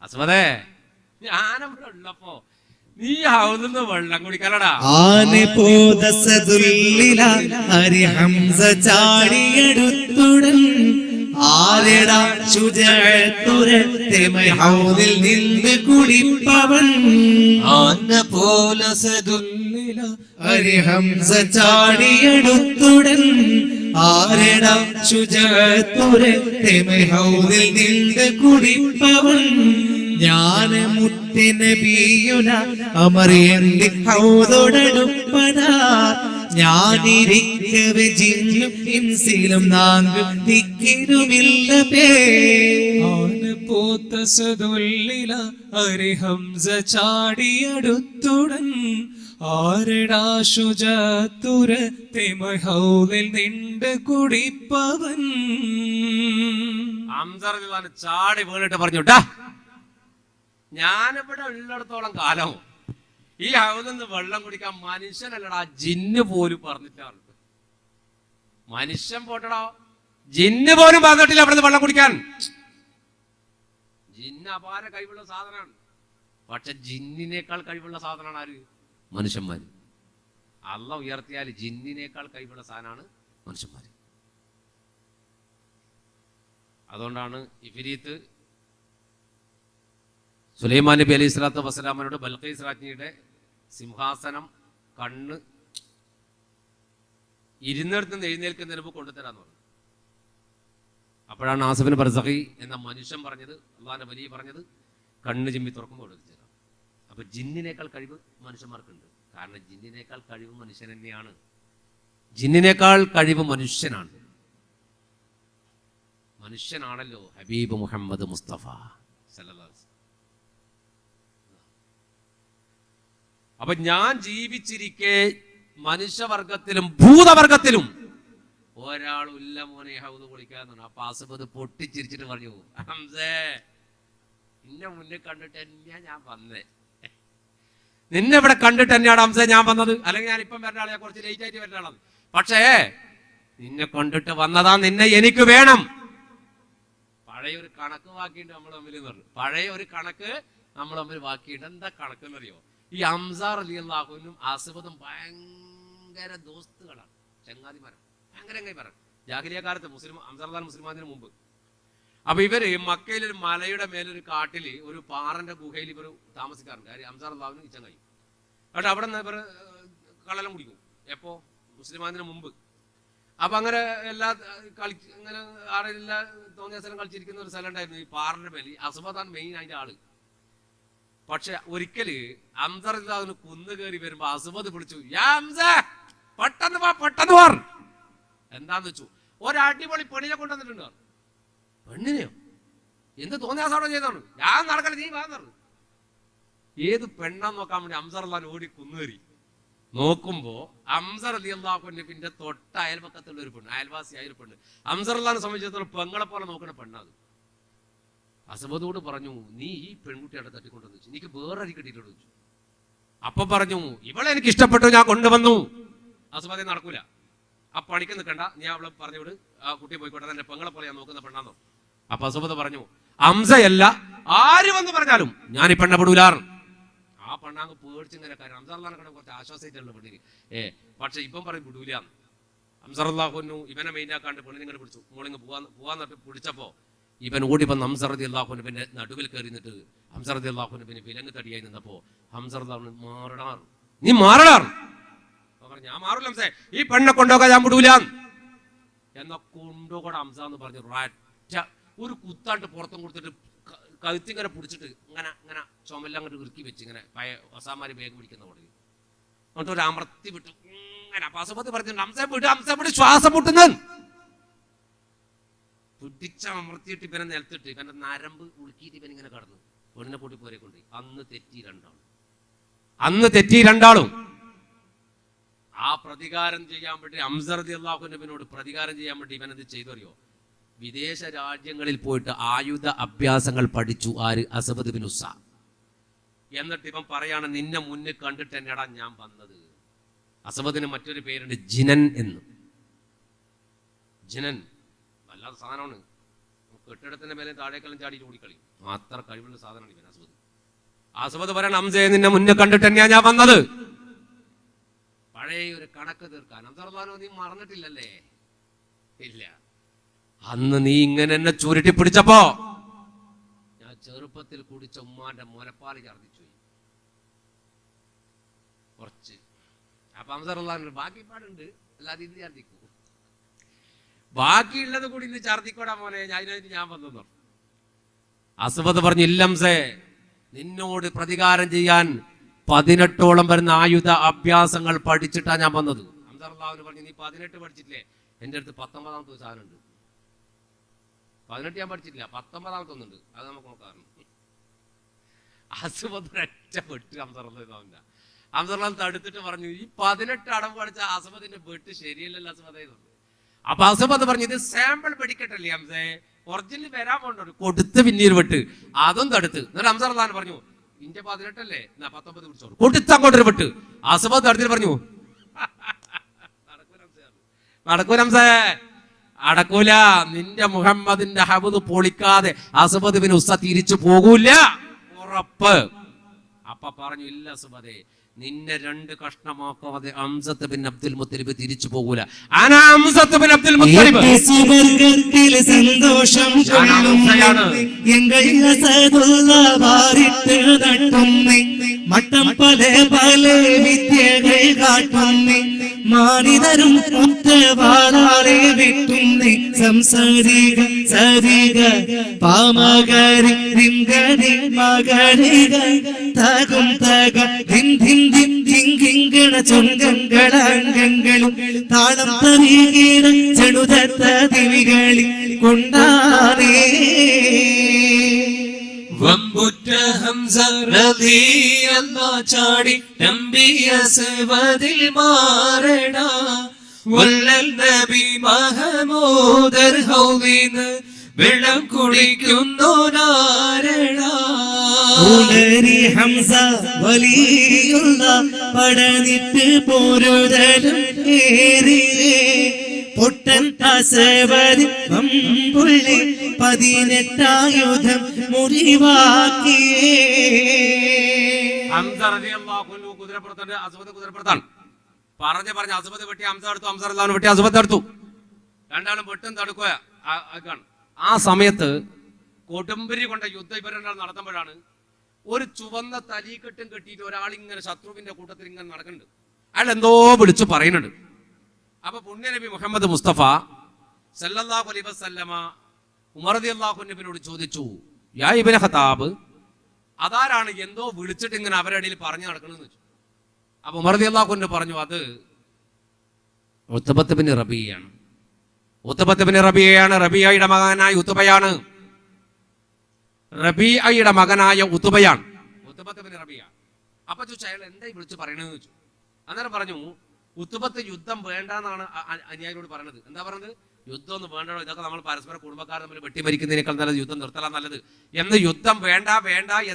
Speaker 1: അസ്വദേ, ഞാനവിടെ ഉള്ളപ്പോ നീ ഹൗദിന്ന് വെള്ളം കുടിക്കാനടാ.
Speaker 2: ആനെ പോദസദുല്ലില അരി ഹംസ ചാടിയെടുത്തുടൻ ആരെടാ ശുജഅത്തുരത്തെ ഹൗദിൽ നിന്ന് കുടിപ്പവൻ.
Speaker 3: ആന പോലെ സദുല്ലില
Speaker 2: അരി ഹംസ ചാടിയെടുത്തുടൻ ആരെടാ ശുജഅത്തുരത്തെ ഹൗദിൽ നിന്ന് കുടിപ്പവൻ. ഞാന് മുത്തനബിയുന അമറിയന്റെ ഹൗദോടടുപ്പനാ. ഞാനിരിക്കവെ ജിന്നും ഇൻസിലും നാങ്കും ദിക്കിനുമില്ല പേ.
Speaker 3: ആന പോത്ത സദുല്ലില അരി ഹംസ ചാടിയടുത്തുടൻ ആരടാ ശുജഅത്തുരത്തെ ഹൗദിൽ നിണ്ട് കുടിപ്പവൻ.
Speaker 1: ഹംസ ചാടി വീണിട്ട് പറഞ്ഞു, ഞാനിവിടെ ഉള്ളിടത്തോളം കാലം ഈ ഹൗദിന്ന് വെള്ളം കുടിക്കാൻ മനുഷ്യനല്ലടാ, ജിന്ന് പോലും പറഞ്ഞിട്ടാണ്. മനുഷ്യൻ പോട്ടടാ, ജിന്ന് പോലും പറഞ്ഞിട്ടില്ല അവിടെ നിന്ന് വെള്ളം കുടിക്കാൻ. ജിന്ന് അപാര കഴിവുള്ള സാധനമാണ്. പക്ഷെ ജിന്നിനേക്കാൾ കഴിവുള്ള സാധനമാണ് ആര്? മനുഷ്യന്മാര്. അള്ളാഹ് ഉയർത്തിയാൽ ജിന്നിനേക്കാൾ കഴിവുള്ള സാധനമാണ് മനുഷ്യന്മാര്. അതുകൊണ്ടാണ് ഇഫ്രീത്ത് സുലൈമാൻ നബി അലൈഹി സ്വലാത്തു വസ്സലാമിനോട് ബൽഖീസ് രാജ്ഞിയുടെ സിംഹാസനം കണ്ണ് ഇരുന്നിടത്ത് നിന്ന് എഴുന്നേൽക്കുന്നതിന് മുമ്പ് കൊണ്ടുതരാന്ന് പറഞ്ഞു. അപ്പോഴാണ് ആസിഫിൻ ബർസഖി എന്ന മനുഷ്യൻ പറഞ്ഞത്, അള്ളാഹിന്റെ വലിയ പറഞ്ഞത്, കണ്ണ് ചിമ്മി തുറക്കുമ്പോൾ കൊടുത്തരാം. അപ്പൊ ജിന്നിനേക്കാൾ കഴിവ് മനുഷ്യന്മാർക്കുണ്ട്. കാരണം ജിന്നിനേക്കാൾ കഴിവ് മനുഷ്യൻ തന്നെയാണ്. ജിന്നിനേക്കാൾ കഴിവ് മനുഷ്യനാണ്. മനുഷ്യനാണല്ലോ ഹബീബ് മുഹമ്മദ് മുസ്തഫ സല്ലല്ലാഹു അലൈഹി വസല്ലം. അപ്പൊ ഞാൻ ജീവിച്ചിരിക്കെ മനുഷ്യവർഗത്തിലും ഭൂതവർഗത്തിലും ഒരാളില്ല മോനെ ഹൗദ് കുളിക്കാന്നാണ്. അപ്പൊ ആസിഫ് പൊട്ടിച്ചിരിച്ചിട്ട് പറഞ്ഞു, ഹംസേ, നിന്നെ മുന്നേ കണ്ടിട്ട് തന്നെയാ ഞാൻ വന്നേ. നിന്നെ ഇവിടെ കണ്ടിട്ട് തന്നെയാണ് ഹംസേ ഞാൻ വന്നത്. അല്ലെങ്കിൽ ഞാൻ ഇപ്പം വരുന്ന ആളെ, കുറച്ച് ലേറ്റ് ആയിട്ട് വരുന്ന ആളാണ്. പക്ഷേ നിന്നെ കണ്ടിട്ട് വന്നതാ, നിന്നെ എനിക്ക് വേണം. പഴയ ഒരു കണക്ക് ബാക്കിയുണ്ട് നമ്മൾ തമ്മിൽ എന്ന് പറഞ്ഞു. പഴയ ഒരു കണക്ക് നമ്മൾ തമ്മിൽ ബാക്കിയുണ്ട്. എന്താ കണക്ക് എന്നറിയോ? ഈ ഹംസ റളിയല്ലാഹുവിനും ആസിഫും ഭയങ്കര ദോസ്തുകളാണ്, ചങ്ങാതിമാരാണ്, ഭയങ്കര ചങ്ങാതിമാരാണ്. ജാഹിലിയ കാലത്ത് ഹംസ മുസ്ലിമാനത്തിന് മുമ്പ്. അപ്പൊ ഇവര് മക്കയിലൊരു മലയുടെ മേലൊരു കാട്ടില് ഒരു പാറന്റെ ഗുഹയിൽ ഇവർ താമസിക്കാറുണ്ട്. ഹംസ റളിയല്ലാഹുവിനും ഈ ചങ്ങായി. അവിടെ അവിടെ നിന്ന് ഇവർ കള്ളലം കുടിക്കും. എപ്പോ? മുസ്ലിമാനത്തിന് മുമ്പ്. അപ്പൊ അങ്ങനെ എല്ലാ ഇങ്ങനെ ആരെല്ലാ തോന്നിയ സ്ഥലം കളിച്ചിരിക്കുന്ന ഒരു സ്ഥലം ഉണ്ടായിരുന്നു ഈ പാറിന്റെ മേലെ. അസുബത്താണ് മെയിൻ അതിന്റെ ആള്. പക്ഷെ ഒരിക്കല് ഹംസ റളിയല്ലാഹു കുന്ന് കയറി വരുമ്പോ അസുബത്ത് വിളിച്ചു, യാ ഹംസ, പെട്ടെന്ന് വാ, പെട്ടെന്ന് വാ. എന്താന്ന് വെച്ചു, ഒരടിപൊളി പെണ്ണിനെ കൊണ്ടുവന്നിട്ടുണ്ട്. പെണ്ണിനെയോ? എന്ത് തോന്നിയാസോടെ ചെയ്തോണ്ട് ഞാൻ നടക്കല, നീ വാ. ഏത് പെണ്ണാന്ന് നോക്കാൻ വേണ്ടി ഹംസ റളിയല്ലാഹു ഓടി കുന്നുകയറി. നോക്കുമ്പോ ഹംസ റളിയല്ലാഹുവിന്റെ തൊട്ട അയൽപക്കത്തുള്ള ഒരു പെണ്ണ്, അയൽവാസിയായ ഒരു പെണ്ണ്. ഹംസ റളിയല്ലാഹുവിനെ സംബന്ധിച്ചിടത്തോളം പെങ്ങളെ പോലെ നോക്കുന്ന പെണ്ണാത്. അസബത്തോട് പറഞ്ഞു, നീ ഈ പെൺകുട്ടിയുടെ തട്ടിക്കൊണ്ടെന്ന് വെച്ചു, എനിക്ക് വേറെ അരി കിട്ടിയിട്ടുള്ളൂ വെച്ചു. അപ്പൊ പറഞ്ഞു, ഇവളെ എനിക്ക് ഇഷ്ടപ്പെട്ടു, ഞാൻ കൊണ്ടുവന്നു. അസബത്തെ നടക്കൂല, ആ പണിക്ക് നിൽക്കണ്ട, നീ അവളെ പറഞ്ഞുവിട്, ആ കുട്ടിയെ പോയിക്കോട്ടെ, എന്റെ പെങ്ങളെ പോലെ ഞാൻ നോക്കുന്ന പെണ്ണാന്നോ. അപ്പൊ അസബത്ത് പറഞ്ഞു, ഹംസയല്ല ആര് വന്ന് പറഞ്ഞാലും ഞാൻ ഈ പെണ്ണെ പെടൂലാറ്. ആ പെണ്ണാങ്ങ് പേടിച്ചിങ്ങനെ കാര്യം. ഹംസ റളിയല്ലാഹു കുറച്ച് ആശ്വാസമായിട്ടുള്ള പെണ്ണിന്. പക്ഷെ ഇപ്പം പറയും വിടൂലാന്ന്. ഹംസ റളിയല്ലാഹു ഇവനെ മെയിനാക്കാണ്ട് പെണ്ണിനെ പിടിച്ചു. മോളിങ് പോവാന്നിട്ട് പിടിച്ചപ്പോ ഇവൻ ഓടി വന്ന് ഹംസ റളിയല്ലാഹു പിന്നെ നടുവിൽ കയറി നിന്നിട്ട് ഹംസ റളിയല്ലാഹു പിന്നെ വിലങ്ങ് തടിയായി നിന്നപ്പോ ഹംസ റളിയല്ലാഹു മാറടാർ, നീ മാറടാർ. ഞാൻ മാറില്ല ഹംസേ, ഈ പെണ്ണെ കൊണ്ടുപോകാൻ ഞാൻ വിടൂല എന്നാ കൊണ്ടുപോകട ഹംസ എന്ന് പറഞ്ഞു. റാറ്റ ഒരു കുത്താണ്ട് പുറത്തും കൊടുത്തിട്ട് കഴുത്തിങ്ങനെ പിടിച്ചിട്ട് ഇങ്ങനെ ഇങ്ങനെ ചുമല്ലാം അങ്ങോട്ട് ഇറുക്കി വെച്ച് ഇങ്ങനെ ഒസാമാര് വേഗം പിടിക്കുന്ന പോലെ എന്നിട്ട് ഒരു അമർത്തി വിട്ടു ഇങ്ങനെ. അപ്പൊ അസുബത്ത് പറഞ്ഞിട്ടുണ്ട്, ഹംസ വിട്, ഹംസ വിട്, ശ്വാസം മുട്ടുന്ന പിടിച്ച അമർത്തിയിട്ട് ഇവനെ നിലത്തിട്ട് ഇവന്റെ നരമ്പ് ഉളുക്കിയിട്ട് ഇവൻ ഇങ്ങനെ കടന്നു പെണ്ണിനെ കൂട്ടി പോരെ കൊണ്ട്. അന്ന് തെറ്റി രണ്ടാണ്. അന്ന് തെറ്റി രണ്ടാളും. ആ പ്രതികാരം ചെയ്യാൻ വേണ്ടി ഹംസ റളിയല്ലാഹു അൻഹുവിനോട് പ്രതികാരം ചെയ്യാൻ വേണ്ടി ഇവൻ എന്ത് ചെയ്തറിയോ? വിദേശ രാജ്യങ്ങളിൽ പോയിട്ട് ആയുധ അഭ്യാസങ്ങൾ പഠിച്ചു. ആര്? അസ്വദ് ബിൻ ഉസ്സ. എന്നിട്ട് ഇവൻ പറയാണ്, നിന്നെ മുന്നിൽ കണ്ടിട്ട് തന്നെടാ ഞാൻ വന്നത്. അസ്വദിന് മറ്റൊരു പേരുണ്ട്, ജിനൻ എന്ന്. ജിനൻ വല്ലാത്ത സാധനമാണ്. കെട്ടിടത്തിന്റെ മേലെ താഴേക്കെല്ലാം ചാടി ഓടിക്കളി. അത്ര കഴിവുള്ള സാധനമാണ് ഇവൻ അസ്വദ്. അസ്വദ് പറയണം, ഹംസയെ നിന്നെ മുന്നിൽ കണ്ടിട്ട് തന്നെയാ ഞാൻ വന്നത്. പഴയ ഒരു കണക്ക് തീർക്കാൻ അന്തർവാനോ നീ മറന്നിട്ടില്ലല്ലേ? ഇല്ല. അന്ന് നീ ഇങ്ങനെ എന്നെ ചുരുട്ടി പിടിച്ചപ്പോ ഞാൻ ചെറുപ്പത്തിൽ കുടിച്ച ഉമ്മാന്റെ മുലപ്പാല് ഛർദിച്ചു കുറച്ച്. അപ്പൊ അംസറുള്ള ബാക്കി പാടുണ്ട്, അല്ലാതെ ഇത് ഛർദിക്കൂ, ബാക്കിയുള്ളത് കൂടി ഇന്ന് ഛർദിക്കോടാ മോനെ, ഞാൻ വന്നു. അസ്വദ് പറഞ്ഞു, ഇല്ലംസേ, നിന്നോട് പ്രതികാരം ചെയ്യാൻ 18ഓളം വരുന്ന ആയുധ അഭ്യാസങ്ങൾ പഠിച്ചിട്ടാ ഞാൻ വന്നത്. അംസറുള്ളാഹുവിന് പറഞ്ഞു, നീ 18 പഠിച്ചിട്ടില്ലേ? എൻ്റെ അടുത്ത് 19ാമത്തെ സാധനം ഉണ്ട്. 18 ഞാൻ പഠിച്ചിട്ടില്ല, 19ാമത്തെ ഒന്നുണ്ട്, അത് നമുക്ക് നോക്കാറുണ്ട്. അസ്വദ് ഒരൊറ്റ വെട്ട് അംസറുള്ളാഹുവിന്റെ. അംസറുള്ളാഹു തടുത്തിട്ട് പറഞ്ഞു, ഈ 18 അടവ് പഠിച്ച അസ്വദിന്റെ വെട്ട് ശരിയല്ലല്ലോ അസ്വദേ. അപ്പൊ അസ്വദ് പറഞ്ഞു, ഇത് സാമ്പിൾ പഠിക്കട്ടല്ലേ ഹംസേ, ഒറിജിനൽ വരാൻ പോണ്ടോ, കൊടുത്ത് പിന്നീട് വെട്ട്. അതും തടുത്ത്. എന്നിട്ട് അംസറുള്ളാഹു പറഞ്ഞു, ഇന്റെ 18 അല്ലേ, 19 പിടിച്ചോളൂ, കൊടുത്ത് അങ്ങോട്ടൊരു വെട്ട്. അസ്വദ് തടുത്തിട്ട് പറഞ്ഞു, നടക്കൂല ഹംസേ, അടക്കൂല. നിന്റെ മുഹമ്മദിന്റെ ഹബദ് പൊളിക്കാതെ അസ്വദ് ബിൻ ഉസ്സ തിരിച്ചു പോകൂല, ഉറപ്പ്. അപ്പൊ പറഞ്ഞു, ഇല്ല അസ്വദേ, നിന്നെ 2 കഷ്ണമാക്കാതെ ഹംസത്ത് ബിൻ അബ്ദുൽ മുത്തലിബ് തിരിച്ചു പോകൂല. അനാ ഹംസത്ത് ബിൻ അബ്ദുൽ മുത്തലിബ്.
Speaker 2: സുവർഗത്തിൽ സന്തോഷം മട്ടം പല പല വിദ്യകൾ കാട്ടുന്നേ, മാനിതരും മുത്തവാളാറെ വിട്ടുന്നേ. സംസാരിക സരിക പാമകരി രിംഗരി മകരിക തകും തക ധിം ധിം ധിം ധിം ധിംഗണ ചൊങ്കങ്ങളംഗങ്ങളും താളം തരികീട ചെടുതത്ത ദിവികളിൽ കൊണ്ടാനേ.
Speaker 3: വമ്പുറ്റ ഹംസ റളിയല്ലാഹു ചാടി നബിയ സവദിൽ മാറടാ, വല്ലൽ നബി മഹമൂദർ ഹൗലിന് വെള്ളം കുടിക്കുന്നു നാരടാ.
Speaker 2: ഉലരി ഹംസ വലിയുള്ള പടനിട്ട് പോരുതലും ഏറിയേ, പൊട്ടൻ അസവരി വമ്പുള്ളി 18 ആയുധം മുറിവാക്കിയേ.
Speaker 1: ഹംസ റളിയല്ലാഹു അൻഹു കുതിരപ്പുറത്തുണ്ട്, അസ്വദ് കുതിരപ്പുറത്താണ്. പറഞ്ഞ അസ്വദ് വെട്ടി ഹംസ എടുത്തു, ഹംസ റളിയല്ലാഹു വെട്ടി അസ്വദ് എടുത്തു. രണ്ടാളും വെട്ടും തടുക്കുക. ആ സമയത്ത് കൊടുമ്പിരി കൊണ്ട യുദ്ധം ഇവർ നടത്തുമ്പോഴാണ് ഒരു ചുവന്ന തലീക്കെട്ടും കെട്ടിയിട്ട് ഒരാളിങ്ങനെ ശത്രുവിന്റെ കൂട്ടത്തിൽ ഇങ്ങനെ നടക്കുന്നുണ്ട്. അയാൾ എന്തോ വിളിച്ചു പറയുന്നുണ്ട്. അപ്പൊ പുണ്യ നബി മുഹമ്മദ് മുസ്തഫ സല്ലല്ലാഹു അലൈഹി വസല്ലമ ഉമർ റളിയല്ലാഹു അൻഹുവിനോട് ചോദിച്ചു, യാ ഇബ്നു ഖത്താബ്, അതാരാണ് എന്തോ വിളിച്ചിട്ട് ഇങ്ങനെ അവരുടെ ഇടയിൽ പറഞ്ഞു നടക്കണമെന്ന് വെച്ചു. അപ്പൊ ഉമർ റളിയല്ലാഹു അൻഹു പറഞ്ഞു, അത് ഉത്ബത്ത് ബിൻ റബീഅയാണ്. ഉത്ബത്ത് ബിൻ റബീഅയാണ്, റബീഅയുടെ മകനായ ഉത്ബയാണ്. റബീഅയുടെ മകനായ ഉത്ബയാണ് ഉത്ബത്ത് ബിൻ റബീഅ. അപ്പൊ ചോദിച്ചു, അയാൾ എന്തായി വിളിച്ച് പറയണെന്ന് വെച്ചു. അന്നേരം പറഞ്ഞു, ഉത്ബത്ത് യുദ്ധം വേണ്ടെന്നാണ് അനുയായികളോട് പറഞ്ഞത്. എന്താ പറഞ്ഞത്? യുദ്ധം ഒന്നും വേണ്ടോ, ഇതൊക്കെ നമ്മൾ പരസ്പര കുടുംബക്കാർ തമ്മിൽ വെട്ടിമരിക്കുന്നതിനേക്കാൾ നല്ലത് യുദ്ധം നിർത്തലാ നല്ലത് എന്ന്, യുദ്ധം വേണ്ട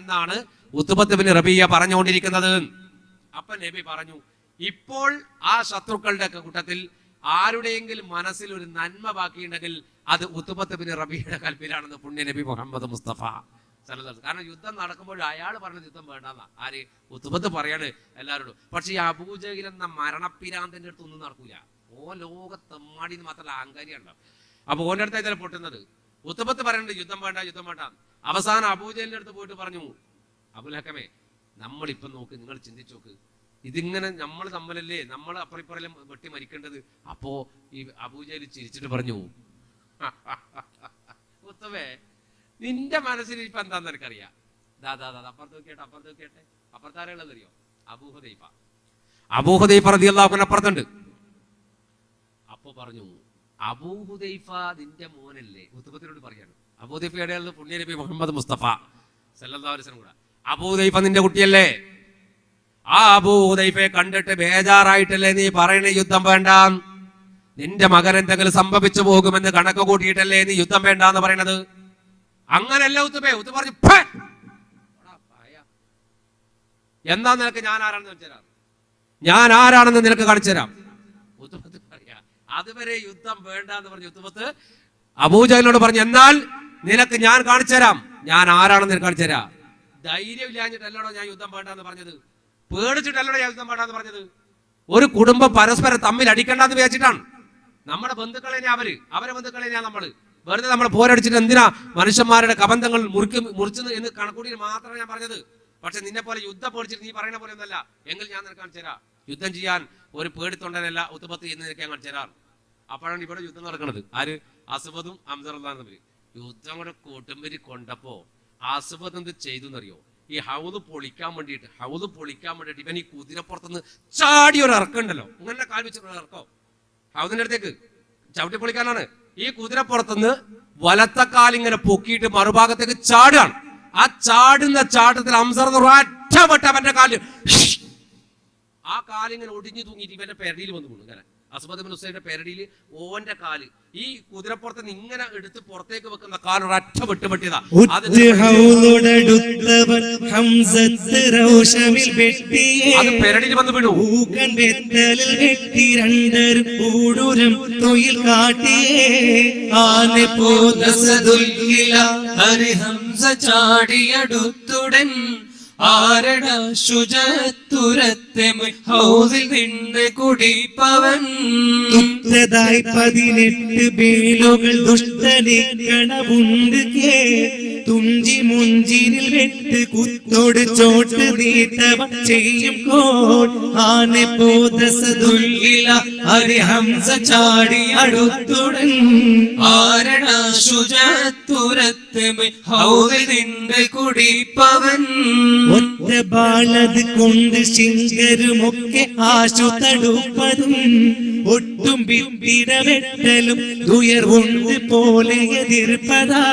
Speaker 1: എന്നാണ് ഉത്ബത്ത് ബിൻ റബീഅ പറഞ്ഞുകൊണ്ടിരിക്കുന്നത്. അപ്പൊ നബി പറഞ്ഞു, ഇപ്പോൾ ആ ശത്രുക്കളുടെ കൂട്ടത്തിൽ ആരുടെയെങ്കിലും മനസ്സിൽ ഒരു നന്മ ബാക്കിയുണ്ടെങ്കിൽ അത് ഉത്ബത്ത് ബിൻ റബീഅയുടെ കൽപ്പിലാണെന്ന് പുണ്യ നബി മുഹമ്മദ് മുസ്തഫ. കാരണം യുദ്ധം നടക്കുമ്പോൾ അയാൾ പറഞ്ഞ യുദ്ധം വേണ്ടെന്നാ. ആര്? ഉത്ബത്ത് പറയാണ് എല്ലാവരോടും. പക്ഷെ ഈ അബൂജഹൽ എന്ന മരണപ്പിരാന്തന്റെ അടുത്ത് ഒന്നും നടക്കൂല. ഓ ലോകത്തെമ്മാടി മാത്രമല്ല അഹങ്കാരി ഉണ്ടാവും. അപ്പൊ ഓന്റെ അടുത്ത് ഇതിൽ പൊട്ടുന്നത്. ഉത്ബത്ത് പറയുന്നുണ്ട് യുദ്ധം വേണ്ട. അവസാനം അബൂജഹലിന്റെ അടുത്ത് പോയിട്ട് പറഞ്ഞു, അബുൽ ഹക്കമേ, നമ്മളിപ്പം നോക്ക്, നിങ്ങൾ ചിന്തിച്ചു നോക്ക്, ഇതിങ്ങനെ നമ്മൾ തമ്മിലല്ലേ, നമ്മൾ അപ്പുറം വെട്ടി മരിക്കേണ്ടത്. അപ്പോ ഈ അബൂജഹൽ ചിരിച്ചിട്ട് പറഞ്ഞു, ഉത്തമേ, നിന്റെ മനസ്സിൽ ഇപ്പൊ എന്താന്ന് എനിക്കറിയാം. അപ്പുറത്ത് നോക്കിയട്ടെ. അപ്പുറത്താരുള്ളതറിയോ? അബൂ ഹുദൈഫ റളിയല്ലാഹു അൻഹു അപ്പുറത്തുണ്ട്. അപ്പൊ പറഞ്ഞു, അബൂ ഹുദൈഫ നിന്റെ മോനല്ലേ? ഉത്ബത്തിനോട് പറയാണ്. അബൂ ഹുദൈഫയുടെ പുണ്യ നബി മുഹമ്മദ് മുസ്തഫ സല്ലല്ലാഹു അലൈഹി വസല്ലം കൂടെ. അബൂ ഹുദൈഫ നിന്റെ കുട്ടിയല്ലേ? ആ അബൂ ഹുദൈഫയെ കണ്ടിട്ട് ബേജാറായിട്ടല്ലേ നീ പറയണേ യുദ്ധം വേണ്ട? നിന്റെ മകൻ എന്തെങ്കിലും സംഭവിച്ചു പോകുമെന്ന് കണക്ക് കൂട്ടിയിട്ടല്ലേ നീ യുദ്ധം വേണ്ട എന്ന് പറയണത്? അങ്ങനല്ല ഉത്തുബേ. ഉത്ത് പറഞ്ഞു, എന്താ നിനക്ക് ഞാൻ ആരാണെന്ന് വെച്ചുതരാം, ഞാൻ ആരാണെന്ന് നിനക്ക് കാണിച്ചു തരാം. ഉത്തുബത്ത് പറയാ, അതുവരെ യുദ്ധം വേണ്ട എന്ന് പറഞ്ഞു ഉത്തുബത്ത് അബൂജഹലിനോട് പറഞ്ഞു, എന്നാൽ നിനക്ക് ഞാൻ കാണിച്ചു തരാം, ഞാൻ ആരാണെന്ന് നിനക്ക് കാണിച്ചു തരാം. ധൈര്യം ഇല്ലാഞ്ഞിട്ടല്ലോ ഞാൻ യുദ്ധം വേണ്ട എന്ന് പറഞ്ഞത്, പേടിച്ചിട്ടല്ലോ ഞാൻ യുദ്ധം വേണ്ട എന്ന് പറഞ്ഞത്. ഒരു കുടുംബം പരസ്പരം തമ്മിൽ അടിക്കണ്ടെന്ന് വിചാരിച്ചിട്ടാണ്. നമ്മുടെ ബന്ധുക്കളെ അവരെ ബന്ധുക്കളെ നമ്മള് വെറുതെ നമ്മൾ പോരടിച്ചിട്ട് എന്തിനാ മനുഷ്യന്മാരുടെ കബന്ധങ്ങൾ മുറിച്ചു എന്ന് കണക്കൂടി മാത്രമേ ഞാൻ പറഞ്ഞത്. പക്ഷെ നിന്നെ പോലെ യുദ്ധം പേടിച്ചിട്ട് നീ പറയുന്ന പോലെ ഒന്നല്ല. എങ്കിൽ ഞാൻ നിനക്ക് കാണിച്ചു തരാം. യുദ്ധം ചെയ്യാൻ ഒരു പേടിത്തൊണ്ടനല്ല ഉത്തുബത്ത് എന്ന് നിനക്ക് ഞാൻ കാണിച്ചു തരാം. അപ്പോഴാണ് ഇവിടെ യുദ്ധം നടക്കുന്നത്. ആര്? അസ്വദും ഹംസറും തമ്മിൽ യുദ്ധം കൂടെ കൂട്ടുമ്പരി കൊണ്ടപ്പോ അസ്വദ് എന്ത് ചെയ്തു എന്നറിയോ? ഈ ഹൗദ് പൊളിക്കാൻ വേണ്ടിയിട്ട് ഇവൻ ഈ കുതിരപ്പുറത്തുനിന്ന് ചാടി ഒരു ഇറക്കുണ്ടല്ലോ, ഇങ്ങനെ കാൽ വെച്ചിട്ടുള്ള ഇറക്കോ ഹൗദിന്റെ അടുത്തേക്ക് ചവിട്ടി പൊളിക്കാനാണ്. ഈ കുതിരപ്പുറത്തുനിന്ന് വലത്തെ കാലിങ്ങനെ പൊക്കിയിട്ട് മറുഭാഗത്തേക്ക് ചാടുകയാണ്. ആ ചാടുന്ന ചാട്ടത്തിൽ ഹംസർ ഒറ്റപ്പെട്ട അവന്റെ കാല്, ആ കാലിങ്ങനെ ഒടിഞ്ഞു തൂങ്ങിയിട്ട് ഇവന്റെ പെരടിയിൽ വന്നു വീണു. ഇങ്ങനെ അസ്വദ് ബിൻ ഹുസൈന്റെ പെരടിയിൽ ഓന്റെ കാല് ഈ കുതിരപ്പുറത്ത് നിന്ന് ഇങ്ങനെ എടുത്ത് പുറത്തേക്ക് വെക്കുന്ന കാല് ഒരൊറ്റ വെട്ടുപെട്ടിയതാ. അത് പെരടിയിൽ വന്ന് വീണു.
Speaker 3: ചാടിയടുത്തുടൻ ആരട ശുചത്തുരത്തെ ഹൗസിൽ നിന്ന് കുടിപ്പവൻ
Speaker 2: 18 ബേലുകൾ ദുഷ്ടനെ കണവുണ്ട് കേ തുഞ്ചി മുഞ്ചിനിൽ വെട്ട് കുത്തോട് ചോട്ട് നീട്ടവൻ ചെയ്യും കോൾ ആനെ പോദസദുല്ല അരി ഹംസ ചാടി അടുത്തുടൻ
Speaker 3: ആരട ശുചത്തുരത്തെ ഹൗസിൽ നിന്ന് കുടിപ്പവൻ
Speaker 2: ഒറ്റ ബാളത് കൊണ്ട് ശിങ്കരുമൊക്കെ ആശു തടുപ്പതും ഒട്ടും പിപ്പിട വെട്ടലും ഉയർവുണ്ട് പോലെ എതിർപ്പതാ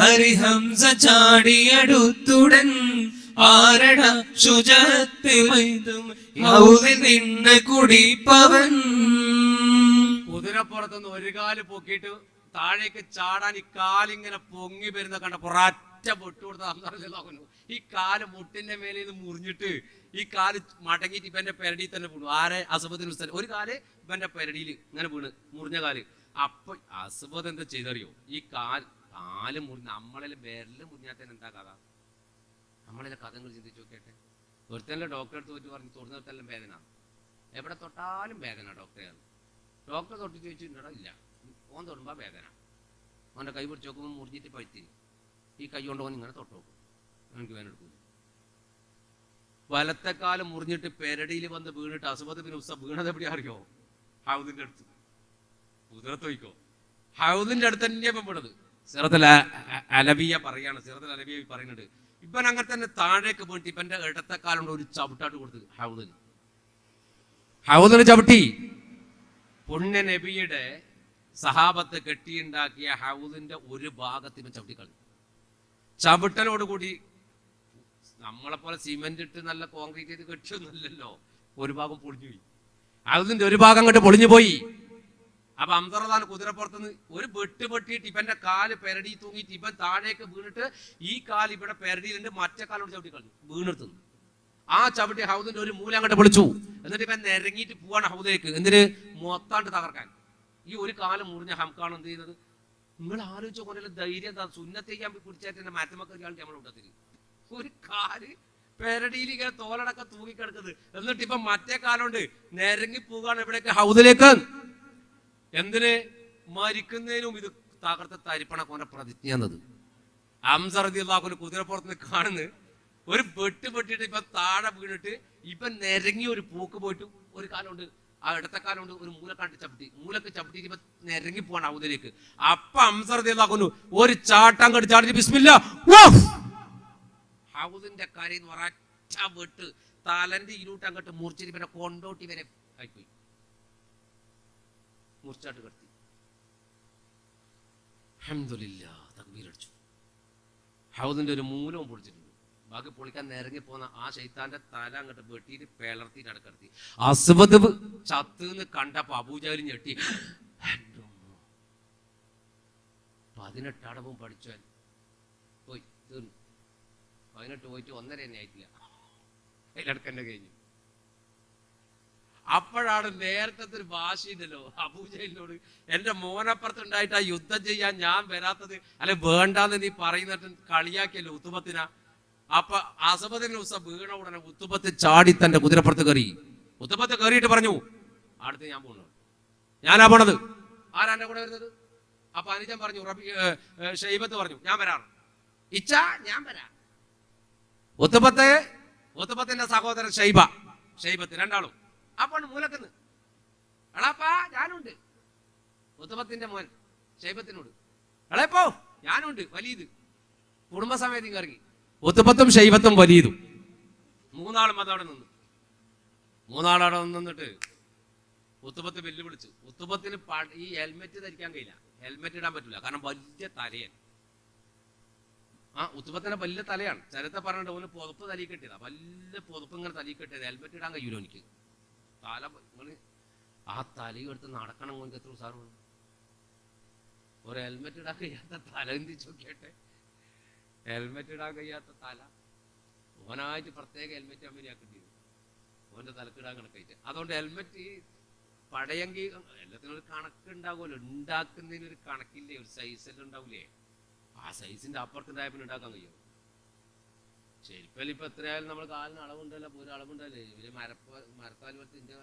Speaker 3: ഹരിഹംസ ചാടിയടുത്തുടൻ ആരട ശുചത്തെ നിന്ന് കുടിപ്പവൻ.
Speaker 1: കുതിരപ്പുറത്തുനിന്ന് ഒരു കാല് പൊക്കിയിട്ട് താഴേക്ക് ചാടാൻ ഈ കാലിങ്ങനെ പൊങ്ങി വരുന്ന കണ്ടപ്പോ ഒരൊറ്റ പൊട്ടുകൊടുത്ത ഈ കാല് മുട്ടിന്റെ മേലെ നിന്ന് മുറിഞ്ഞിട്ട് ഈ കാല് മടങ്ങിയിട്ട് ഇവന്റെ പെരടിയിൽ തന്നെ വീണു. ആരെ? അസ്വദ് ബിൻ ഹുസൈൻ. ഒരു കാല് ഇവന്റെ പെരടിയിൽ ഇങ്ങനെ വീണ്, മുറിഞ്ഞ കാല്. അപ്പൊ അസ്വദ് എന്താ ചെയ്തറിയോ? ഈ കാല് മുറിഞ്ഞ നമ്മളെല്ലാം വിരല് മുറിഞ്ഞാത്തന്നെ എന്താ കഥ? നമ്മളെല്ലാം കഥകൾ ചിന്തിച്ചു നോക്കിയട്ടെ. ഒരുത്തന്നെ ഡോക്ടറെ അടുത്ത് പോയിട്ട് പറഞ്ഞു തൊടുന്നിടത്തെല്ലാം വേദന, എവിടെ തൊട്ടാലും വേദന. ഡോക്ടറെ തൊട്ട് ചോദിച്ചിട്ടുണ്ടോ? ഇല്ല. ഓൻ തൊടുമ്പോ വേദന. ഓൻ്റെ കൈ പിടിച്ച് നോക്കുമ്പോൾ മുറിഞ്ഞിട്ട് പഴുത്തിരി. ഈ കൈ കൊണ്ട് ഓൻ ഇങ്ങനെ തൊട്ട് നോക്കും, എനിക്ക് വേദന എടുക്കും. വലത്തെക്കാലം മുറിഞ്ഞിട്ട് പെരടിയിൽ വന്ന് വീണിട്ട് അസ്വദ് ബിൻ ഹുസൈൻ വീണത് എവിടെയാ അറിയോ? ഹൗദിന്റെ അടുത്ത്. കുതിരത്തൊയ്ക്കോ ഹൗദിന്റെ അടുത്ത് തന്നെ ഇപ്പം വീണത്. സിറത്തുൽ അലവിയ പറയാണ്, സിറത്തുൽ അലവിയ പറയുന്നുണ്ട്, ഇവൻ അങ്ങനെ തന്നെ താഴേക്ക് വീണിട്ട് ഇവന്റെ ഇടത്തെക്കാലുണ്ട് ഒരു ചവിട്ടാട്ട് കൊടുത്ത് ഹൗദിന് ചവിട്ടി. പുണ്യ നബിയുടെ സഹാബത്ത് കെട്ടിയുണ്ടാക്കിയ ഹൗദിന്റെ ഒരു ഭാഗത്തിന് ചവിട്ടിക്കളഞ്ഞു. ചവിട്ടലോടുകൂടി നമ്മളെപ്പോലെ സിമെന്റ് ഇട്ട് നല്ല കോൺക്രീറ്റ് ചെയ്ത് കെട്ടിയൊന്നുമില്ലല്ലോ, ഒരു ഭാഗം പൊളിഞ്ഞുപോയി. ഹൗദിന്റെ ഒരു ഭാഗം അങ്ങോട്ട് പൊളിഞ്ഞു പോയി. അപ്പൊ അംസറദാൻ കുതിരപ്പുറത്തുനിന്ന് ഒരു വെട്ടിയിട്ട് ഇവന്റെ കാല് പെരടി തൂങ്ങിയിട്ട് ഇവൻ താഴേക്ക് വീണിട്ട് ഈ കാല് ഇവിടെ പെരടിയിലുണ്ട്, മറ്റേ കാലോട് ചവിട്ടി കളഞ്ഞു വീണെടുത്തു. ആ ചവിട്ടി ഹൗദിന്റെ ഒരു മൂല അങ്ങോട്ട് പൊളിച്ചു. എന്നിട്ട് ഇവൻ നിരങ്ങിയിട്ട് പോവാണ് ഹൗദിലേക്ക്. എന്തിന്? മൊത്താണ്ട് തകർക്കാൻ. ഈ ഒരു കാലം മുറിഞ്ഞ ഹംക്കാണ് എന്ത് ചെയ്യുന്നത്? നിങ്ങൾ ആലോചിച്ച കൊണ്ടല്ലോ ധൈര്യം. സുന്നത്ത് ചെയ്യാൻ പിടിച്ചായിട്ട് മാറ്റമൊക്കെ നമ്മളെ കൂട്ടത്തില് ഒരു കാല് പെരടിയിൽ ഇങ്ങനെ തോലടക്കം തൂങ്ങിക്കിടക്കുന്നത്. എന്നിട്ട് ഇപ്പൊ മറ്റേ കാലുണ്ട് നിരങ്ങി പോകാണ് എവിടേക്ക്? ഹൗദിലേക്ക്. എന്തിന്? മരിക്കുന്നതിനും ഇത് തകർത്ത് തരിപ്പണ കൊണ്ട പ്രതിജ്ഞ എന്നത്. ഹംസ റളിയല്ലാഹു അൻഹു കുതിരപ്പുറത്ത് കാണുന്നു ഒരു വെട്ടിട്ട് ഇപ്പൊ താഴെ വീണിട്ട് ഇപ്പൊ നിരങ്ങി ഒരു പൂക്ക് പോയിട്ട് ഒരു കാലുണ്ട്, ആ ഇടത്തെ കാലുണ്ട് ഒരു മൂലക്ക് ചവിട്ടി ഇപ്പൊ നിരങ്ങി പോവാണ് ഹൗദിലേക്ക്. അപ്പൊ ഹംസ റളിയല്ലാഹു അൻഹു ഒരു ചാട്ടം കണ്ട് ചാടി ബിസ്മില്ലാഹ് ഹൗദിന്റെ കരയിൽ ഒരൊറ്റ വെട്ട് തലന്റെ ഇരുട്ട് അങ്ങോട്ട് മുറിച്ചിട്ട് ഇവരെ കൊണ്ടോട്ടി വരെ ആയിപ്പോയി. മുറിച്ചാട്ട് കടത്തി. അൽഹംദുലില്ലാഹ് തക്ബീർ അടിച്ചു. ഹൗദിന്റെ ഒരു മൂലവും പൊളിച്ചിട്ടുണ്ട്. ബാക്കി പൊളിക്കാൻ നിരങ്ങി പോന്ന ആ ശൈത്താന്റെ തല അങ്ങോട്ട് വെട്ടിയിട്ട് പിളർത്തിയിട്ട് അടക്കടത്തി. അസ്വദ് ചത്തുന്ന് കണ്ടപ്പോ അബൂജഹൽ ഞെട്ടി. 18 അടവും പഠിച്ചാൽ പോയി തീർന്നു. 18 പോയിട്ട് 1.5 തന്നെ ആയിട്ടില്ല, അതിലടക്കന്നെ കഴിഞ്ഞു. അപ്പോഴാണ് നേരത്തെ ഒരു ഭാഷയുണ്ടല്ലോ അബൂജഹലിനോട്, എന്റെ മോനപ്പുറത്തുണ്ടായിട്ട് ആ യുദ്ധം ചെയ്യാൻ ഞാൻ വരാത്തത് അല്ലെ വേണ്ടാന്ന് നീ പറയുന്നിട്ട് കളിയാക്കിയല്ലോ ഉത്തുബത്തിന. അപ്പൊ അസബദിന് ദിവസം വീണ ഉടനെ ഉത്തുബത്ത് ചാടി തന്റെ കുതിരപ്പുറത്ത് കയറി. ഉത്തുബത്ത് കയറിയിട്ട് പറഞ്ഞു, അടുത്ത് ഞാൻ പോണു, ഞാനാ പോണത്. ആരാ എന്റെ കൂടെ വരുന്നത്? അപ്പൊ അനുജൻ പറഞ്ഞു, ഷൈബത്ത് പറഞ്ഞു, ഞാൻ വരാറ്. ഇച്ച ഞാൻ വരാം. ഉത്തുബത്തിന്റെ സഹോദരൻ ഷൈബത്ത് രണ്ടാളും അപ്പോൾ മൂലക്കുന്ന് എളാപ്പാ ഞാനുണ്ട്. ഉത്തുബത്തിന്റെ മോൻ ഷൈബത്തിനോട്, എളേപ്പോ ഞാനുണ്ട്. വലീദ് കുടുംബസമേതം ഇറങ്ങി. ഉത്തുബത്തും ഷൈബത്തും വലീദും മൂന്നാളും അതവിടെ നിന്നു. മൂന്നാളവിടെ നിന്നിട്ട് ഉത്തുബത്ത് വെല്ലുവിളിച്ചു. ഉത്തുബത്തിന് ഈ ഹെൽമെറ്റ് ധരിക്കാൻ കഴിയില്ല, ഹെൽമെറ്റ് ഇടാൻ പറ്റില്ല, കാരണം വലിയ തലയാണ്. ഉത്തുബത്തിന്റെ വലിയ തലയാണ്. ചരിത്രം പറഞ്ഞിട്ട് ഓന് പുതപ്പ് തലി കെട്ടിയതാ, വലിയ പുതപ്പ് ഇങ്ങനെ തലി കെട്ടിയത്. ഹെൽമെറ്റ് ഇടാൻ കഴിയൂല എനിക്ക്. തല നിങ്ങൾ ആ തലയും എടുത്ത് നടക്കണം. കൊണ്ട് എത്ര സാറുണ്ട് ഒരു ഹെൽമെറ്റ് ഇടാൻ കഴിയാത്ത തല എന്ത് ചോദിക്കട്ടെ. ഹെൽമെറ്റ് ഇടാൻ കഴിയാത്ത തല ഓനായിട്ട് പ്രത്യേക ഹെൽമെറ്റ് കമ്പനി ആക്കേണ്ടി വരും, ഓന്റെ തലക്കിടാൻ കണക്കായിട്ട്. അതുകൊണ്ട് ഹെൽമെറ്റ് പടയെങ്കിൽ എല്ലാത്തിനും ഒരു കണക്കുണ്ടാവുമല്ലോ, ഉണ്ടാക്കുന്നതിന് ഒരു കണക്കില്ലേ, ഒരു സൈസെല്ലാം ഉണ്ടാവില്ലേ. ആ സൈസിന്റെ അപ്പുറത്തുണ്ടായ പിന്നെ ഉണ്ടാക്കാൻ കഴിയും. ചെരുപ്പൽ ഇപ്പൊ എത്രയായാലും നമ്മൾ കാലിന് അളവുണ്ടല്ലോ, ഒരു അളവുണ്ടല്ലേ. ഇവര് മരക്കാൽ പത്തിന്റെ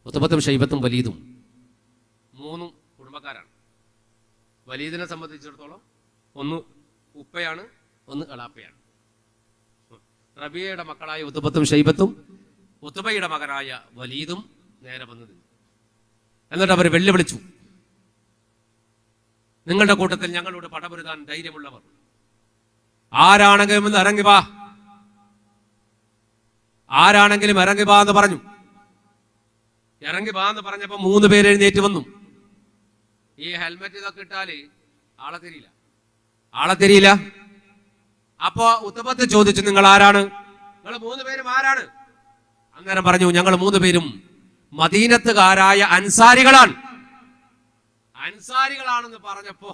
Speaker 1: ഉത്തുബത്തും ഷൈബത്തും വലീദും മൂന്നും കുടുംബക്കാരാണ്. വലീദിനെ സംബന്ധിച്ചിടത്തോളം ഒന്ന് ഉപ്പയാണ്, ഒന്ന് എളാപ്പയാണ്. റബിയയുടെ മക്കളായ ഉത്തുബത്തും ഷൈബത്തും ഉത്തുബയുടെ മകനായ വലീദും നേരെ വന്നു നിന്നു. എന്നിട്ട് അവർ വെല്ലുവിളിച്ചു, നിങ്ങളുടെ കൂട്ടത്തിൽ ഞങ്ങളോട് പടപൊരുതാൻ ധൈര്യമുള്ളവർ ആരാണെങ്കിലും ഇറങ്ങി വാ, ആരാണെങ്കിലും ഇറങ്ങി വാ എന്ന് പറഞ്ഞു. ഇറങ്ങി വാ എന്ന് പറഞ്ഞപ്പോ 3 പേര് എഴുന്നേറ്റ് വന്നു. ഈ ഹെൽമെറ്റ് ഇതൊക്കെ ഇട്ടാല് ആളെ തിരിയില്ല. അപ്പോ ഉത്തമത്ത് ചോദിച്ചു, നിങ്ങൾ ആരാണ്? നിങ്ങൾ 3 പേരും ആരാണ്? അന്നേരം പറഞ്ഞു, ഞങ്ങൾ 3 പേരും മദീനത്തുകാരായ അൻസാരികളാണ്. അൻസാരികളാണെന്ന് പറഞ്ഞപ്പോ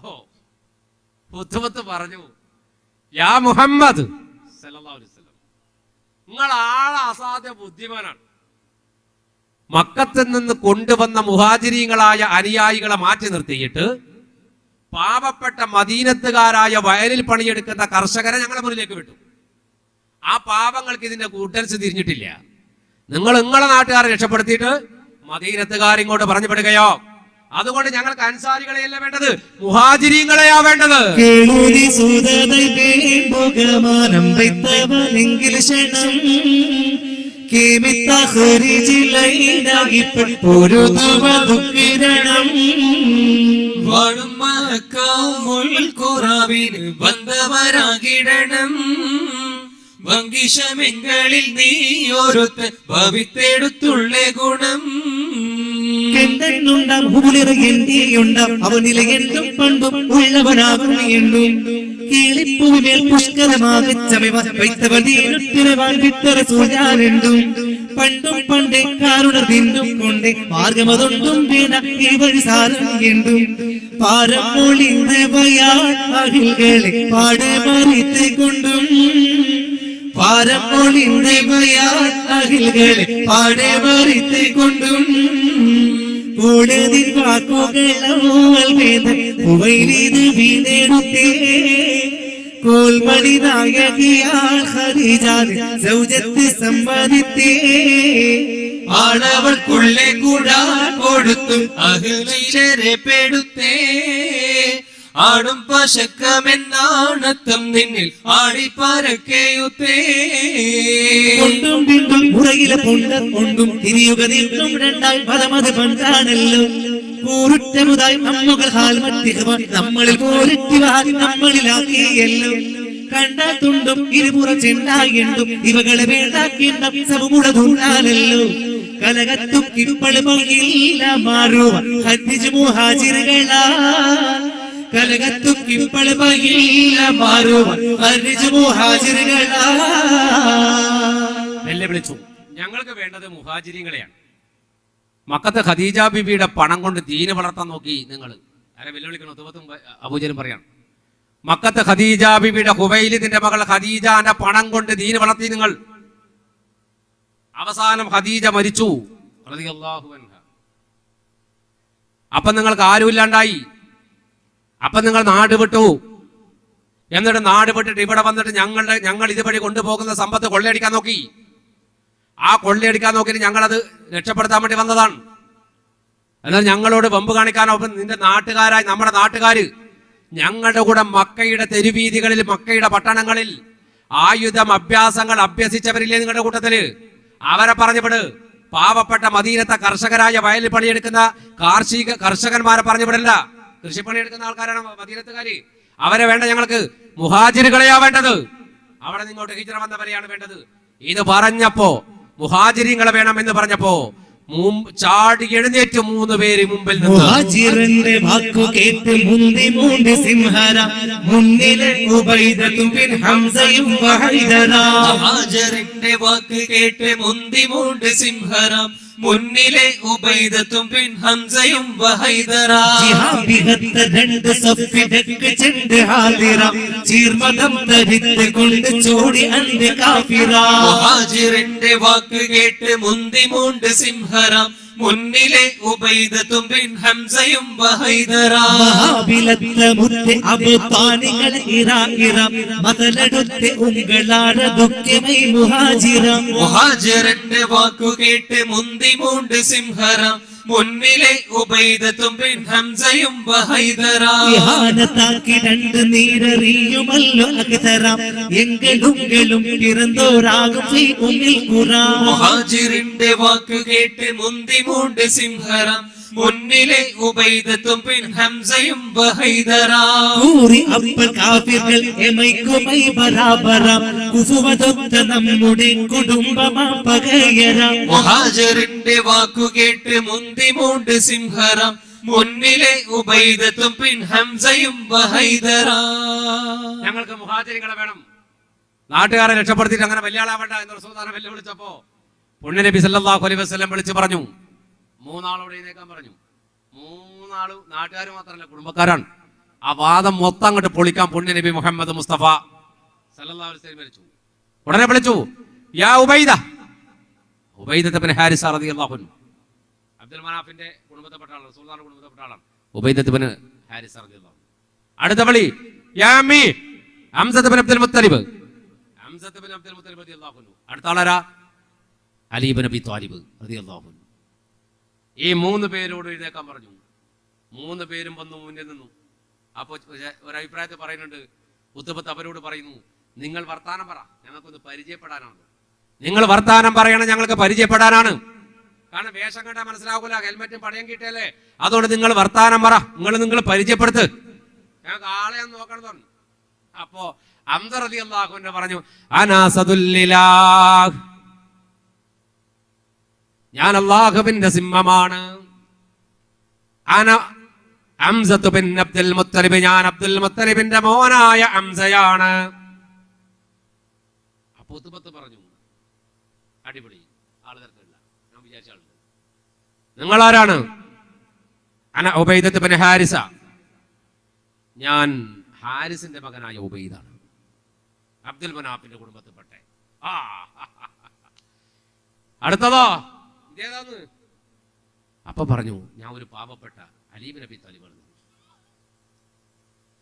Speaker 1: ഉത്തമത്ത് പറഞ്ഞു, യാ മുഹമ്മദ് സല്ലല്ലാഹു അലൈഹി വസല്ലം, നിങ്ങൾ ആളെ അസാധ്യ ബുദ്ധിമാനാണ്. മക്കത്തിൽ നിന്ന് കൊണ്ടുവന്ന മുഹാജിരീങ്ങളായ അനുയായികളെ മാറ്റി നിർത്തിയിട്ട് പാവപ്പെട്ട മദീനത്തുകാരായ വയലിൽ പണിയെടുക്കുന്ന കർഷകരെ ഞങ്ങളെ മുന്നിലേക്ക് വിട്ടു. ആ പാവങ്ങൾക്ക് ഇതിന്റെ കൂട്ടൻസ് തിരിഞ്ഞിട്ടില്ല. നിങ്ങൾ നിങ്ങളെ നാട്ടുകാരെ രക്ഷപ്പെടുത്തിയിട്ട് മദീനത്തുകാരിങ്ങോട്ട് പറഞ്ഞു വിടുകയോ? അതുകൊണ്ട് ഞങ്ങൾക്ക് അൻസാരികളെയല്ല വേണ്ടത്, മുഹാജിരീങ്ങളെയാ വേണ്ടത്.
Speaker 3: വാഴും മക്കാമുൽഖുറാവിന് വന്നവരാകിടണം. വങ്കിഷമെങ്ങളിൽ നീ ഒരുത്തൻ ഭവിത്തെടുത്തുള്ള ഗുണം.
Speaker 2: അവനിലെ എന്തും പണ്ടും ഉള്ളവനാകും എണ്ണും കിളിപ്പൂവിൽ പുഷ്കരമാകും പണ്ടും പണ്ടേ കാരുണർ തിന്നും കൊണ്ടേ മാർഗമതൊന്നും വേണ്ട ഈ വഴി സാരം എണ്ടും പാരം പൊളിന്തവയാളികളെ പാടമറിത്ത് കൊണ്ടും പാരം പൊളിന്തവയാളികളെ പാടമറിത്ത് കൊണ്ടും കൂടുതൽ വാക്കുകൾ വേദ വീണെടുത്തേ കോൽമണി നായകിയാൾ ഖദീജാതെ സൗജത്ത് സമ്മതിത്തേ
Speaker 3: ആളവൾക്കുള്ളെ കൂടാ കൊടുത്തും അഹ്ലരെ പെടുത്തേ ആടും പശക്കമെന്നാണത്തം നിന്നിൽ ആടിപ്പരക്കെയുത്തേ
Speaker 2: കൊണ്ടും പിണ്ടും മുറയിലെ പൊണ്ടം കൊണ്ടും തിരിയുക നിന്നും രണ്ടായി പദമത് പണ്ടാണല്ലോ കൂറുറ്റമുതായി നമ്മകൾ ഹാൽമത്തിഹവൻ നമ്മളിൽ പോലിറ്റിവാൻ നമ്മളിലാക്കിയല്ലോ കണ്ടാൽ തുണ്ടും ഇരുപുറം ചെണ്ടായിട്ടും ഇവകളെ വേണ്ടാക്കിണ്ട സമുളതുണ്ടാലല്ലോ കലകത്തും കിപ്പള് പൊങ്ങില്ല മാറുവ ഹജ്ജ് മുഹാജിറുകളാ കലകത്തുക്കിപ്പോൾ മഹില മാറുവാൻ അർജു മുഹാജിറുകളാ.
Speaker 1: വെല്ലുവിളിച്ചു, ഞങ്ങൾക്ക് വേണ്ടത് മുഹാജിരിങ്ങളെയാണ്. മക്കത്തെ ഖദീജ ബിബിയുടെ പണം കൊണ്ട് ദീന് വളർത്താൻ നോക്കി നിങ്ങൾ. ആരെ വെല്ലുവിളിക്കണം? ഉത്തുബത്തും അബൂജലും പറയാണ്, മക്കത്തെ ഖദീജ ബിബിയുടെ ഹുവൈലിദിന്റെ മകൾ ഖദീജാന്റെ പണം കൊണ്ട് ദീന് വളർത്തി നിങ്ങൾ. അവസാനം ഖദീജ മരിച്ചു റളിയല്ലാഹു അൻഹ. അപ്പൊ നിങ്ങൾക്ക് ആരുമില്ലാണ്ടായി. അപ്പൊ നിങ്ങൾ നാട് വിട്ടു. എന്നിട്ട് നാട് വിട്ടിട്ട് ഇവിടെ വന്നിട്ട് ഞങ്ങൾ ഇതുവഴി കൊണ്ടുപോകുന്ന സമ്പത്ത് കൊള്ളയടിക്കാൻ നോക്കി. ആ കൊള്ളയടിക്കാൻ നോക്കിയിട്ട് ഞങ്ങളത് രക്ഷപ്പെടുത്താൻ വേണ്ടി വന്നതാണ്. എന്നാൽ ഞങ്ങളോട് വമ്പ് കാണിക്കാനോ നിന്റെ നാട്ടുകാരായി നമ്മുടെ നാട്ടുകാര് ഞങ്ങളുടെ കൂടെ മക്കയുടെ തെരുവീതികളിൽ മക്കയുടെ പട്ടണങ്ങളിൽ ആയുധം അഭ്യാസങ്ങൾ അഭ്യസിച്ചവരില്ലേ നിങ്ങളുടെ കൂട്ടത്തില്? അവരെ പറഞ്ഞുവിട്. പാവപ്പെട്ട മദീനത്തെ കർഷകരായ വയലിൽ പണിയെടുക്കുന്ന കർഷകന്മാരെ പറഞ്ഞുവിടല്ല. കൃഷിപ്പണിയെടുക്കുന്ന ആൾക്കാരാണ് മദീനത്തുകാര്. അവരെ വേണ്ട ഞങ്ങൾക്ക്. മുഹാജിറുകളെയാ വേണ്ടത്. അവിടെ നിങ്ങോട്ട് ഹിജ്റ വന്നവരെയാണ് വേണ്ടത്. ഇത് പറഞ്ഞപ്പോ മുഹാജിരിങ്ങളെ വേണമെന്ന് പറഞ്ഞപ്പോ ചാടി എഴുന്നേറ്റ് 3 പേര് മുമ്പിൽ നിന്ന്.
Speaker 2: മുഹാജിറിന്റെ വാക്കു കേട്ട് മുന്തി മൂണ്ട് സിംഹര, മുന്നിലെ ഉബൈദത്തും ബിൻ ഹംസയും വഹൈദര.
Speaker 3: മുഹാജിറിന്റെ വാക്ക് കേട്ട് മുന്തി മൂണ്ട് സിംഹര, മുന്നിലെ ഉബൈദത്തും ബിൻ ഹംസയും വഹൈദര.
Speaker 2: ജിഹാബിഹത്ത 2 സഫിദക്ക് ചെണ്ട് ഹാദിറ, ചീർമതം ധരിത്ത് കൊണ്ട് ചോടി അന്ത്യ കാഫിറ.
Speaker 3: മുഹാജിറിന്റെ വാക്ക് കേട്ട് മുന്തി മൂണ്ട് സിംഹര, മുന്നിലെ ഉബൈദത്തും ബിൻ ഹംസയും വഹൈദര.
Speaker 2: മഹാബിലത്ത മുത്തെ അബുതാനികൾ ഇറാ മതലെടുത്ത് ഉങ്ങളാട ദുഃഖമൈ മുഹാജിറ.
Speaker 3: മുഹാജിറിന്റെ വാക്കു കേട്ട് മുന്തി മൂണ്ട് സിംഹര, മുന്നിലെ ഉബൈദത്തും ബിൻ ഹംസയും വഹൈദര.
Speaker 2: ഇഹാനത്താക്കി 2 നീരറിയുമല്ലോ അക്തറ, എങ്കിലും പിറന്തോരാകും ഉമ്മിൽ ഖുറ.
Speaker 3: മുഹാജിറിന്റെ വാക്ക് കേട്ട് മുന്തി മൂണ്ട് സിംഹര, മുന്നിലെ ഉബൈദത്തും ബിൻ ഹംസയും വഹൈദര.
Speaker 2: കൂറി അപ്പോൾ കാഫിറുകൾ എമൈക്കുമൈ ബറാബറ, കുഫുവതൊത്ത നമ്മുടെ കുടുംബമാ പകയര.
Speaker 3: മുഹാജിറിന്റെ വാക്കു കേട്ട് മുന്തി മൂണ്ട് സിംഹര, മുന്നിലെ ഉബൈദത്തും ബിൻ ഹംസയും വഹൈദര.
Speaker 1: ഞങ്ങൾക്ക് മുഹാജിരികളെ വേണം. നാട്ടുകാരെ രക്ഷപ്പെടുത്തിയിട്ട് അങ്ങനെ വലിയ ആളാവേണ്ട എന്ന് റസൂലുള്ളാഹി വെല്ലുവിളിച്ചപ്പോ പുണ്യ നബി സല്ലല്ലാഹു അലൈഹി വസല്ലം വിളിച്ചു പറഞ്ഞു, 3 ആളോട് എഴുന്നേക്കാൻ പറഞ്ഞു. 3 ആളും നാട്ടുകാർ മാത്രമല്ല കുടുംബക്കാരാണ്. ആ വാദം മൊത്തം അങ്ങോട്ട് പൊളിക്കാൻ പുണ്യ നബി മുഹമ്മദ് മുസ്തഫ സല്ലല്ലാഹു അലൈഹി വസല്ലം വിളിച്ചു. ഉടനെ വിളിച്ചു, യാ ഉബൈദ. ഉബൈദത്ത് ഇബ്നു ഹാരിസ റളിയല്ലാഹു അൻഹു അബ്ദുൽ മനാഫിന്റെ കുടുംബത്തിൽപ്പെട്ട ആളാണ്, റസൂലുള്ളാഹിയുടെ കുടുംബത്തിൽപ്പെട്ട ആളാണ് ഉബൈദത്ത് ഇബ്നു ഹാരിസ റളിയല്ലാഹു അൻഹു. അടുത്ത വിളി, യാ അമ്മി ഹംസത്ത് ഇബ്നു അബ്ദുൽ മുത്തലിബ്. ഹംസത്ത് ഇബ്നു അബ്ദുൽ മുത്തലിബ് റളിയല്ലാഹു അൻഹു. അടുത്ത ആളാരാ? അലി ഇബ്നു അബി ത്വാലിബ് റളിയല്ലാഹു അൻഹു. ഈ 3 പേരോട് എഴുന്നേക്കാൻ പറഞ്ഞു. 3 പേരും വന്നു മുന്നിൽ നിന്നു. അപ്പൊ ഒരഭിപ്രായത്തിൽ പറയുന്നുണ്ട്, ഉത്തുബത്ത് അവരോട് പറയുന്നു, നിങ്ങൾ വർത്താനം പറ, ഞങ്ങൾക്കൊന്ന് പരിചയപ്പെടാനാണ്. നിങ്ങൾ വർത്താനം പറയണം, ഞങ്ങൾക്ക് പരിചയപ്പെടാനാണ്. കാരണം വേഷം കണ്ടാൽ മനസ്സിലാകൂല, ഹെൽമെറ്റും പടയം കിട്ടിയല്ലേ. അതുകൊണ്ട് നിങ്ങൾ വർത്താനം പറ, നിങ്ങൾ പരിചയപ്പെടുത്ത്, ഞങ്ങൾക്ക് ആളെ നോക്കണം പറഞ്ഞു. അപ്പോ ഹംസ റളിയല്ലാഹു അൻഹു പറഞ്ഞു, അനാസദുല്ലിലാഹ്, ഞാൻ അല്ലാഹുവിന്റെ സിംഹമാണ്. അന ഹംസത്തു ബിൻ അബ്ദുൽ മുത്തലിബ്, ഞാൻ അബ്ദുൽ മുത്തലിബിന്റെ മോനായ ഹംസയാണ്. അപ്പോൾ ഉത്ബത്ത് പറഞ്ഞു, അടിപൊളി, ആള് തർക്കമില്ല, ഞാൻ വിചാരിച്ച ആളുണ്ട്. നിങ്ങൾ ആരാണ്? അന ഉബൈദത്ത് ബിൻ ഹാരിസ, ഞാൻ ഹാരിസിന്റെ മകനായ ഉബൈദാണ്, അബ്ദുൽ മനാഫിന്റെ കുടുംബത്തിൽപ്പെട്ട. അടുത്തതോ ഇതേതാന്ന്? അപ്പൊ പറഞ്ഞു, ഞാൻ ഒരു പാവപ്പെട്ട അലി ഇബ്നു അബീ ത്വാലിബ് ആണ്.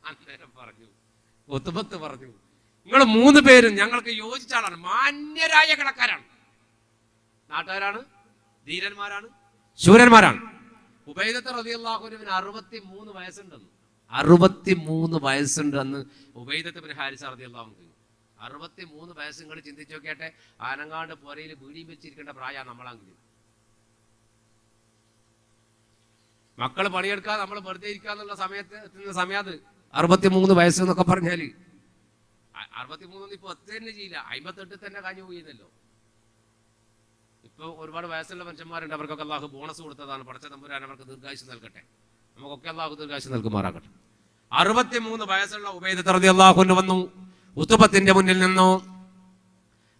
Speaker 1: അന്നേരം പറഞ്ഞു, ഉത്ബത്ത് പറഞ്ഞു, നിങ്ങൾ 3 പേരും ഞങ്ങൾക്ക് യോജിച്ച ആളാണ്, മാന്യരായ കിടക്കാരാണ്, നാട്ടുകാരാണ്, ധീരന്മാരാണ്, ശൂരന്മാരാണ്. ഉബൈദത്ത് റളിയല്ലാഹു അൻഹുവിന് 63 വയസ്സുണ്ടെന്ന്. 63 വയസ്സുണ്ടെന്ന് ഉബൈദത്ത് ഇബ്നു ഹാരിസ റളിയല്ലാഹു അൻഹു. 63 വയസ്സ് നിങ്ങൾ ചിന്തിച്ചു നോക്കിയാട്ടെ. ആനങ്ങാണ്ട് പുരയിൽ വീടിയും വെച്ചിരിക്കേണ്ട പ്രായമാണ് നമ്മളെങ്കിൽ. മക്കൾ പണിയെടുക്കാതെ നമ്മൾ വെറുതെ ഇരിക്കാന്നുള്ള സമയത്ത് 63 വയസ്സ് എന്നൊക്കെ പറഞ്ഞാല് 63 ഇപ്പൊ 10 തന്നെ ചെയ്യില്ല, 58 തന്നെ കഴിഞ്ഞു പോയിരുന്നല്ലോ. ഇപ്പൊ ഒരുപാട് വയസ്സുള്ള മനുഷ്യന്മാരുണ്ട്, അവർക്കൊക്കെ അല്ലാഹു ബോണസ് കൊടുത്തതാണ്. പടച്ച തമ്പുരാൻ അവർക്ക് ദീർഘായുസ് നൽകട്ടെ, നമുക്കൊക്കെ അല്ലാഹു ദീർഘായുസ് നൽകുമാറാകട്ടെ. 63 വയസ്സുള്ള ഉബൈദത്ത് റളിയല്ലാഹു അൻഹു വന്നു ഉത്ബത്തിന്റെ മുന്നിൽ നിന്നു.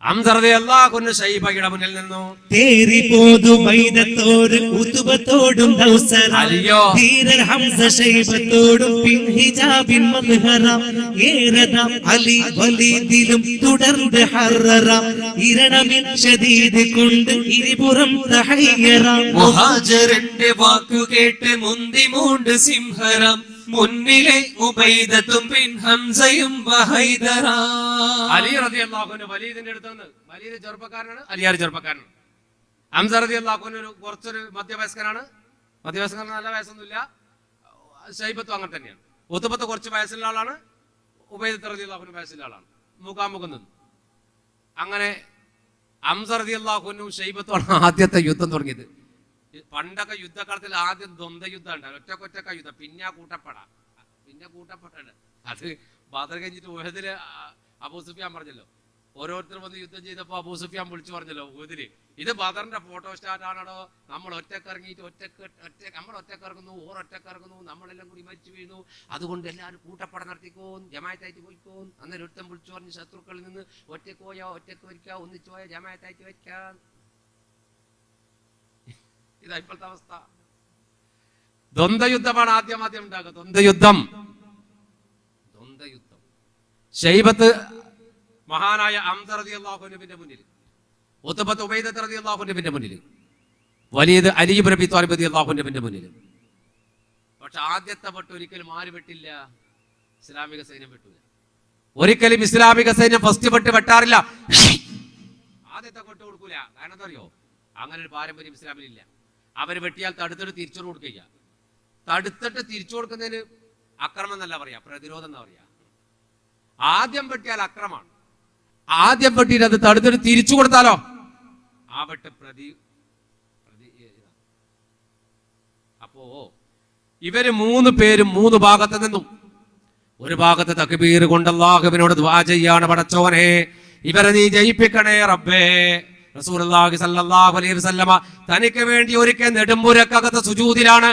Speaker 1: ഹംസ റളിയല്ലാഹു അൻഹു ശൈബയുടെ മുന്നിൽ നിന്നു.
Speaker 2: തേറി പോതു ബൈദത്തോട് ഉത്ബത്തോടും
Speaker 1: അലിയോ
Speaker 2: ധീരൻ ഹംസ ശൈബത്തോടും പിൻ ഹിജാബിൻ മദ്ഹറം ഏറദം അലി വലീദിലും തുടർന്ന് ഹററം ഇരണമിൻ ഷദീദ് കൊണ്ട് ഇരുപുറം തഹയ്യറം.
Speaker 3: മുഹാജിറിന്റെ വാക്കു കേട്ട് മുന്തി മൂണ്ട് സിംഹരം മുന്നിലെ ഉബൈദത്തും പിൻ ഹംസയും വഹൈദറാ.
Speaker 1: അലി റളിയല്ലാഹു അൻഹു വലീദിന്റെ അടുത്ത് നിന്ന്, വലീദ് ചെറുപ്പക്കാരനാണ്, അലിയാർ ചെറുപ്പക്കാരനാണ്. ഹംസ റളിയല്ലാഹു അൻഹു കുറച്ചൊരു മധ്യവയസ്കനാണ്, മധ്യവയസ്കൻ നല്ല വയസ്സൊന്നുമില്ല. ശൈബത്തും അങ്ങനെ തന്നെയാണ്. ഉത്ബത്ത് കുറച്ച് വയസ്സുള്ള ആളാണ്, ഉബൈദത്ത് റളിയല്ലാഹു അൻഹു വയസ്സുള്ള ആളാണ്. മുഖാമുഖം നിന്നു. അങ്ങനെ ഹംസ റളിയല്ലാഹു അൻഹു ശൈബത്തുമാണ് ആദ്യത്തെ യുദ്ധം തുടങ്ങിയത്. പണ്ടൊക്കെ യുദ്ധകാലത്തിൽ ആദ്യം ദ്വന്ദ് യുദ്ധം ഉണ്ടാവും, ഒറ്റക്കൊറ്റക്ക യുദ്ധം, പിന്നെ കൂട്ടപ്പെട്ടാണ്. അത് ബദർ കഴിഞ്ഞിട്ട് ഉഹദില് അബൂ സുഫിയാൻ പറഞ്ഞല്ലോ, ഓരോരുത്തർ വന്ന് യുദ്ധം ചെയ്തപ്പോ അബൂ സുഫിയാൻ വിളിച്ചു പറഞ്ഞല്ലോ ഉഹദില്, ഇത് ബദറിന്റെ ഫോട്ടോ സ്റ്റാറ്റ് ആണോ, നമ്മൾ ഒറ്റക്കിറങ്ങിയിട്ട് നമ്മൾ ഒറ്റക്കിറങ്ങുന്നു, ഒറ്റക്കിറങ്ങുന്നു, നമ്മളെല്ലാം കൂടി മരിച്ചു വീഴുന്നു, അതുകൊണ്ട് എല്ലാവരും കൂട്ടപ്പട നടത്തിക്കോ, ജമായത്തായിട്ട് പോയിക്കോ. അന്നേരം ഒരുത്തം വിളിച്ചു പറഞ്ഞ് ശത്രുക്കളിൽ നിന്ന് ഒറ്റക്ക് പോയാ ഒറ്റക്ക് വരിക്കുക, ഒന്നിച്ചു പോയാൽ ജമായത്തായിട്ട് വയ്ക്കാം. ഇതാ ഇപ്പോഴത്തെ അവസ്ഥ. ദ്വന്ദ്വയുദ്ധമാണ് ആദ്യം ഉണ്ടാകുക. ദ്വന്ദ്വയുദ്ധം. ശൈബത്ത് മഹാനായ ഹംസ റളിയല്ലാഹു അൻഹുവിന്റെ മുന്നിൽ, ഉത്ബത്ത് ഉബൈദത്ത് റളിയല്ലാഹു അൻഹുവിന്റെ മുന്നിൽ, വലീദ് അലി ഇബ്നു അബീ ത്വാലിബ് റളിയല്ലാഹു അൻഹുവിന്റെ മുന്നിൽ. പക്ഷെ ആദ്യത്തെ വെട്ട് ഒരിക്കലും ആര് വെട്ടില്ല? ഇസ്ലാമിക സൈന്യം വെട്ടില്ല. ഒരിക്കലും ഇസ്ലാമിക സൈന്യം ഫസ്റ്റ് വെട്ട് വെട്ടാറില്ല. ആദ്യത്തെ വെട്ട് കൊടുക്കൂല. കാരണം എന്താ അറിയോ? അങ്ങനെ ഒരു പാരമ്പര്യം ഇസ്ലാമിലില്ല. അവര് വെട്ടിയാൽ തടുത്തിട്ട് തിരിച്ചു കൊടുക്കുക. തടുത്തിട്ട് തിരിച്ചു കൊടുക്കുന്നതിന് അക്രമം എന്നല്ല പറയാ, പ്രതിരോധം എന്നാ പറയാ. ആദ്യം വെട്ടിയാൽ അക്രമമാണ്. ആദ്യം വെട്ടിയിട്ട് അത് തടുത്തിട്ട് തിരിച്ചു കൊടുത്താലോ ആ വെട്ട് അപ്പോ ഇവര് 3 പേരും 3 ഭാഗത്ത് നിന്നും, ഒരു ഭാഗത്ത് തക്ബീർ കൊണ്ട് അല്ലാഹുവിനോട് ദുആ ചെയ്യാണ്, പടച്ചോനെ ഇവരെ നീ ജയിപ്പിക്കണേ റബ്ബേ. റസൂലുള്ളാഹി സ്വല്ലല്ലാഹു അലൈഹി വസല്ലമ തനിക്ക് വേണ്ടി ഒരിക്കൽ നെടുമ്പുരക്കകത്ത് സുജൂദിലാണ്.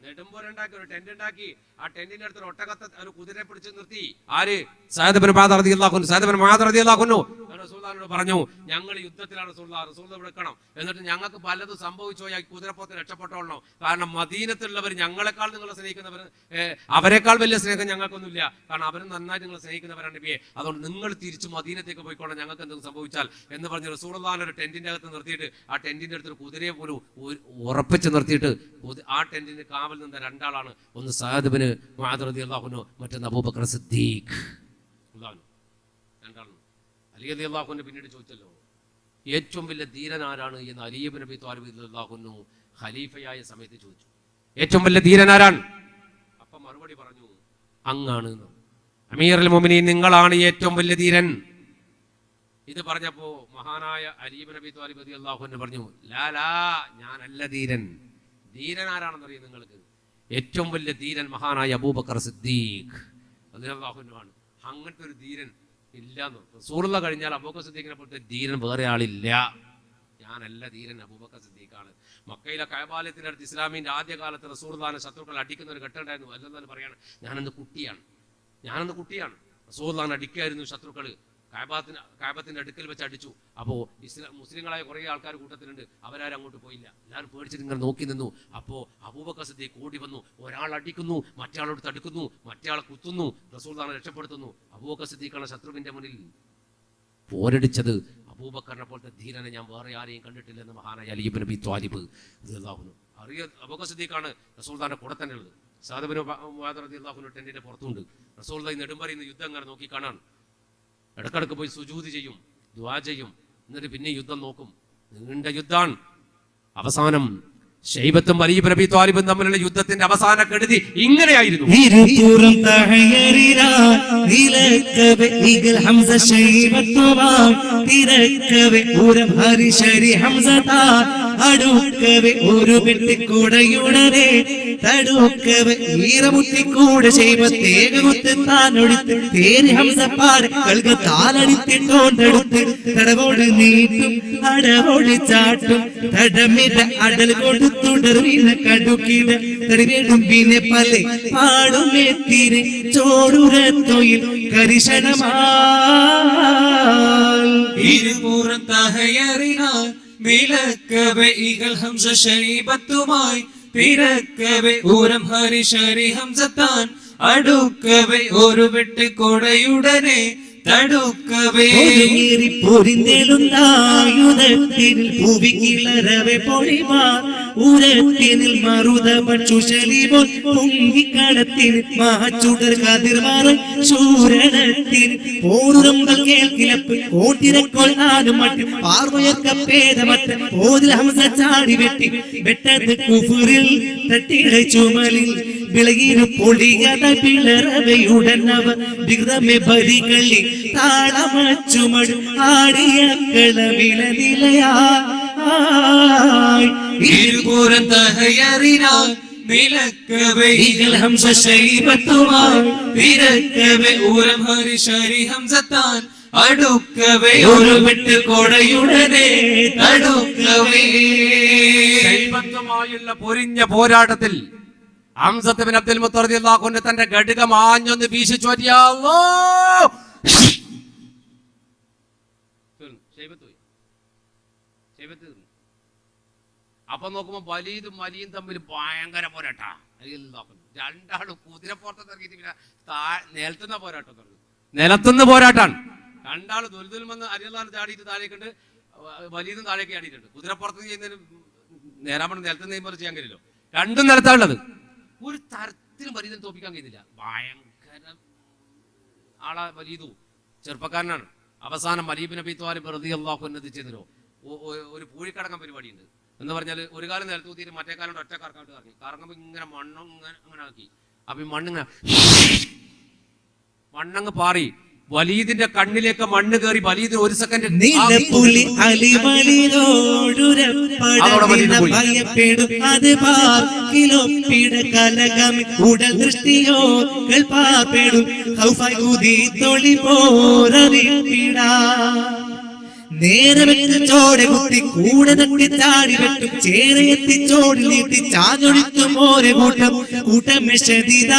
Speaker 1: നെടുമ്പുരുണ്ടാക്കി, ഒരു ടെന്റ് ഉണ്ടാക്കി. ആ ടെന്റിന്റെ അടുത്ത് ഒട്ടകത്തെ ഒരു കുതിരയെ പിടിച്ച് നിർത്തി. ആര്? സഅദ് ഇബ്നു മുആദ് റളിയല്ലാഹു അൻഹു. സഅദ് ഇബ്നു മുആദ് റളിയല്ലാഹു അൻഹു റസൂലുള്ളാഹിനോട് പറഞ്ഞു, ഞങ്ങൾ യുദ്ധത്തിലാണ് റസൂൽ വിളിക്കണം, എന്നിട്ട് ഞങ്ങൾക്ക് പലതും സംഭവിച്ചു പോയാൽ കുതിരപ്പുറത്ത് രക്ഷപ്പെട്ടോളണം. കാരണം മദീനത്തുള്ളവർ ഞങ്ങളെക്കാൾ നിങ്ങളെ സ്നേഹിക്കുന്നവർ, അവരെക്കാൾ വലിയ സ്നേഹം ഞങ്ങൾക്കൊന്നുമില്ല. കാരണം അവരും നന്നായി നിങ്ങളെ സ്നേഹിക്കുന്നവരാണ് നബിയെ. അതുകൊണ്ട് നിങ്ങൾ തിരിച്ചു മദീനത്തേക്ക് പോയിക്കോളാം, ഞങ്ങൾക്ക് എന്തെങ്കിലും സംഭവിച്ചാൽ എന്ന് പറഞ്ഞ് റസൂലുള്ളാഹിനെ ഒരു ടെന്റിന്റെ അകത്ത് നിർത്തിയിട്ട്, ആ ടെന്റിന്റെ അടുത്ത് ഒരു കുതിരയെ പോലും ഉറപ്പിച്ച് നിർത്തിയിട്ട്, ആ ടെന്റിന് കാവൽ നിന്ന 2 ആളാണ്. ഒന്ന് സഅദ് ഇബ്നു മുആദ് റളിയല്ലാഹു അൻഹു, മറ്റൊന്ന് അബൂബക്കർ സിദ്ദീഖ്. 2 ആളാണ്. അലി റളിയല്ലാഹു അൻഹു പിന്നീട് ചോദിച്ചല്ലോ, ഏറ്റവും വലിയ ധീരൻ ആരാണ് എന്ന് അലി ഇബ്നു അബീ ത്വാലിബ് റളിയല്ലാഹു അൻഹു ഖലീഫയായ സമയത്ത് ചോദിച്ചു. ഏറ്റവും വലിയ ധീരൻ ആരാണ്? അപ്പൊ മറുപടി പറഞ്ഞു, അങ്ങാണ്. അമീറുൽ മുഅ്മിനീൻ, നിങ്ങളാണ് ഏറ്റവും വലിയ ധീരൻ. ഇത് പറഞ്ഞപ്പോ മഹാനായ അലി ഇബ്നു അബീ ത്വാലിബ് റളിയല്ലാഹു അൻഹു പറഞ്ഞു, ലാ ഞാനല്ല ധീരൻ. ധീരൻ ആരാണെന്ന് അറിയാം നിങ്ങൾക്ക്? ഏറ്റവും വലിയ ധീരൻ മഹാനായ അബൂബക്കർ സിദ്ദീഖ് റളിയല്ലാഹു അൻഹു ആണ്. അങ്ങനത്തെ ഒരു ധീരൻ ഇല്ലാന്ന്. റസൂലുള്ളാഹി കഴിഞ്ഞാൽ അബൂബക്കർ സിദ്ദീഖിനെ പോലത്തെ ധീരൻ വേറെ ആളില്ല. ഞാനല്ല ധീരൻ, അബൂബക്കർ സിദ്ദീഖാണ്. മക്കയിലെ കഅബാലയത്തിന്റെ അടുത്ത് ഇസ്ലാമിന്റെ ആദ്യകാലത്ത് റസൂലുള്ളാഹിനെ ശത്രുക്കൾ അടിക്കുന്ന ഒരു ഘട്ടം ഉണ്ടായിരുന്നു. അല്ലെന്നാണ് പറയാണ്, ഞാനന്ന് കുട്ടിയാണ്. റസൂലുള്ളാഹിനെ അടിക്കായിരുന്നു ശത്രുക്കൾ. കഅബത്തിന്റെ അടുക്കൽ വെച്ച് അടിച്ചു. അപ്പോൾ മുസ്ലിങ്ങളായ കുറേ ആൾക്കാർ കൂട്ടത്തിലുണ്ട്. അവരാരും അങ്ങോട്ട് പോയില്ല. എല്ലാവരും പേടിച്ചിട്ട് ഇങ്ങനെ നോക്കി നിന്നു. അപ്പോൾ അബൂബക്കർ സിദ്ദീഖ് ഓടി വന്നു. ഒരാൾ അടിക്കുന്നു, മറ്റേയാളോട് തടുക്കുന്നു, മറ്റേയാളെ കുത്തുന്നു, റസൂലുള്ളാഹിനെ രക്ഷപ്പെടുത്തുന്നു. അബൂബക്കർ സിദ്ദീഖാണ് ശത്രുവിന്റെ മുന്നിൽ പോരടിച്ചത്. അബൂബക്കറിനെ പോലത്തെ ധീരനെ ഞാൻ വേറെ ആരെയും കണ്ടിട്ടില്ലെന്ന് മഹാനായ അലി ഇബ്നു അബീ ത്വാലിബ് റളിയല്ലാഹു അൻഹു അറിയ. അബൂബക്കർ സിദ്ദീഖാണ് റസൂലുള്ളാഹിന്റെ കൂടെ തന്നെ ഉള്ളത്. സഅദ് ഇബ്നു മുആദ് റളിയല്ലാഹു അൻഹു ടെന്റിന്റെ പുറത്തുണ്ട്. റസൂലുള്ളാഹി നെടുമ്പറിന്ന് യുദ്ധം അങ്ങനെ നോക്കി കാണാൻ. ഇടക്കിടക്ക് പോയി സുജൂദ് ചെയ്യും, ദുആ ചെയ്യും, എന്നിട്ട് പിന്നെ യുദ്ധം നോക്കും. നീണ്ട യുദ്ധാണ്. അവസാനം ശൈബത്തും അലി ഇബ്നു അബീ ത്വാലിബും തമ്മിലുള്ള യുദ്ധത്തിന്റെ അവസാന കെടുതി ഇങ്ങനെയായിരുന്നു.
Speaker 2: അടുക്കവെ ഒരു വെട്ടിക്കൂടയുടനെ തടുക്കവെ ഈറമുട്ടിക്കൂടെ ശൈബത്തേകുത്ത് താനൊടുത്ത് തേരി ഹംസപ്പാട് കൽക താലടിത്തിട്ടോണ്ടെടുത്ത് തടവോട് നീട്ടും അടവോട് ചാട്ടും തടമിട അടൽ കൊണ്ട് തുടർവിന കടുക്കിട തടിവേടും പിന്നെ പല പാടുമെത്തിരെ ചോടുരത്തൊയിൽ കരിശനമാ
Speaker 3: ഇരുപുറം തഹയറിനാൽ വിലക്കവെ ഈകൾ ഹംസ ശരീബത്തുമായി പിറക്കവെ ഊരം ഹരിശരി ഹംസത്താൻ അടുക്കവെ ഒരു വെട്ട് കൊടയുടനെ തടുക്കവേ
Speaker 2: പൊരിന്തേലുണ്ടായുധത്തിൽ ഭൂവിക്കിളരവെ പൊഴിമാർ ഉരത്തിനിൽ മറുത പക്ഷുശലിപോൽ പൊങ്ങിക്കടത്തിൽ മഹച്ചുടർ കതിർമാറും ശൂരണത്തിൽ പോരുറമ്പൽ കേൾക്കിലപ്പ് കോട്ടിരക്കോൾ ആനും മറ്റും പാർവയൊക്കെ ഭേദമറ്റ് പോതിൽ ഹംസ ചാടി വെട്ടി വെട്ടത് കുഫുറിൽ തട്ടിട ചുമലിൽ വിളകിരു പൊളിയത പിളറവയുടനവ വികൃതമെ ബലികളി താളമച്ചുമട് ആടിയ കളവിളനിലയാ
Speaker 3: ഇരുപുറം തഹയറിനാൽ വിലക്കവെ ഈകൾ ഹംസ ശരീബത്തുമായി പിറക്കവെ ഊരം ഹരിശരി ഹംസത്താൻ അടുക്കവേ ഒരു വെട്ട് കൊടയുടനെ തടുക്കവേ.
Speaker 1: ശൈബത്തുമായുള്ള പൊരിഞ്ഞ പോരാട്ടത്തിൽ ഹംസത്ത് ബിൻ അബ്ദുൽ മുത്തലിബ് റളിയല്ലാഹു അൻഹു തന്റെ ഘടികം ആഞ്ഞൊന്ന് വീശിച്ചു. അപ്പൊ നോക്കുമ്പോ വലീദും വലിയും തമ്മിൽ ഭയങ്കര പോരാട്ടാ. രണ്ടാളും കുതിരപ്പുറത്ത് ഇറങ്ങിയിട്ട് പിന്നെ നിലത്തുന്ന പോരാട്ടം തുടങ്ങി. നിലത്തുനിന്ന് പോരാട്ടാണ്. രണ്ടാള് ദുൽദുൽമെന്ന് അരിയല്ലാൻ ചാടിയിട്ട് താഴേക്കുണ്ട്, വലീദും താഴേക്ക് ചാടിയിട്ടുണ്ട്. കുതിരപ്പുറത്ത് ചെയ്യുന്നതിന് നേരാമണ്ണം നിലത്തുനിന്ന് ചെയ്യുമ്പോൾ ചെയ്യാൻ കഴിയില്ലോ. രണ്ടും നിലത്താണുള്ളത്. ഒരു തരത്തിലും വലീദിനെ തോപ്പിക്കാൻ കഴിയുന്നില്ല. ഭയങ്കര ആളാ വലീദു, ചെറുപ്പക്കാരനാണ്. അവസാനം അലി ഇബ്നു അബീ ത്വാലിബ് റളിയല്ലാഹു അൻഹു ചെയ്തല്ലോ ഒരു പൂഴിക്കടക്കം പരിപാടിയുണ്ട്. എന്ന് പറഞ്ഞാൽ ഒരു കാലം നിലത്തൂത്തിയിട്ട് മറ്റേ കാലം ഒറ്റ കറക്കാട്ട് കറങ്ങി. കറങ്ങുമ്പോൾ ഇങ്ങനെ മണ്ണും അങ്ങനെ ആക്കി. അപ്പൊ ഈ മണ്ണിങ്ങനെ മണ്ണങ്ങ് പാറി വലീദിന്റെ കണ്ണിലേക്ക് മണ്ണ് കയറി വലീദിന് ഒരു സെക്കൻഡ്
Speaker 2: ഉടൽ ദൃഷ്ടിയോ നേരമെന്ന് ചോടെ കുത്തി കൂടെ തട്ടി ചാടി വെട്ടും ചേരയെത്തി ചോടി നീട്ടി ചാഞ്ഞൊഴിത്തും ഓരോ കൂട്ടം കൂട്ടമെഷതിത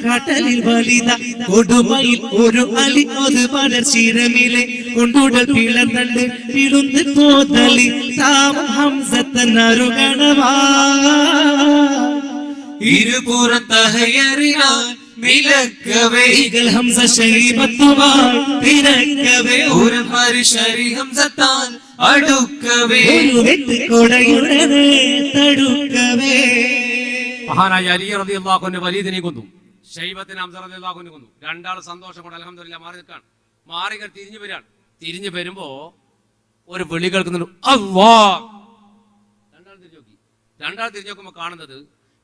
Speaker 2: കടലിൽ വലിത കൊടുമയിൽ ഒരു അലി ഒരു പടർശീരമിലെ കൊണ്ടുടൽ പിളർന്നണ്ട് പിളുന്ന് പോതലി താമ ഹംസത്തനറുകണവാ
Speaker 3: ഇരുപുറം തഹയറിനാൽ വിലക്കവേ ഈകൾ ഹംസ ശരീബത്തുമായി പിറക്കവെ ഊരം ഹരിശരി ഹംസത്താൻ അടുക്കവേ
Speaker 2: ഒരു വെട്ട് കൊടയുടനെ തടുക്കവേ.
Speaker 1: മഹാനായ അലി റളിയല്ലാഹു അൻഹു വലീദിനെ കൊന്നു. ശൈബത്തിന് ഹംസ റളിയല്ലാഹു അൻഹു കൊന്നു. രണ്ടാൾ സന്തോഷം കൊണ്ട് അൽഹംദുലില്ലാഹ് മാറി നിൽക്കാണ്. മാറികൾ തിരിഞ്ഞു വരാണ്. തിരിഞ്ഞു വരുമ്പോ ഒരു വിളി കേൾക്കുന്നുണ്ട്, അല്ലാഹ്. രണ്ടാൾ തിരിഞ്ഞു നോക്കുമ്പോ കാണുന്നത്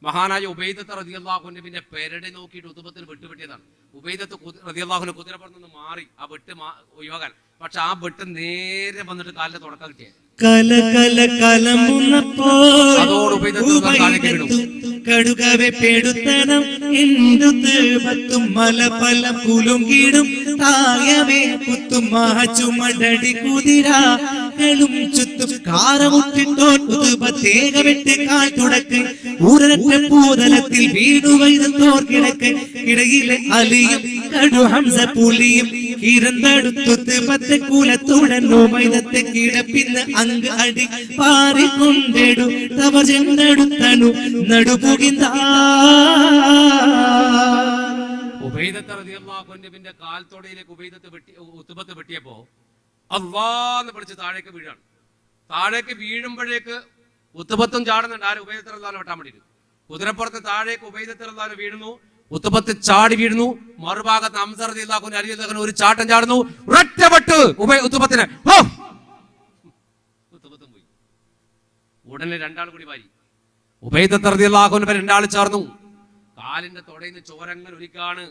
Speaker 1: മഹാനായ ഉബൈദത്ത് റളിയല്ലാഹു അൻഹുവിന്റെ പെരടി നോക്കിയിട്ട് ഉതുബത്തിന് വെട്ടുപെട്ടിയതാണ്. ഉബൈദത്ത് റളിയല്ലാഹു അൻഹു കുതിരപ്പുറത്ത് മാറി ആ വെട്ട് ഒഴിവാക്കാൻ. പക്ഷെ ആ വെട്ട് നേരെ വന്നിട്ട് കാലിന്റെ തുടക്കം കിട്ടിയത്.
Speaker 2: കല കല കലമുന്നപ്പോൾ കടുകവെ പെടുത്തണം എന്തുത്ത് പത്തും മല പല കുലുങ്കിടും തായവേ കുത്തും മഹച്ചുമടടി കുതിരകളും ചുറ്റും കാറമുട്ടിട്ടോൻ പ്രത്യേക വെട്ട് കാൽ തുടക്ക് ഊരറ്റ പൂതലത്തിൽ വീണു വൈതത്തോർ കിടക്ക് കിടയിലെ അലിയും കടു ഹംസ പുലിയും കിരന്തടുത്തൊത്ത് പത്ത് കുലത്തുടനോ മൈതത്തെ കിടപ്പിന്ന് അങ്ക് അടി പാറിക്കൊണ്ടെടു തവ ചെന്നെടുത്തണു നടുപുകിന്ത
Speaker 1: ഉബൈദത്ത് റളിയല്ലാഹു അൻഹുവിന്റെ കാൽത്തോടയിലേക്ക് ഉതുബത്ത് വെട്ടിയപ്പോ അല്ലാഹ് വിളിച്ച് താഴേക്ക് വീഴാണ്. താഴേക്ക് വീഴുമ്പോഴേക്ക് ഉതുബത്തും ചാടുന്നുണ്ട്. ആര്? ഉബൈദത്ത് റളിയല്ലാഹു അൻഹു വെട്ടാൻ വേണ്ടിയിട്ട്. കുതിരപ്പുറത്ത് താഴേക്ക് ഉബൈദത്ത് റളിയല്ലാഹു അൻഹു വീഴുന്നു. ഉതുബത്ത് ചാടി വീഴുന്നു. മറുഭാഗത്ത് ഹംസ റളിയല്ലാഹു അൻഹു അലി റളിയല്ലാഹു അൻഹു ഒരു ചാട്ടം ചാടുന്നു. ഒറ്റ വെട്ട് ഉതുബത്തിന്. ഉതുബത്തും പോയി. ഉടനെ രണ്ടാൾ കൂടി വാരി ഉബൈദത്ത് റളിയല്ലാഹു അൻഹു രണ്ടാൾ ചേർന്നു. കാലിന്റെ തൊടയിൽ നിന്ന് ചോരങ്ങൾ ഒലിക്കാണ്.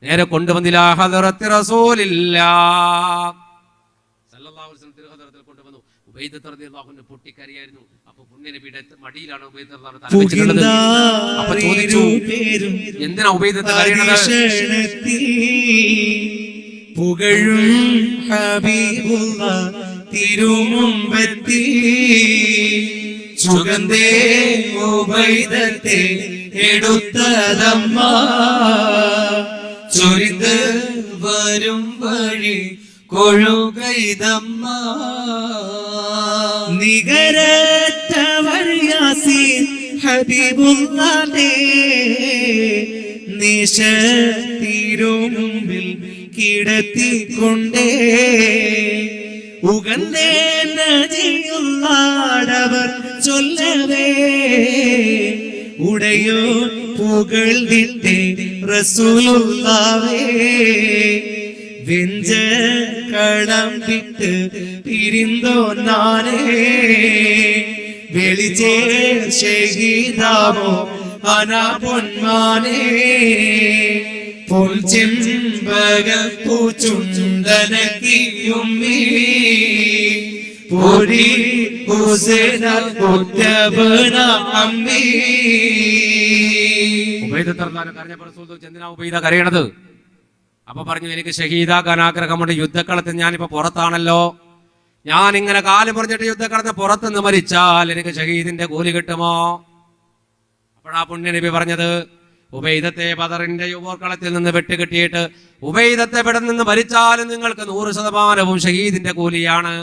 Speaker 1: നേരെ കൊണ്ടുവന്നില്ല ഹദറത്ത് റസൂലില്ലാഹ് സല്ലല്ലാഹു അലൈഹി വസല്ലം തിരുഹദറത്തിൽ കൊണ്ടുവന്നു. ഉബൈദത്ത് റളിയല്ലാഹു അൻഹു പൊട്ടിക്കരയായിരുന്നു. അപ്പൊ പുണ്യനബിയുടെ മടിയിലാണ് ഉബൈദത്ത് റളിയല്ലാഹു അൻഹു തല വെച്ചിട്ടുള്ളത്. അപ്പൊ ചോദിച്ചു, എന്തിനാ ഉബൈദത്ത് കരയുന്നത്?
Speaker 2: പുകഴും ഹബീബുള്ളാഹ് തിരുമുമ്പത്തി
Speaker 3: സുഗന്ധേ ഉബൈദത്തെ എടുത്തതമ്മ ചൊരിந்து വരും വഴി കൊഴുകൈതമ്മ
Speaker 2: നികരറ്റവർ യാസീൻ ഹബീബുല്ലാഹേ നിശ തിരുമുമ്പിൽ കിടത്തിക്കൊണ്ടേ ഉഗന്ധേ നജിയുള്ളാടവർ ചൊല്ലവേ ഉടയോ പുകഴ്ന്നിട്ടേ റസൂലുള്ളാഹേ വെഞ്ച കളം വിട്ട് പിരിന്തോ നാനേ വെളിച്ചേ ഷഹീദാമോ അനാ പൊന്മാനേ പൊൽചെമ്പകപ്പൂച്ചുണ്ടനക്കിയുമ്മീ പൊരി ഹുസൈന ഒറ്റബന അമ്മീ.
Speaker 1: ഉബൈദ തർദാനെ കരഞ്ഞപ്പോൾ റസൂൽ ചോദിച്ചു, എന്തിനാ ഉബൈദ കരയണത്? അപ്പൊ പറഞ്ഞു, എനിക്ക് ഷഹീദാക്കാൻ ആഗ്രഹമുണ്ട്. യുദ്ധക്കളത്തിൽ ഞാനിപ്പോ പുറത്താണല്ലോ, ഞാൻ ഇങ്ങനെ കാല് പറഞ്ഞിട്ട് യുദ്ധക്കളത്തിന് പുറത്തുനിന്ന് മരിച്ചാൽ എനിക്ക് ഷഹീദിന്റെ കൂലി കിട്ടുമോ? അപ്പോഴാ പുണ്യ നബി പറഞ്ഞത്, ഉബൈദത്തെ ബദറിന്റെ യുവക്കളത്തിൽ നിന്ന് വെട്ടുകിട്ടിയിട്ട് ഉബൈദത്തെ ഇവിടെ നിന്ന് മരിച്ചാലും നിങ്ങൾക്ക് 100% ഷഹീദിന്റെ കൂലിയാണ്.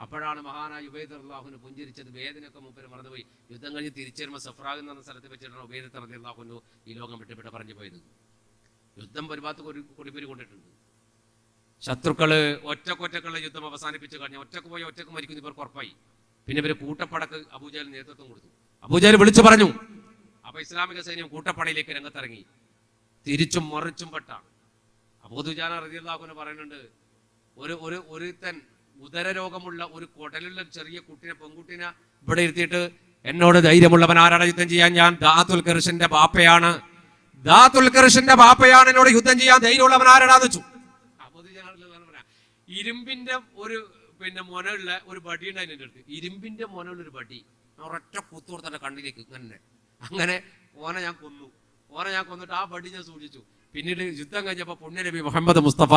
Speaker 1: അപ്പോഴാണ് മഹാനായ ഉബൈദ റളിയല്ലാഹു അൻഹു പുഞ്ചിരിച്ചത്. വേദനയൊക്കെ മൂപ്പര് മറന്നുപോയി. യുദ്ധം കഴിഞ്ഞ് തിരിച്ചു വരുമ്പോൾ സഫ്രാഗ് എന്ന സ്ഥലത്ത് വെച്ചിട്ടാണ് ഉബൈദ റളിയല്ലാഹു അൻഹു ഈ ലോകം വിട്ടുവിട്ട് പറഞ്ഞു പോയത്. യുദ്ധം ഒരു ഭാഗത്ത് കൊടിപ്പേര് കൊണ്ടിട്ടുണ്ട്. ശത്രുക്കള് ഒറ്റക്കൊറ്റക്കുള്ള യുദ്ധം അവസാനിപ്പിച്ചു കഴിഞ്ഞാൽ ഒറ്റക്ക് പോയി ഒറ്റക്ക് മരിക്കുന്ന ഇവർക്ക് ഉറപ്പായി. പിന്നെ ഇവര് കൂട്ടപ്പടക്ക് അബൂജഹൽ നേതൃത്വം കൊടുത്തു. അബൂജഹൽ വിളിച്ചു പറഞ്ഞു. അപ്പൊ ഇസ്ലാമിക സൈന്യം കൂട്ടപ്പടയിലേക്ക് രംഗത്തിറങ്ങി. തിരിച്ചും മറിച്ചും പെട്ട അബൂദുജാന റളിയല്ലാഹു അൻഹു പറയുന്നുണ്ട്, ഒരുത്തൻ ഉദരരോഗമുള്ള ഒരു കുടലുള്ള ചെറിയ കുട്ടിനെ, പെൺകുട്ടിനെ ഇവിടെ ഇരുത്തിയിട്ട് എന്നോട് ധൈര്യമുള്ളവൻ ആരാണ് യുദ്ധം ചെയ്യാൻ? ഞാൻ ദാത്തുൽ ഖർഷിന്റെ ബാപ്പയാണ്, ദാത്തുൽ ഖർഷിന്റെ ബാപ്പയാണ്, എന്നോട് യുദ്ധം ചെയ്യാൻ ധൈര്യമുള്ളവൻ ആരാടാന്ന് വെച്ചു. ഇരുമ്പിന്റെ ഒരു മൊനുള്ള ഒരു ബടി ഉണ്ടായി എൻ്റെ അടുത്ത്. ഇരുമ്പിന്റെ മൊനുള്ള ഒരു ബടി ഒരൊറ്റ കുത്തൂർ തന്റെ കണ്ണിലേക്ക് അങ്ങനെ ഓനെ ഞാൻ കൊന്നിട്ട് ആ ബടി ഞാൻ സൂക്ഷിച്ചു. പിന്നീട് യുദ്ധം കഴിഞ്ഞപ്പോൾ പുണ്യ നബി മുഹമ്മദ് മുസ്തഫ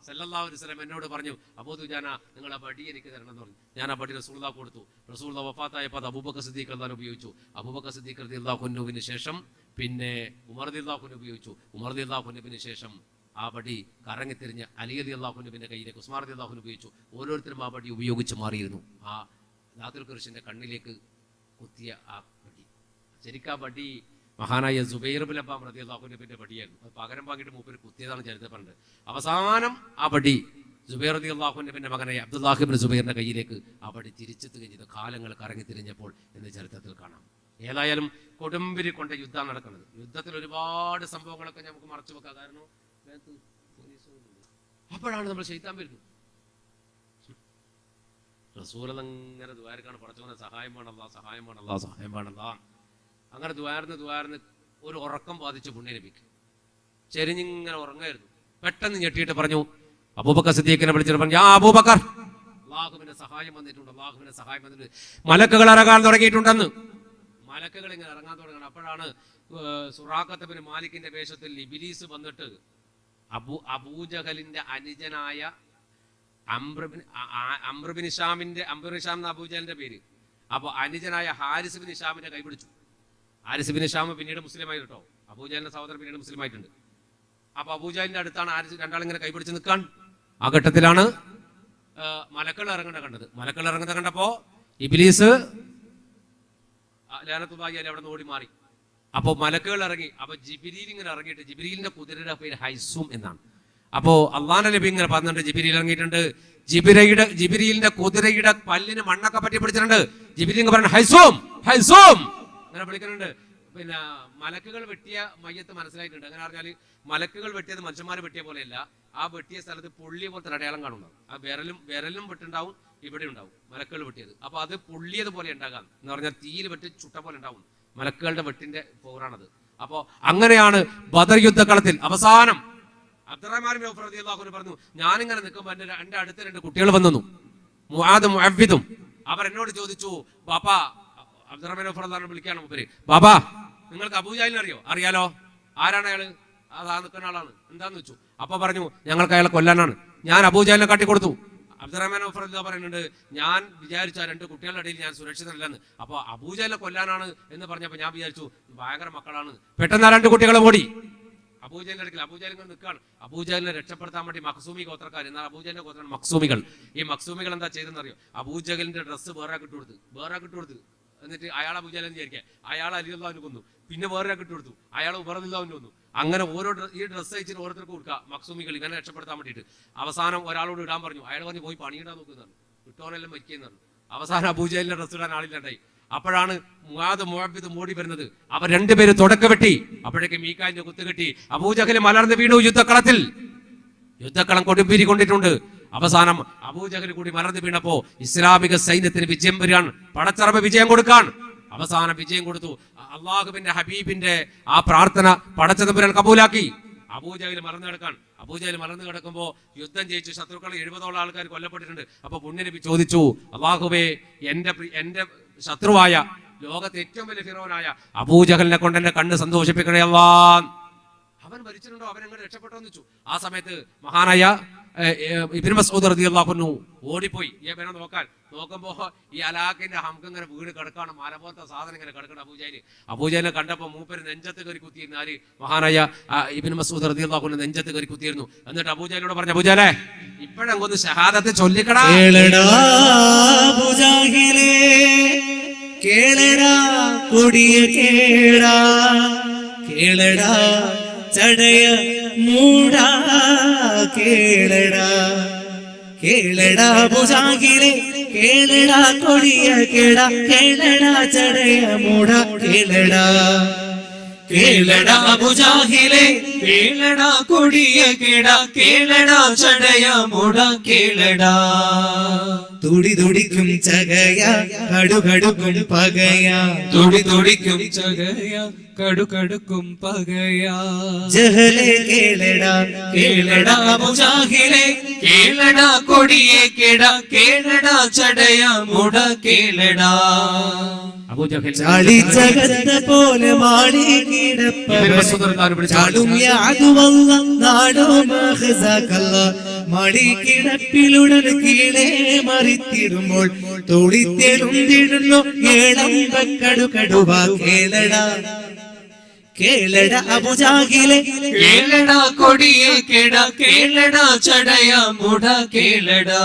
Speaker 1: സല്ലല്ലാഹു അലൈഹി വസല്ലം എന്നോട് പറഞ്ഞു, അബൂദുജാന നിങ്ങൾ ആ ബടി എനിക്ക് തരണം എന്ന് പറഞ്ഞു. ഞാൻ ആ ബടി റസൂലുള്ളാഹിക്ക് കൊടുത്തു. റസൂലുള്ളാഹി വഫാത്തായപ്പോൾ അത് അബൂബക്കർ സിദ്ദീഖ് റളിയല്ലാഹു ഉപയോഗിച്ചു. അബൂബക്കർ സിദ്ദീഖ് റളിയല്ലാഹു അൻഹുവിന് ശേഷം പിന്നെ ഉമർ റളിയല്ലാഹു അൻഹു ഉപയോഗിച്ചു. ഉമർ റളിയല്ലാഹു അൻഹുവിന് ശേഷം ആ ബടി കറങ്ങിത്തിരിഞ്ഞ് അലി റളിയല്ലാഹു അൻഹുവിന്റെ കയ്യിലേക്ക് ഉസ്മാൻ റളിയല്ലാഹു അൻഹു ഉപയോഗിച്ചു. ഓരോരുത്തരും ആ ബടി ഉപയോഗിച്ച് മാറിയിരുന്നു. ആ ദാത്തുൽ ഖർഷിന്റെ കണ്ണിലേക്ക് കുത്തിയ ആ ബടി, ശരിക്കും ആ ബടി മഹാനായ സുബൈർ ബിൻ അബ്ബാം റളിയല്ലാഹു അൻഹുവിന്റെ ബടിയായിരുന്നു. അത് പകരം വാങ്ങിയിട്ട് മൂപ്പര് കുത്തിയതാണ് ചരിത്രം പറഞ്ഞത്. അവസാനം ആ ബടി സുബൈർ റളിയല്ലാഹു അൻഹുവിന്റെ മകനായ അബ്ദുല്ലാഹ് ഇബ്നു സുബൈറിന്റെ കയ്യിലേക്ക് ആ ബടി തിരിച്ചെത്തുകയും ചെയ്തു. കാലങ്ങൾ കറങ്ങി തിരിഞ്ഞപ്പോൾ എന്ന് ചരിത്രത്തിൽ കാണാം. ഏതായാലും കൊടുമ്പിരി കൊണ്ട് യുദ്ധം നടക്കുന്നത്. യുദ്ധത്തിൽ ഒരുപാട് സംഭവങ്ങളൊക്കെ നമുക്ക് മറച്ചു വെക്കാം. കാരണം അപ്പോഴാണ് നമ്മൾ ശൈത്താൻ വരുന്നത്. റസൂലങ്ങനെ ദ്വാരക്കാണ്, പടച്ചവനെ സഹായം വേണല്ലാ, സഹായം വേണല്ലാ, സഹായം വേണല്ലാ. അങ്ങനെ ദ്വാരന്ന് ഒരു ഉറക്കം ബാധിച്ചു പുണ്യ നബിക്ക്. ചെരിഞ്ഞിങ്ങനെ ഉറങ്ങായിരുന്നു. പെട്ടെന്ന് ഞെട്ടിയിട്ട് പറഞ്ഞു, അബൂബക്കർ സിദ്ദീഖിനെ വിളിച്ചിട്ട് പറഞ്ഞു, ആ അബൂബക്കർ, അല്ലാഹുവിന്റെ സഹായം വന്നിട്ടുണ്ട്, അല്ലാഹുവിന്റെ സഹായം വന്നിട്ടുണ്ട്, മലക്കുകൾ ഇറങ്ങാൻ തുടങ്ങിയിട്ടുണ്ടെന്ന്. മലക്കുകൾ ഇങ്ങനെ ഇറങ്ങാൻ തുടങ്ങണം. അപ്പോഴാണ് സുറാഖത്ത് ബിൻ മാലിക്കിന്റെ വേഷത്തിൽ ഇബ്ലീസ് വന്നിട്ട് അബൂജഹലിന്റെ അനുജനായ അംറുബിൻ ഹിഷാം എന്ന അബൂജഹലിന്റെ പേര്. അപ്പൊ അനുജനായ ഹാരിസ് ബിൻ ഹിഷാമിന്റെ കൈ പിടിച്ചു. ഹാരിസ് ബിൻ ഹിഷാം പിന്നീട് മുസ്ലിമായി കേട്ടോ. അബൂജഹലിന്റെ സഹോദരൻ പിന്നീട് മുസ്ലിം ആയിട്ടുണ്ട്. അപ്പൊ അബൂജഹലിന്റെ അടുത്താണ് ഹാരിസ്, രണ്ടാളിങ്ങനെ കൈപിടിച്ച് നിൽക്കാൻ. ആ ഘട്ടത്തിലാണ് മലക്കൾ ഇറങ്ങുന്നത് കണ്ടത്. മലക്കൾ ഇറങ്ങുന്നത് കണ്ടപ്പോ ഇബ്ലീസ് ലഅനത്തുല്ലാഹി അലൈഹി അവിടെ നിന്ന് ഓടി മാറി. അപ്പോ മലക്കുകൾ ഇറങ്ങി. അപ്പൊ ജിബ്രീൽ ഇങ്ങനെ ഇറങ്ങിയിട്ട്, ജിബ്രീലിന്റെ കുതിരയുടെ പേര് ഹൈസൂം എന്നാണ്. അപ്പോ അള്ളാഹുവിന്റെ നബി ഇങ്ങനെ പറഞ്ഞിട്ടുണ്ട്, ജിബ്രീൽ ഇറങ്ങിയിട്ടുണ്ട്, ജിബ്രീലിന്റെ കുതിരയുടെ പല്ലിന് മണ്ണൊക്കെ പറ്റി പിടിച്ചിട്ടുണ്ട്. ജിബ്രീൽ ഇങ്ങനെ പറഞ്ഞു, ഹൈസൂം ഹൈസൂം അങ്ങനെ വിളിക്കുന്നുണ്ട്. പിന്നെ മലക്കുകൾ വെട്ടിയ മയ്യത്ത് മനസ്സിലായിട്ടുണ്ട്. അങ്ങനെ പറഞ്ഞാൽ മലക്കുകൾ വെട്ടിയത് മനുഷ്യന്മാർ വെട്ടിയ പോലെയല്ല. ആ വെട്ടിയ സ്ഥലത്ത് പുള്ളിയെ പോലത്തെ അടയാളം കാണുന്നുണ്ടാവും. ആ വിരലും വെട്ടുണ്ടാവും, ഇവിടെ ഉണ്ടാവും മലക്കുകൾ വെട്ടിയത്. അപ്പൊ അത് പുള്ളിയത് പോലെ ഉണ്ടാകാം എന്ന് പറഞ്ഞാൽ തീയിൽ വെട്ടി ചുട്ട പോലെ ഉണ്ടാവും. മലക്കുകളുടെ വെട്ടിന്റെ പൗറാണത്. അപ്പോ അങ്ങനെയാണ് ബദർ യുദ്ധക്കളത്തിൽ അവസാനം അബ്ദുറഹ്മാൻ ബിൻ ഔഫ് റളിയല്ലാഹു അൻഹു പറഞ്ഞു, ഞാനിങ്ങനെ നിൽക്കുമ്പോൾ എന്റെ അടുത്ത് 2 കുട്ടികൾ വന്നു, മുആദും മുഅവ്വിദും. അവർ എന്നോട് ചോദിച്ചു, ബാപ്പാ, അബ്ദുറഹ്മാൻ ബിൻ ഔഫ് റളിയല്ലാഹു അൻഹു വിളിക്കാണ് മൂപ്പര്, ബാബാ നിങ്ങൾക്ക് അബൂജഹലിനെ അറിയോ? അറിയാലോ. ആരാണ് അയാള്? അതാ നിൽക്കുന്ന ആളാണ്. എന്താന്ന് വെച്ചു. അപ്പൊ പറഞ്ഞു, ഞങ്ങൾക്ക് അയാളെ കൊല്ലാനാണ്. ഞാൻ അബൂജഹലിനെ കാട്ടിക്കൊടുത്തു. അബ്ദുറഹ്മാൻ ഔഫ് എന്താ പറയുന്നുണ്ട്, ഞാൻ വിചാരിച്ച 2 കുട്ടികളുടെ ഇടയിൽ ഞാൻ സുരക്ഷിതനല്ലെന്ന്. അപ്പോൾ അബൂജഹലിനെ കൊല്ലാനാണ് എന്ന് പറഞ്ഞപ്പോൾ ഞാൻ വിചാരിച്ചു ഭയങ്കര മക്കളാണ്. പെട്ടെന്ന് 2 കുട്ടികളെ ഓടി അബൂജഹലിന്റെ അടുക്കൽ. അബൂജഹൽ ഇങ്ങനെ നിൽക്കുകയാണ്. അബൂജഹലിനെ രക്ഷപ്പെടുത്താൻ വേണ്ടി മഖ്സൂമി ഗോത്രക്കാർ, എന്നാൽ അബൂജഹലിന്റെ ഗോത്രമാണ് മഖ്സൂമികൾ. ഈ മഖ്സൂമികൾ എന്താ ചെയ്തെന്നറിയോ? അബൂജഹലിന്റെ ഡ്രസ്സ് വേറെ കിട്ടുകൊടുത്ത് എന്നിട്ട് അയാൾ അബൂജഹൽ എന്ന് വിചാരിക്കുക, അയാൾ അലി അള്ളാഹുവിന് കൊന്നു. പിന്നെ വേറെ കിട്ടുകൊടുത്തു, അയാൾ ഉമർ റളിയല്ലാഹുവിന് കൊന്നു. അങ്ങനെ ഈ ഡ്രസ്സ് അയച്ചിട്ട് ഓരോരുത്തർക്ക് കൊടുക്കുക മഖ്സൂമികൾ ഇവനെ രക്ഷപ്പെടുത്താൻ വേണ്ടിയിട്ട്. അവസാനം ഒരാളോട് ഇടാൻ പറഞ്ഞു. അയാൾ പറഞ്ഞു പോയി പണിയിടാൻ നോക്കുന്നതാണ്, ഇട്ടോനെല്ലാം മരിക്കുന്നതാണ്. അവസാനം അബൂജഹലിന്റെ ഡ്രസ്സ് ഇടാൻ ആളില്ലാണ്ടായി. അപ്പോഴാണ് മുആദ് മുഅബ്ബിദ് മോടി വരുന്നത്. അവർ 2 പേര് തുടക്ക വെട്ടി. അപ്പോഴേക്ക് മീകായിന്റെ കുത്തുകെട്ടി അബൂജഹൽ മലർന്ന് വീണു. യുദ്ധക്കളം കൊടുമ്പിരിക്കൊണ്ടിട്ടുണ്ട്. അവസാനം അബൂജഹൽ കൂടി മലർന്ന് വീണപ്പോ ഇസ്ലാമിക സൈന്യത്തിന് വിജയം വരികയാണ്. പടച്ചറബ് വിജയം കൊടുക്കാൻ അവസാനം വിജയം കൊടുത്തു. അള്ളാഹുവിന്റെ ഹബീബിന്റെ ആ പ്രാർത്ഥന പടച്ചതമ്പുരാൻ കബൂലാക്കി. അബൂജഹൽ മറന്നു കിടക്കുമ്പോ യുദ്ധം ജയിച്ചു. ശത്രുക്കൾ 70ഓളം ആൾക്കാർ കൊല്ലപ്പെട്ടിട്ടുണ്ട്. അപ്പൊ പുണ്യനബി ചോദിച്ചു, അള്ളാഹുവേ, എന്റെ ശത്രുവായ ലോകത്തെ ഏറ്റവും വലിയ ഫിറോനായ അബൂജഹലിനെ കൊണ്ട് എന്റെ കണ്ണ് സന്തോഷിപ്പിക്കണേ അല്ലാ. അവൻ മരിച്ചിട്ടുണ്ടോ, അവൻ എങ്ങനെ രക്ഷപ്പെട്ടോ എന്ന് വെച്ചു. ആ സമയത്ത് മഹാനായ ഇബ്നു മസ്ഊദ് റളിയല്ലാഹു അൻഹു ഓടിപ്പോയി ഇവനെ നോക്കുമ്പോ ഈ അലാഖിന്റെ ഹംക്ക് ഇങ്ങനെ വീട് കിടക്കാണ്. മല പോലത്തെ സാധനം ഇങ്ങനെ കിടക്കണം. അബൂജഹലിനെ കണ്ടപ്പോ മൂപ്പര് നെഞ്ചത്ത് കയറി കുത്തിയിരുന്നു. ആര്? മഹാനായ ഇബ്നു മസ്ഊദ് റളിയല്ലാഹു അൻഹു നെഞ്ചത്ത് കയറി കുത്തിയിരുന്നു. എന്നിട്ട് അബൂജഹലിനോട് പറഞ്ഞു, അബൂജഹലേ, ഇപ്പോഴെങ്കൊന്ന് ഷഹാദത്ത് ചൊല്ലിക്കടാ.
Speaker 2: കേളടാ കൊടിയ കേളടാ ചടയ മൂടാ കേളടാ മുജാഹിലേ, കേളടാ കൊടിയ കേളടാ ചടയ മൂടാ
Speaker 3: കേളടാ മുജാഹിലേ, കേളടാ കൊടിയ കേളടാ ചടയ മൂട കേളടാ.
Speaker 2: തുടിതുടിക്കും ചകയ കടുകടുക്കും പകയ,
Speaker 3: തുടിതുടിക്കും ചകയ കടുകടുക്കും പകയ.
Speaker 2: ജഹലേ
Speaker 3: കേളടാ മുജാഹിലേ, കേളടാ കൊടിയ കേളടാ ചടയ മൂട കേളടാ.
Speaker 2: ചാളി ജഗത്ത പോലെ മാടി കിടപ്പും മടി കിടപ്പിലുടൻ കീഴേ മറിത്തിടുമ്പോൾ തൊളിത്തെഴുന്നിടുന്നു ഏളമ്പക്കടുകടുവാ കേളടാ അബൂജഹലേ,
Speaker 3: കേളടാ കൊടിയ കേളടാ ചടയ മൂട കേളടാ.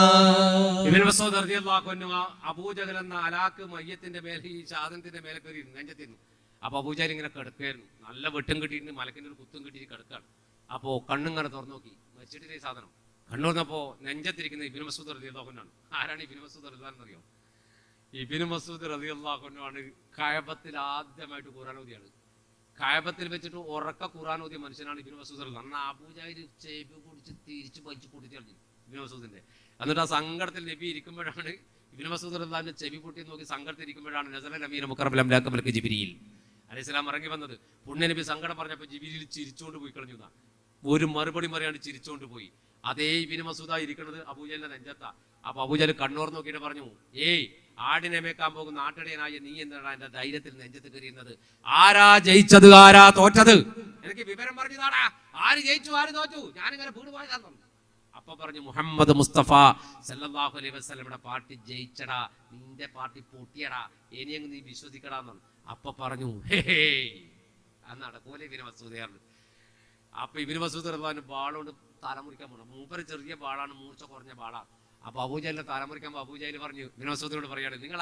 Speaker 1: ഇബ്നു മസ്ഊദ് റളിയല്ലാഹു അൻഹു അബൂജഹൽ എന്ന അലാക്ക് മയ്യത്തിന്റെ മേലെ ഈ സാധനത്തിന്റെ മേലെ കയറി നെഞ്ചത്തിരുന്നു. അപ്പൊ അബൂജഹൽ ഇങ്ങനെ കിടക്കുകയായിരുന്നു. നല്ല വെട്ടും കിട്ടിയിട്ട് മലക്കിന്റെ ഒരു കുത്തും കിട്ടിയിട്ട് കിടക്കാണ്. അപ്പോ കണ്ണിങ്ങനെ തുറന്നു നോക്കി, മരിച്ചിട്ടില്ല ഈ സാധനം. കണ്ണു തുറന്നപ്പോ നെഞ്ചത്തിരിക്കുന്ന ഇബ്നു മസ്ഊദ് റളിയല്ലാഹു അൻഹു ആണ്. ആരാണ് ഇബ്നു മസ്ഊദ് റളിയല്ലാഹു അൻഹു അറിയോ? ഇബ്നു മസ്ഊദ് റളിയല്ലാഹു അൻഹു ആണ് കഅബത്തിൽ ആദ്യമായിട്ട് ഖുർആൻ ഓതിയാണ്. കഅബത്തിൽ വെച്ചിട്ട് ഉറക്ക ഖുർആൻ ഓതിയ മനുഷ്യനാണ് ഇബ്നു മസ്ഊദ് റളിയല്ലാഹു അൻഹു. അന്ന് അബൂജഹൽ ചേപ്പി കുടിച്ച് തിരിച്ച് വലിച്ചു പൊട്ടിച്ചു കളഞ്ഞു ഇബ്നു മസ്ഊദിന്റെ. എന്നിട്ട് ആ സങ്കടത്തിൽ നബി ഇരിക്കുമ്പോഴാണ് ഇബ്നു മസ്ഊദ് റളിയല്ലാഹു അൻഹു ചെവി പൊട്ടി നോക്കി സങ്കടത്തിൽ ഇരിക്കുമ്പോഴാണ് നസലൽ അമീന മുഖറബൽ അംലാക മലക്ക് ജിബ്രീൽ അലൈഹിസ്സലാം ഇറങ്ങി വന്നത്. പുണ്യനബി സങ്കടം പറഞ്ഞപ്പോൾ ജിബ്രീൽ ചിരിച്ചുകൊണ്ട് പോയി കളഞ്ഞു. ഒരു മറുപടി പറയാണ്ട് ചിരിച്ചുകൊണ്ട് പോയി. അതേ ഇബ്നു മസ്ഊദാ ഇരിക്കുന്നത് അബൂജഹലിന്റെ നെഞ്ചത്താ. അപ്പൊ അബൂജഹൽ കണ്ണൂർ നോക്കിയിട്ട് പറഞ്ഞു, ഏയ്, ആടിനെ മേക്കാൻ പോകുന്ന ആട്ടിടയനായ നീ എന്താണ് എന്റെ ധൈര്യത്തിൽ നെഞ്ചത്ത് കയറിയുന്നത്? ആരാ ജയിച്ചത്, ആരാ തോറ്റത്? എനിക്ക് വിവരം പറഞ്ഞതാടാ. ആര് ജയിച്ചു, ആര് തോറ്റു? ഞാനിങ്ങനെ വീട് പോയതാന്ന്. അപ്പൊ പറഞ്ഞു, മുഹമ്മദ് മുസ്തഫ സല്ലല്ലാഹു അലൈഹി വസല്ലമയുടെ പാർട്ടി ജയിച്ചടാ, നിന്റെ പാർട്ടി പൊട്ടിയടാ, ഇനിയെങ്കിലും നീ വിശ്വസിക്കടാന്ന്. അപ്പൊ പറഞ്ഞു, ഹേ നടക്കൂലെ ഇബ്നു മസ്ഊദ്. അപ്പൊ ഇബ്നു മസ്ഊദ് റളിയല്ലാഹു ബാളോട് തലമുറിക്കാൻ പോകണം. മൂപ്പര് ചെറിയ ബാളാണ്, മൂർച്ച കുറഞ്ഞ ബാളാണ്. അപ്പൊ അബൂജഹലിനെ തലമുറിക്കുമ്പോൾ അബൂജഹൽ പറഞ്ഞു, ഇബ്നു മസ്ഊദിനോട് പറയാണ്, നിങ്ങൾ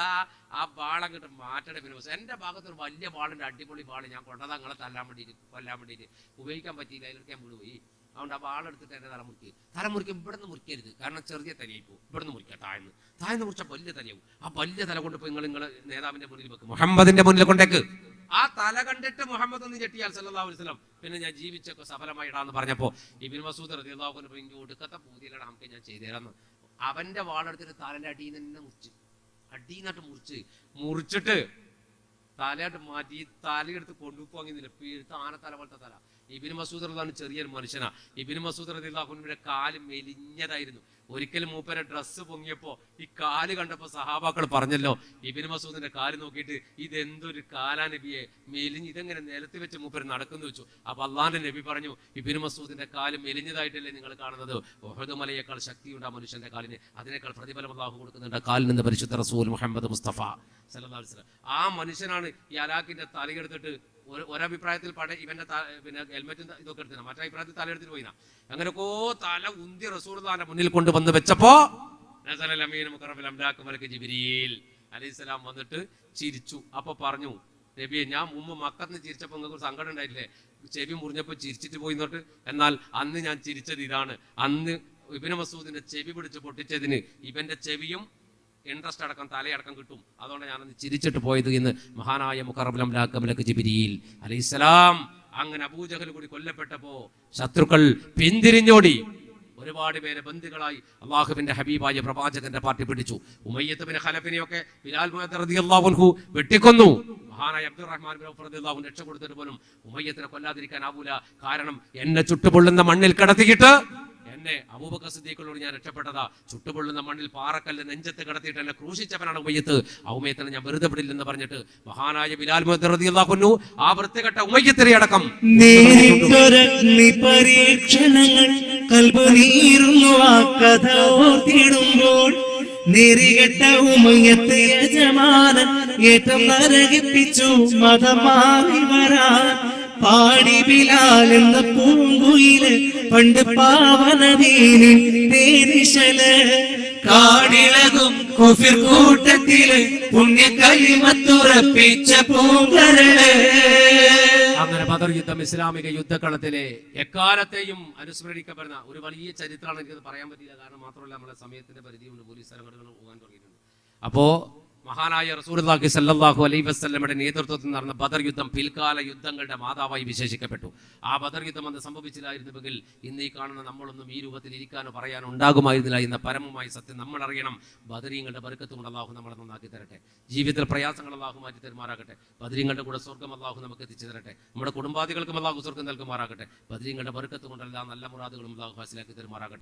Speaker 1: ആ ബാളം കിട്ടും മാറ്റണേ ഇബ്നു മസ്ഊദ്. എന്റെ ഭാഗത്ത് ഒരു വലിയ ബാളുണ്ട്, അടിപൊളി ബാള്, ഞാൻ കൊണ്ടതാ നിങ്ങളെ കൊല്ലാൻ വേണ്ടിയിട്ട് ഉപയോഗിക്കാൻ പറ്റിയില്ല, അതിലെടുക്കാൻ വിടുപോയി. അതുകൊണ്ട് ആ ബാളെടുത്തിട്ട് എന്റെ തലമുറിക്കും ഇവിടുന്ന് മുറിക്കരുത്, കാരണം ചെറിയ തലയായി പോകും. ഇവിടുന്ന് മുറിക്കാം, താഴ്ന്ന് മുറിച്ച വലിയ തലയാവും. ആ വലിയ തല കൊണ്ട് പോയി നിങ്ങൾ നേതാവിന്റെ മുന്നിൽ വെക്കും, മുഹമ്മദിന്റെ മുന്നിൽ കൊണ്ടേക്ക്. ആ തല കണ്ടിട്ട് മുഹമ്മദ് ഒന്ന് ഞെട്ടിയാൽ സല്ലല്ലാഹു അലൈഹി വസല്ലം പിന്നെ ഞാൻ ജീവിച്ചൊക്കെ സഫലമായിടാന്ന് പറഞ്ഞപ്പോ ഇബ്നു മസ്ഊദ് റളിയല്ലാഹു അൻഹു പറഞ്ഞു, ഒടുക്കത്തെ പൂതിയിലാണ് നമുക്ക് ഞാൻ ചെയ്തുതരാന്ന്. അവന്റെ വാളെടുത്തിട്ട് തലന്റെ അടിയിൽ തന്നെ അടിയിന്നിട്ട് മുറിച്ചിട്ട് തലയായിട്ട് മാറ്റി തലയെടുത്ത് കൊണ്ടുപോങ്ങിന്നില്ല. ആനത്തല പോലത്തെ തല ഇബ്നു മസ്ഊദ് റളിയല്ലാഹു അൻഹു ചെറിയൊരു മനുഷ്യനാ. ഇബ്നു മസ്ഊദ് റളിയല്ലാഹു അൻഹുവിന്റെ കാല് മെലിഞ്ഞതായിരുന്നു. ഒരിക്കലും മൂപ്പരെ ഡ്രസ്സ് പൊങ്ങിയപ്പോ ഈ കാല് കണ്ടപ്പോ സഹാബാക്കൾ പറഞ്ഞല്ലോ, ഇബ്നു മസ്ഊദിന്റെ കാല് നോക്കിയിട്ട് ഇതെന്തൊരു കാലാ നബിയെ, മെലിഞ്ഞ് ഇതെങ്ങനെ നിലത്ത് വെച്ച് മൂപ്പര് നടക്കുന്നു വെച്ചു. അപ്പൊ അള്ളാന്റെ നബി പറഞ്ഞു, ഇബ്നു മസ്ഊദിന്റെ കാല് മെലിഞ്ഞതായിട്ടല്ലേ നിങ്ങൾ കാണുന്നത്, ഉഹദ് മലയേക്കാൾ ശക്തിയുണ്ട് ആ മനുഷ്യന്റെ കാലിന്, അതിനേക്കാൾ പ്രതിഫലം അള്ളാഹു കൊടുക്കുന്നുണ്ട് കാലിൽ നിന്ന് പരിശുദ്ധ റസൂൽ മുഹമ്മദ് മുസ്തഫ സല്ലല്ലാഹു അലൈഹി വസല്ലം. ആ മനുഷ്യനാണ് ഈ അലാഖിന്റെ തലയെടുത്തിട്ട് ഒരഭിപ്രായത്തിൽ ഇവന്റെ പിന്നെ ഹെൽമെറ്റും ഇതൊക്കെ എടുത്തിന, മറ്റേ അഭിപ്രായത്തിൽ തലയെടുത്തിട്ട് പോയിന. അങ്ങനെയൊക്കെ തല ഉന്തി റസൂലുള്ളാഹിന്റെ മുന്നിൽ കൊണ്ടുവന്ന് വെച്ചപ്പോ ജിബ്രീൽ അലൈഹിസ്സലാം വന്നിട്ട് ചിരിച്ചു. അപ്പൊ പറഞ്ഞു, നബിയെ ഞാൻ മുമ്പ് മക്കത്തിന് ചിരിച്ചപ്പോ നിങ്ങൾക്ക് സങ്കടം ഉണ്ടായില്ലേ, ചെവി മുറിഞ്ഞപ്പോ ചിരിച്ചിട്ട് പോയി എന്നിട്ട്, എന്നാൽ അന്ന് ഞാൻ ചിരിച്ചത് ഇതാണ്, അന്ന് ഇബ്നു മസ്ഊദിന്റെ ചെവി പിടിച്ച് പൊട്ടിച്ചതിന് ഇവന്റെ ചെവിയും ഇൻട്രസ്റ്റ് അടക്കം തലയടക്കം കിട്ടും, അതുകൊണ്ട് ഞാനന്ന് ചിരിച്ചിട്ട് പോയത് എന്ന് മഹാനായ മുഖറബുൽ അംലാക്ക് മലക്ക് ജിബ്രീൽ അലൈഹിസ്സലാം. അങ്ങനെ അബൂജഹൽ കൂടി കൊല്ലപ്പെട്ടപ്പോ ശത്രുക്കൾ പിന്തിരിഞ്ഞോടി. ഒരുപാട് പേരെ ബന്ദികളായി അള്ളാഹുവിന്റെ ഹബീബായ പ്രവാചകന്റെ പാർട്ടി പിടിച്ചു. ഉമയ്യത്ത് ബിൻ ഖലഫിനെയൊക്കെ ബിലാൽ റളിയല്ലാഹു അൻഹു വെട്ടിക്കൊന്നു. മഹാനായ അബ്ദുറഹ്മാൻ ബിൻ ഔഫ് റളിയല്ലാഹു അൻഹു രക്ഷ കൊടുത്തിട്ട് പോലും ഉമയ്യത്തിനെ കൊല്ലാതിരിക്കാനാവൂല. കാരണം എന്നെ ചുട്ടുപൊള്ളുന്ന മണ്ണിൽ കിടത്തിയിട്ട് എന്നെ അബൂബക്കർ സിദ്ദീഖിനോട് ഞാൻ രക്ഷപ്പെട്ടതാ, ചുട്ടുപൊള്ളുന്ന മണ്ണിൽ പാറക്കല്ല് നെഞ്ചത്ത് കിടത്തിയിട്ട് എന്നെ ക്രൂശിച്ചവനാണ് ഉമയ്യത്ത്, ആ ഉമയ്യത്തിനെ ഞാൻ വെറുതെ വിടില്ലെന്ന് പറഞ്ഞിട്ട് മഹാനായ ബിലാൽ റളിയല്ലാഹു അൻഹു ആ വൃത്തികെട്ട ഉമയ്യത്തിനെ അടക്കം
Speaker 2: പരീക്ഷണങ്ങൾ കൽബ് നീറുന്നു ആ കഥ ഓർത്തിടുമ്പോൾ, നെറികെട്ട ഉമയ്യത്ത് യജമാനൻ ഏറ്റം നരകിപ്പിച്ചു മതം മാറി വരാൻ. പാടി ബിലാൽ എന്ന പൂങ്കുയില് പണ്ട് പാവനദീനിൽ തേനിശല്,
Speaker 3: കാടിളകും കുഫിർ കൂട്ടത്തില് പുണ്യ കലിമത്തുറപ്പിച്ച പൂങ്കരള്.
Speaker 1: അങ്ങനെ ബദർ യുദ്ധം ഇസ്ലാമിക യുദ്ധക്കളത്തിലെ എക്കാലത്തെയും അനുസ്മരിക്കപ്പെടുന്ന ഒരു വലിയ ചരിത്രമാണ്. എനിക്കത് പറയാൻ പറ്റില്ല, കാരണം മാത്രമല്ല നമ്മുടെ സമയത്തിന്റെ പരിധിയുണ്ട്, പോലീസ് സംഘടനകൾ പോകാൻ തുടങ്ങിയിട്ടുണ്ട്. അപ്പോ മഹാനായ റസൂലുള്ളാഹി സ്വല്ലല്ലാഹു അലൈഹി വസല്ലമയുടെ നേതൃത്വത്തിൽ നടന്ന ബദർ യുദ്ധം പിൽക്കാല യുദ്ധങ്ങളുടെ മാതാവായി വിശേഷിക്കപ്പെട്ടു. ആ ബദർ യുദ്ധം അന്ന് സംഭവിച്ചില്ലായിരുന്നുവെങ്കിൽ ഇന്ന് ഈ കാണുന്ന നമ്മളൊന്നും ഈ രൂപത്തിൽ ഇരിക്കാനോ പറയാനോ ഉണ്ടാകുമായിരുന്നില്ല എന്ന പരമമായ സത്യം നമ്മൾ അറിയണം. ബദരീങ്ങളുടെ ബർക്കത്ത് കൊണ്ട് അള്ളാഹു നമ്മളെ നന്നാക്കി തരട്ടെ. ജീവിതത്തിൽ പ്രയാസങ്ങൾ അള്ളാഹു മാറ്റി തരുമാറാകട്ടെ. ബദരീങ്ങളുടെ കൂടെ സ്വർഗ്ഗം അള്ളാഹു നമുക്ക് എത്തിച്ചു തരട്ടെ. നമ്മുടെ കുടുംബാദികൾക്കും അള്ളാഹു സ്വർഗ്ഗം നൽകുമാറാകട്ടെ. ബദരീങ്ങളുടെ ബർക്കത്ത് കൊണ്ടെല്ലാം നല്ല മുറാദുകളും അള്ളാഹു ഹാസിലാക്കി തരുമാറാകട്ടെ.